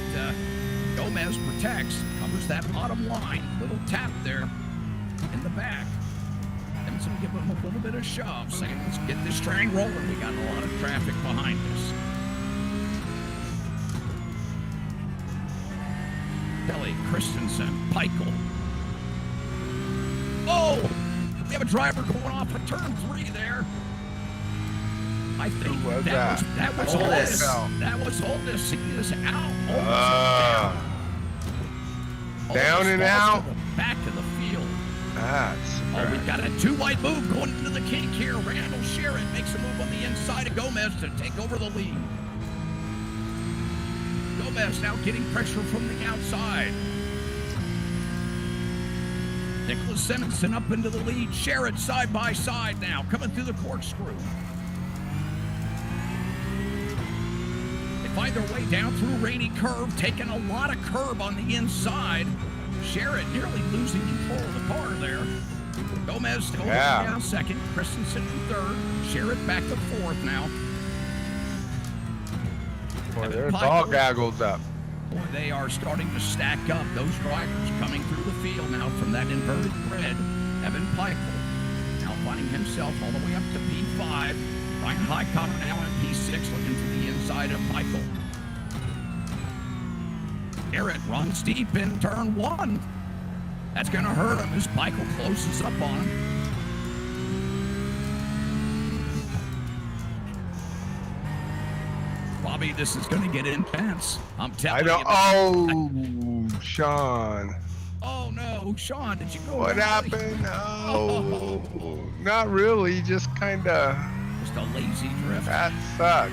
Gomez protects, covers that bottom line. Little tap there in the back. Simonson giving him a little bit of shove, saying, let's get this train rolling. We got a lot of traffic behind us. Kelly, Christensen, Pikel. Oh! We have a driver going off at turn 3 there. I think Who was that was Oldest. Oldest. That was Oldest. He is out. Oldest is down. Down and out. Back to the field. That's Oh, we've got a two-wide move going into the kink here. Randall Sherritt makes a move on the inside of Gomez to take over the lead. Gomez now getting pressure from the outside. Nicholas Simonson up into the lead. Sherritt side by side now, coming through the corkscrew. They find their way down through Rainy Curve, taking a lot of curb on the inside. Sherritt nearly losing control of the car there. Gomez going down second. Christensen in third. Sherritt back to fourth now. Boy, there's all gaggles up. Boy, they are starting to stack up. Those drivers coming through the field now from that inverted grid. Evan Pikes now finding himself all the way up to P5. Brian Highcotter now in P6 looking to the inside of Michael. Garrett runs deep in turn one. That's going to hurt him as Michael closes up on him. Bobby, this is going to get intense. I'm telling you. Oh, Shaun. Oh, no. Shaun, did you go? What happened? Oh, not really. Just kind of. Just a lazy drift. That sucked.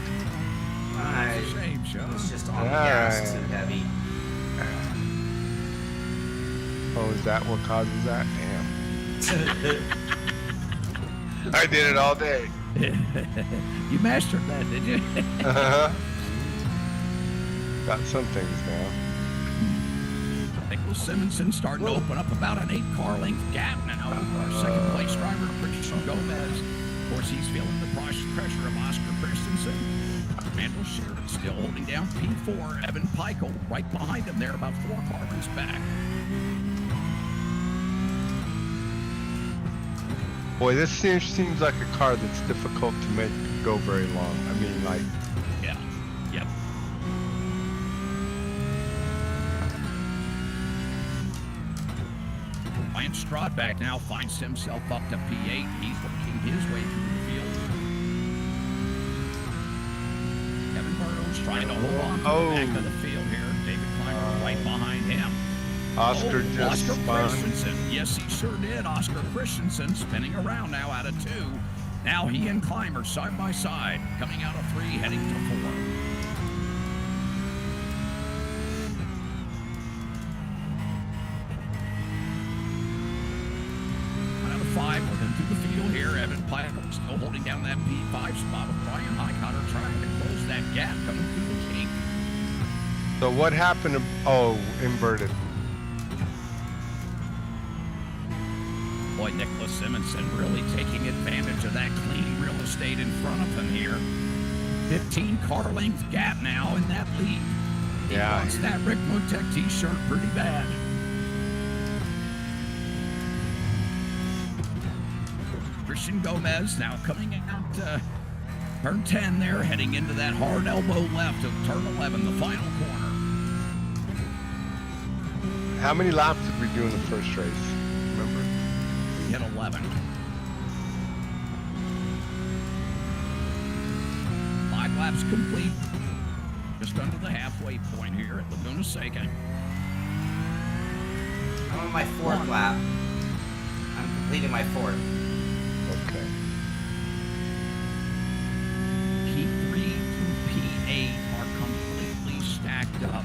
It's a shame, Shaun. It's just on the gas too heavy. Oh, is that what causes that? Damn. I did it all day. You mastered that, did you? Uh-huh. Got some things now. Nicholas Simonson starting to open up about an 8-car length gap now. Our second place driver, Christian Gomez. Of course, he's feeling the pressure of Oscar Christensen. Randall Sherritt still holding down P4. Evan Pikes right behind him there, about 4 car lengths back. Boy, this seems like a car that's difficult to make go very long. I mean, like. Yeah. Yep. Ryan Strodback now finds himself up to P8. He's working his way through the field. Kevin Burrows trying to hold on to the back of the field here. David Clymer right behind him. Oscar just Oscar spun. Christensen. Yes, he sure did. Oscar Christensen spinning around now out of 2. Now he and Clymer side by side, coming out of 3, heading to 4. Out of 5, looking through the field here. Evan Pikes still holding down that P5 spot with Brian Highcotter trying to close that gap coming through the kink. So what happened to, inverted. Boy, Nicholas Simonson really taking advantage of that clean real estate in front of him here. 15-car length gap now in that lead. He wants that Ricmotech t-shirt pretty bad. Christian Gomez now coming out turn 10 there, heading into that hard elbow left of turn 11, the final corner. How many laps did we do in the first race? Remember? Hit 11. 5 laps complete. Just under the halfway point here at Laguna Seca. I'm on my 4th lap. I'm completing my 4th. Okay. P3 through P8 are completely stacked up.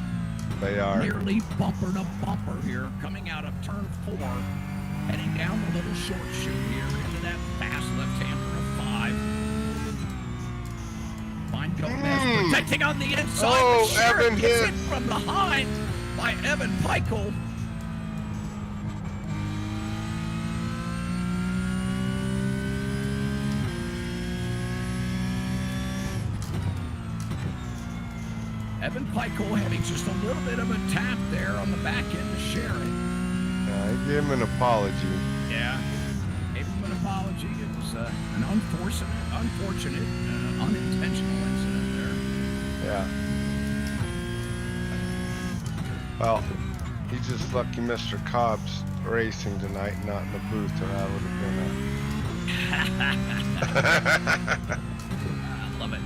They are. Nearly bumper to bumper here, coming out of turn 4. Heading down the little short chute here into that fast left-hander of 5. Fine Gomez protecting on the inside. Oh, but Sherritt Evan gets hit. hit from behind by Evan Pikes. Evan Pikes having just a little bit of a tap there on the back end of Sherritt. I gave him an apology. Yeah, gave him an apology. It was an unfortunate, unintentional incident there. Yeah. Well, he's just lucky Mr. Cobb's racing tonight, not in the booth, or that would have been I love it.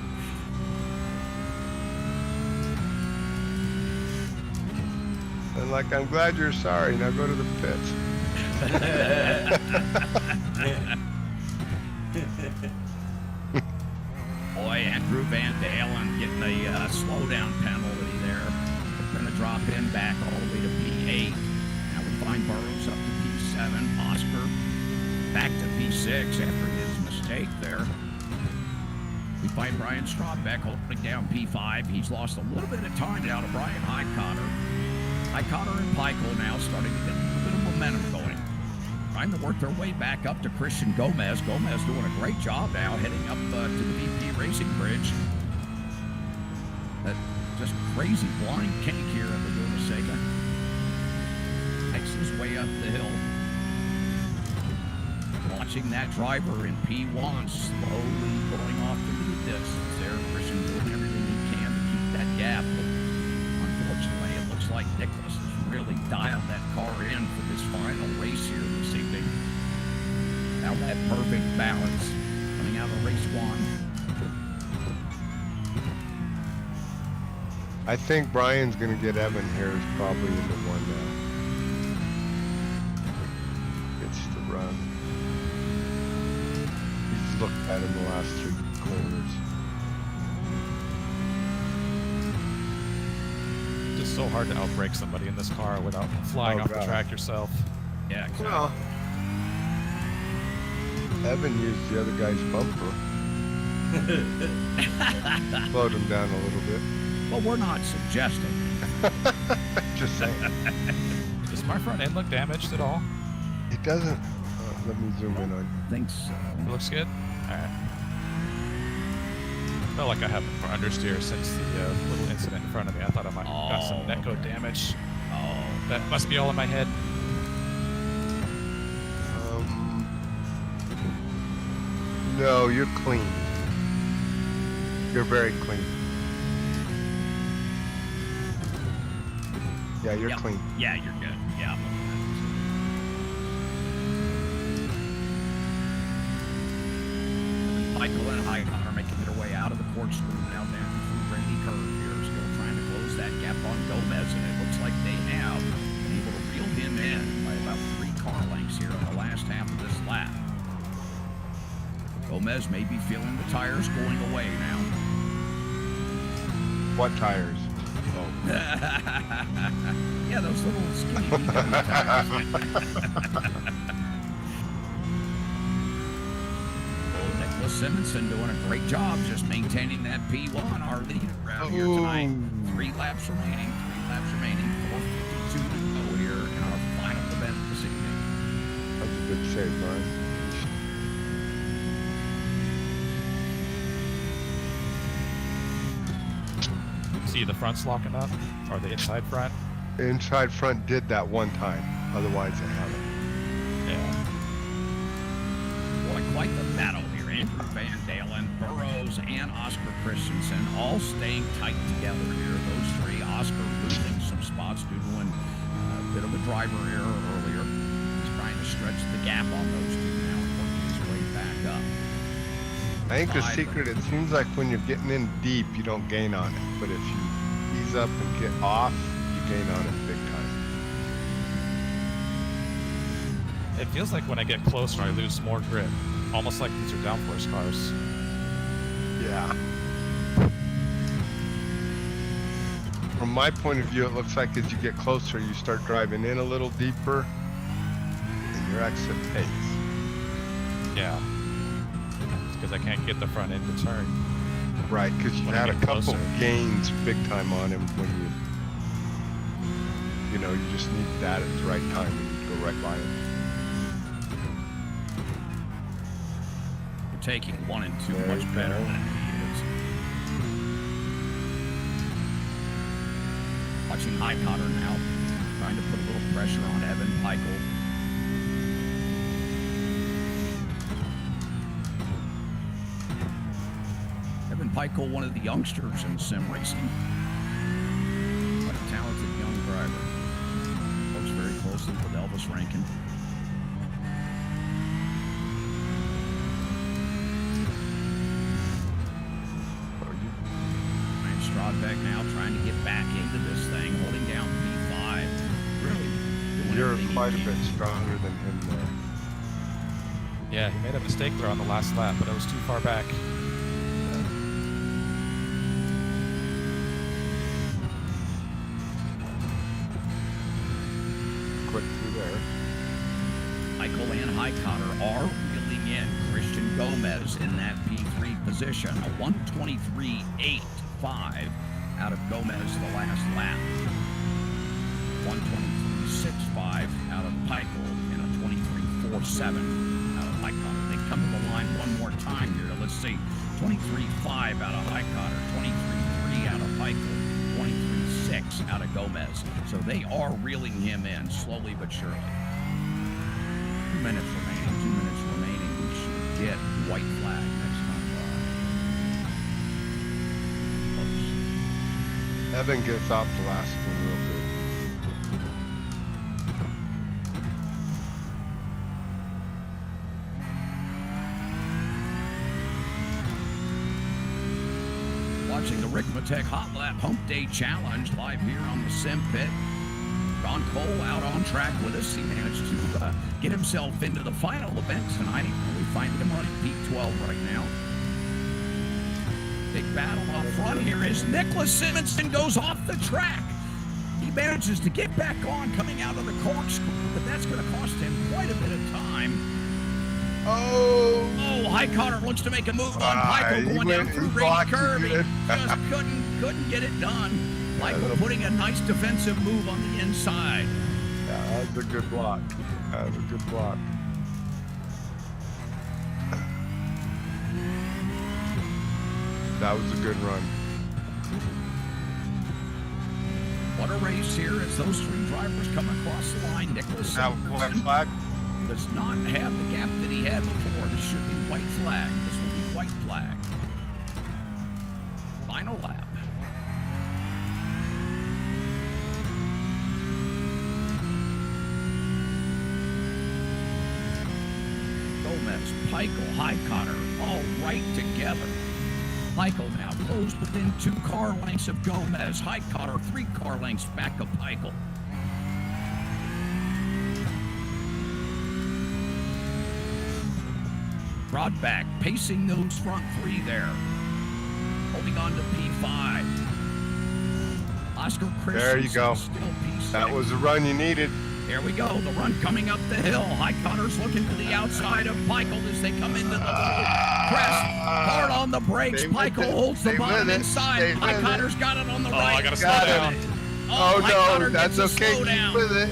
And like, I'm glad you're sorry. Now go to the pits. Boy, Andrew Van Dalen getting a slowdown penalty there. We're going to drop him back all the way to P8. Now we find Burrows up to P7. Oscar back to P6 after his mistake there. We find Brian Strawbeck holding down P5. He's lost a little bit of time now to Brian Highcotter. Highcotter and Pikle now starting to get a little bit of momentum going. Trying to work their way back up to Christian Gomez. Gomez doing a great job now heading up to the VP Racing Bridge. That just crazy blind cake here at Laguna Seca. Takes his way up the hill. Watching that driver in P1 slowly going off the lead distance there. Christian doing everything he can to keep that gap. But unfortunately, it looks like Nicholas has really dialed that car in for this final race here this evening. Now that perfect balance coming out of race 1. I think Brian's going to get Evan here is probably in the one now. It's the run. He's looked at him the last 3 corners. It's just so hard to outbrake somebody in this car without flying off the track yourself. Yeah, exactly. Well, Evan used the other guy's bumper. Slowed him down a little bit. Well, we're not suggesting. Just saying. Does my front end look damaged at all? It doesn't. Let me zoom in on. Thinks so. It looks good? Alright. Felt like I haven't for understeer since the little incident in front of me. I thought I might have got some netcode damage. Oh. That must be all in my head. No, you're clean. You're very clean. Yeah, you're clean. Yeah, you're good. Yeah. Michael and Highcon are making their way out of the corkscrew now down through Rainy Curve here. Still trying to close that gap on Gomez, and it looks like they have been able to reel him in by about 3 car lengths here in the last half of this lap. Gomez may be feeling the tires going away now. What tires? Oh. Yeah, those little skinny VW tires. Nicholas Simonson doing a great job just maintaining that P1, our lead around here tonight. 3 laps remaining. 4:52 to go here in our final event this evening. That's a good save, Brian. See the front's locking up? Or the inside front? The inside front did that one time. Otherwise, it haven't. Yeah. Boy, quite the battle here. Andrew Van Dalen, Burrows, and Oscar Christensen all staying tight together here. Those 3, Oscar losing some spots due to a bit of a driver error earlier. He's trying to stretch the gap on those 2 now and working his way back up. I think the secret, it seems like when you're getting in deep, you don't gain on it. But if you ease up and get off, you gain on it big time. It feels like when I get closer, I lose more grip. Almost like these are downforce cars. Yeah. From my point of view, it looks like as you get closer, you start driving in a little deeper, and your exit pace. Yeah. Because I can't get the front end to turn. Right, because you When I had a get couple closer. gains big time on him when you just need that at the right time and you go right by him. We're taking 1 and 2 There much you better go. than he is. Watching Highcotter now, trying to put a little pressure on Evan Pikle. Evan Pikle, one of the youngsters in sim racing. Quite a talented young driver. Works very closely with Elvis Rankin. Ryan Strodbeck now trying to get back into this thing, holding down P5. You're quite a bit stronger than him there. Yeah, he made a mistake there on the last lap, but I was too far back. Quick through there. Michael and Highcotter are reeling in Christian Gomez in that P3 position. A 123.85 out of Gomez the last lap. 123.65 out of Michael and a 23.47 out of Highcotter. They come to the line one more time here. Let's see. 23.5 out of Highcotter. 23.3 out of Michael. 23.6 out of Gomez. So they are reeling him in slowly but surely. 2 minutes remaining. 2 minutes remaining. We should get white flag next time. Evan gets off the last one real good. Watching the Ricmotech Hotlap Humpday Challenge live here on the Simpit. Shaun Cole out on track with us. He managed to get himself into the final event tonight. We find him running P12 right now. Big battle up front here as Nicholas Simonson goes off the track. He manages to get back on coming out of the corkscrew, but that's going to cost him quite a bit of time. Oh, Highcotter looks to make a move on Michael going down through Brady Curve. He just couldn't get it done. Michael putting a nice defensive move on the inside. yeah, that's a good block. That's a good block. That was a good run. What a race here as those three drivers come across the line. Nicholas Now, white flag. does not have the gap that he had before. This should be white flag. This will be white flag. Final lap. Gomez, Pikes, Highcotter, all right together. Michael now closed within 2 car lengths of Gomez. Highcotter 3 car lengths back of Michael. Broadback pacing those front 3 there. Holding on to P5. Oscar Chris. There you go. Still P6. That was the run you needed. Here we go, the run coming up the hill. Highcotter's looking to the outside of Michael as they come into the little crest. Hard on the brakes. Michael holds the bottom inside. Highcotter's got it on the right. I gotta slow Got down. it. Oh, Oh no, Highcotter that's gets a okay. slowdown. Keep with it.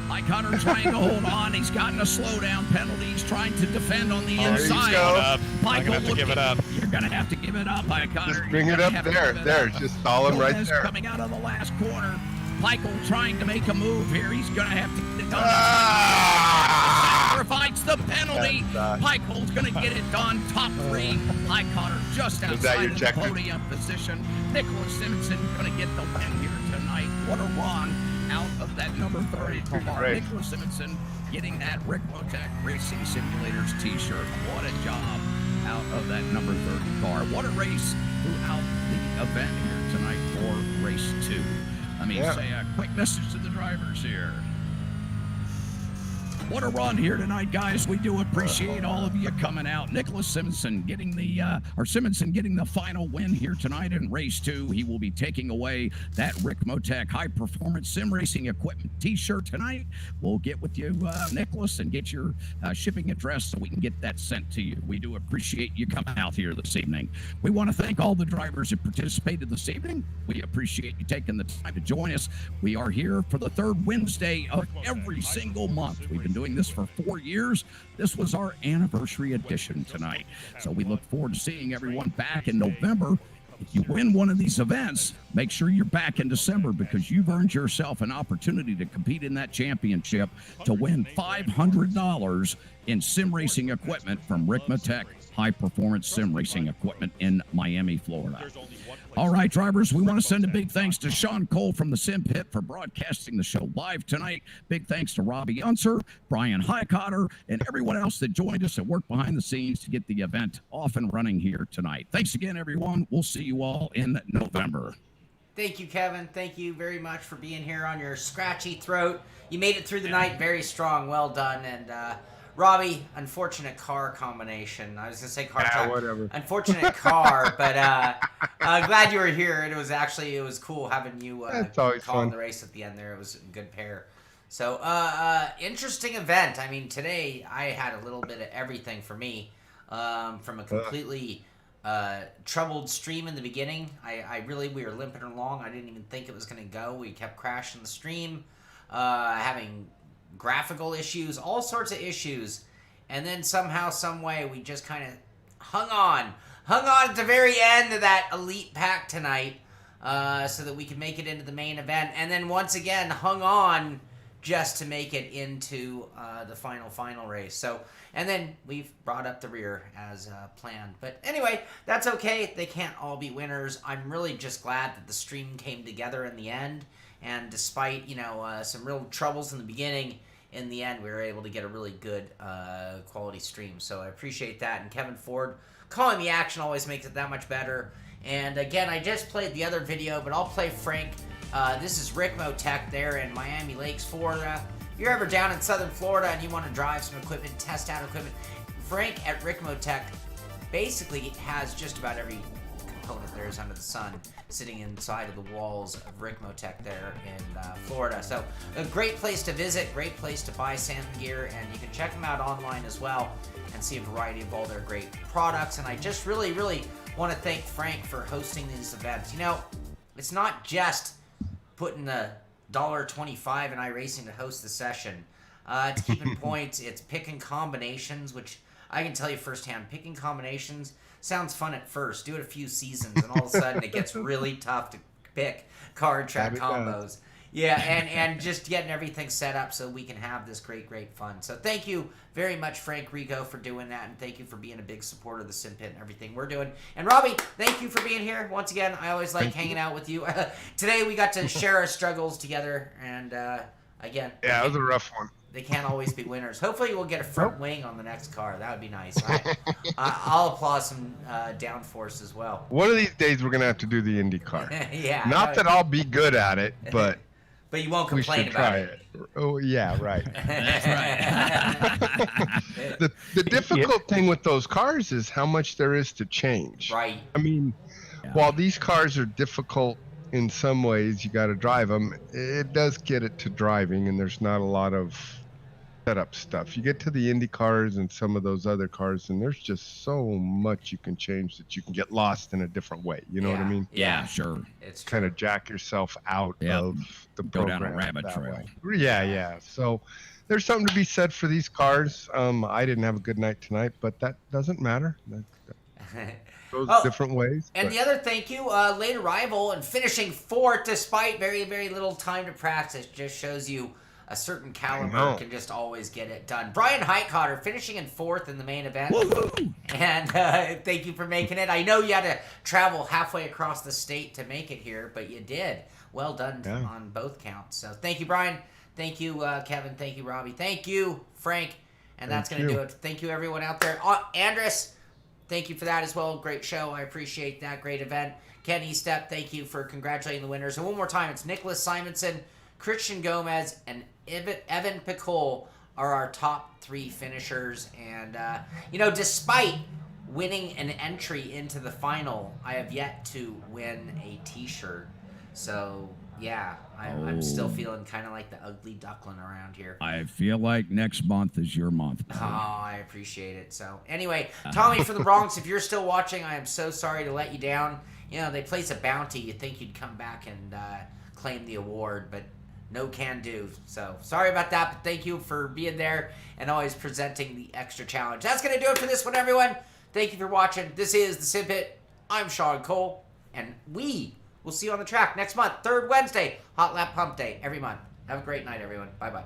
Highcotter trying to hold on. He's gotten a slowdown penalty. He's trying to defend on the There you inside. go. I'm Michael gonna have to give it up. You're gonna have to give it up, Highcotter. Just You're bring it gonna up have to there. give it There, up. just stall him right Gomez there. coming out of the last corner. Michael trying to make a move here. He's gonna have to get it done. Sacrifice the penalty. Michael's gonna get it done. Top 3. Highcotter just that outside your of the checker? podium position. Nicholas Simonson gonna get the win here tonight. What a run out of that number 30 car. Great. Nicholas Simonson getting that Ricmotech Racing Simulators t-shirt. What a job out of that number 30 car. What a race throughout the event here tonight for race 2. Let me say a quick message to the drivers here. What a run here tonight, guys. We do appreciate all of you coming out. Nicholas Simonson getting the final win here tonight in race 2. He will be taking away that Ricmotech High Performance Sim Racing Equipment t-shirt tonight. We'll get with you, Nicholas, and get your shipping address so we can get that sent to you. We do appreciate you coming out here this evening. We want to thank all the drivers who participated this evening. We appreciate you taking the time to join us. We are here for the 3rd Wednesday of every single month. We've been doing this for 4 years. This was our anniversary edition tonight. So we look forward to seeing everyone back in November. If you win one of these events, make sure you're back in December because you've earned yourself an opportunity to compete in that championship to win $500 in sim racing equipment from Ricmotech High Performance Sim Racing Equipment in Miami, Florida. All right, drivers, we want to send a big thanks to Shaun Cole from the Simpit for broadcasting the show live tonight. Big thanks to Robby Unser, Brian Highcotter, and everyone else that joined us and worked behind the scenes to get the event off and running here tonight. Thanks again, everyone. We'll see you all in November. Thank you, Kevin. Thank you very much for being here on your scratchy throat. You made it through the night very strong. Well done. And Robby, unfortunate car combination. I was going to say car track. Whatever. Unfortunate car, but glad you were here. And it was cool having you It's always calling fun. the race at the end there. It was a good pair. So, interesting event. I mean, today I had a little bit of everything for me. From a completely troubled stream in the beginning. We were limping along. I didn't even think it was going to go. We kept crashing the stream, having graphical issues, all sorts of issues. And then somehow, some way, we just kind of hung on at the very end of that elite pack tonight, so that we could make it into the main event. And then once again, hung on just to make it into the final race. So, and then we've brought up the rear as planned. But anyway, that's okay. They can't all be winners. I'm really just glad that the stream came together in the end. And despite, some real troubles in the beginning, in the end, we were able to get a really good quality stream. So I appreciate that. And Kevin Ford calling the action always makes it that much better. And again, I just played the other video, but I'll play Frank. This is Ricmotech there in Miami Lakes, Florida. If you're ever down in southern Florida and you want to drive some equipment, test out equipment, Frank at Ricmotech basically has just about every component there is under the sun sitting inside of the walls of Ricmotech there in Florida. So a great place to visit, great place to buy sand gear, and you can check them out online as well and see a variety of all their great products. And I just really, really want to thank Frank for hosting these events. It's not just putting the $1.25 in iRacing to host the session. It's keeping points. It's picking combinations, which I can tell you firsthand, picking combinations sounds fun at first. Do it a few seasons, and all of a sudden it gets really tough to pick card track combos. Yeah, and just getting everything set up so we can have this great fun. So thank you very much, Frank Rico, for doing that, and thank you for being a big supporter of the Simpit and everything we're doing. And Robby, thank you for being here. Once again, I always like hanging out with you. Today we got to share our struggles together, and again... Yeah, it was a rough one. They can't always be winners. Hopefully we'll get a front wing on the next car. That would be nice. I'll applaud some downforce as well. One of these days we're going to have to do the IndyCar. Yeah. Not that I'll be good at it, but... But you won't we complain should about try it. Oh, yeah, right. That's right. The difficult thing with those cars is how much there is to change. Right. I mean, while these cars are difficult in some ways, you got to drive them, it does get it to driving, and there's not a lot of setup stuff. You get to the Indy cars and some of those other cars, and there's just so much you can change that you can get lost in a different way. You know what I mean? Yeah, sure. It's true. Kind of jack yourself out of the Go program. down a rabbit that trail. way. Yeah. So there's something to be said for these cars. I didn't have a good night tonight, but that doesn't matter. That goes different ways. And the other thank you, late arrival and finishing fourth despite very, very little time to practice just shows you a certain caliber can just always get it done. Brian Highcotter finishing in fourth in the main event. Woo-hoo! And thank you for making it. I know you had to travel halfway across the state to make it here, but you did. Well done on both counts. So thank you, Brian. Thank you, Kevin. Thank you, Robby. Thank you, Frank. And that's going to do it. Thank you, everyone out there. Andres, thank you for that as well. Great show. I appreciate that. Great event. Ken Estep, thank you for congratulating the winners. And one more time, it's Nicholas Simonson, Christian Gomez, and Evan Picole are our top three finishers. And, despite winning an entry into the final, I have yet to win a T-shirt. So, yeah, I'm still feeling kind of like the ugly duckling around here. I feel like next month is your month. Oh, I appreciate it. So, anyway, Tommy from the Bronx, if you're still watching, I am so sorry to let you down. They place a bounty. You'd think you'd come back and claim the award, but no can do. So sorry about that, but thank you for being there and always presenting the extra challenge. That's going to do it for this one, everyone. Thank you for watching. This is the Simpit. I'm Shaun Cole, and we will see you on the track next month, third Wednesday, Hotlap Humpday every month. Have a great night, everyone. Bye-bye.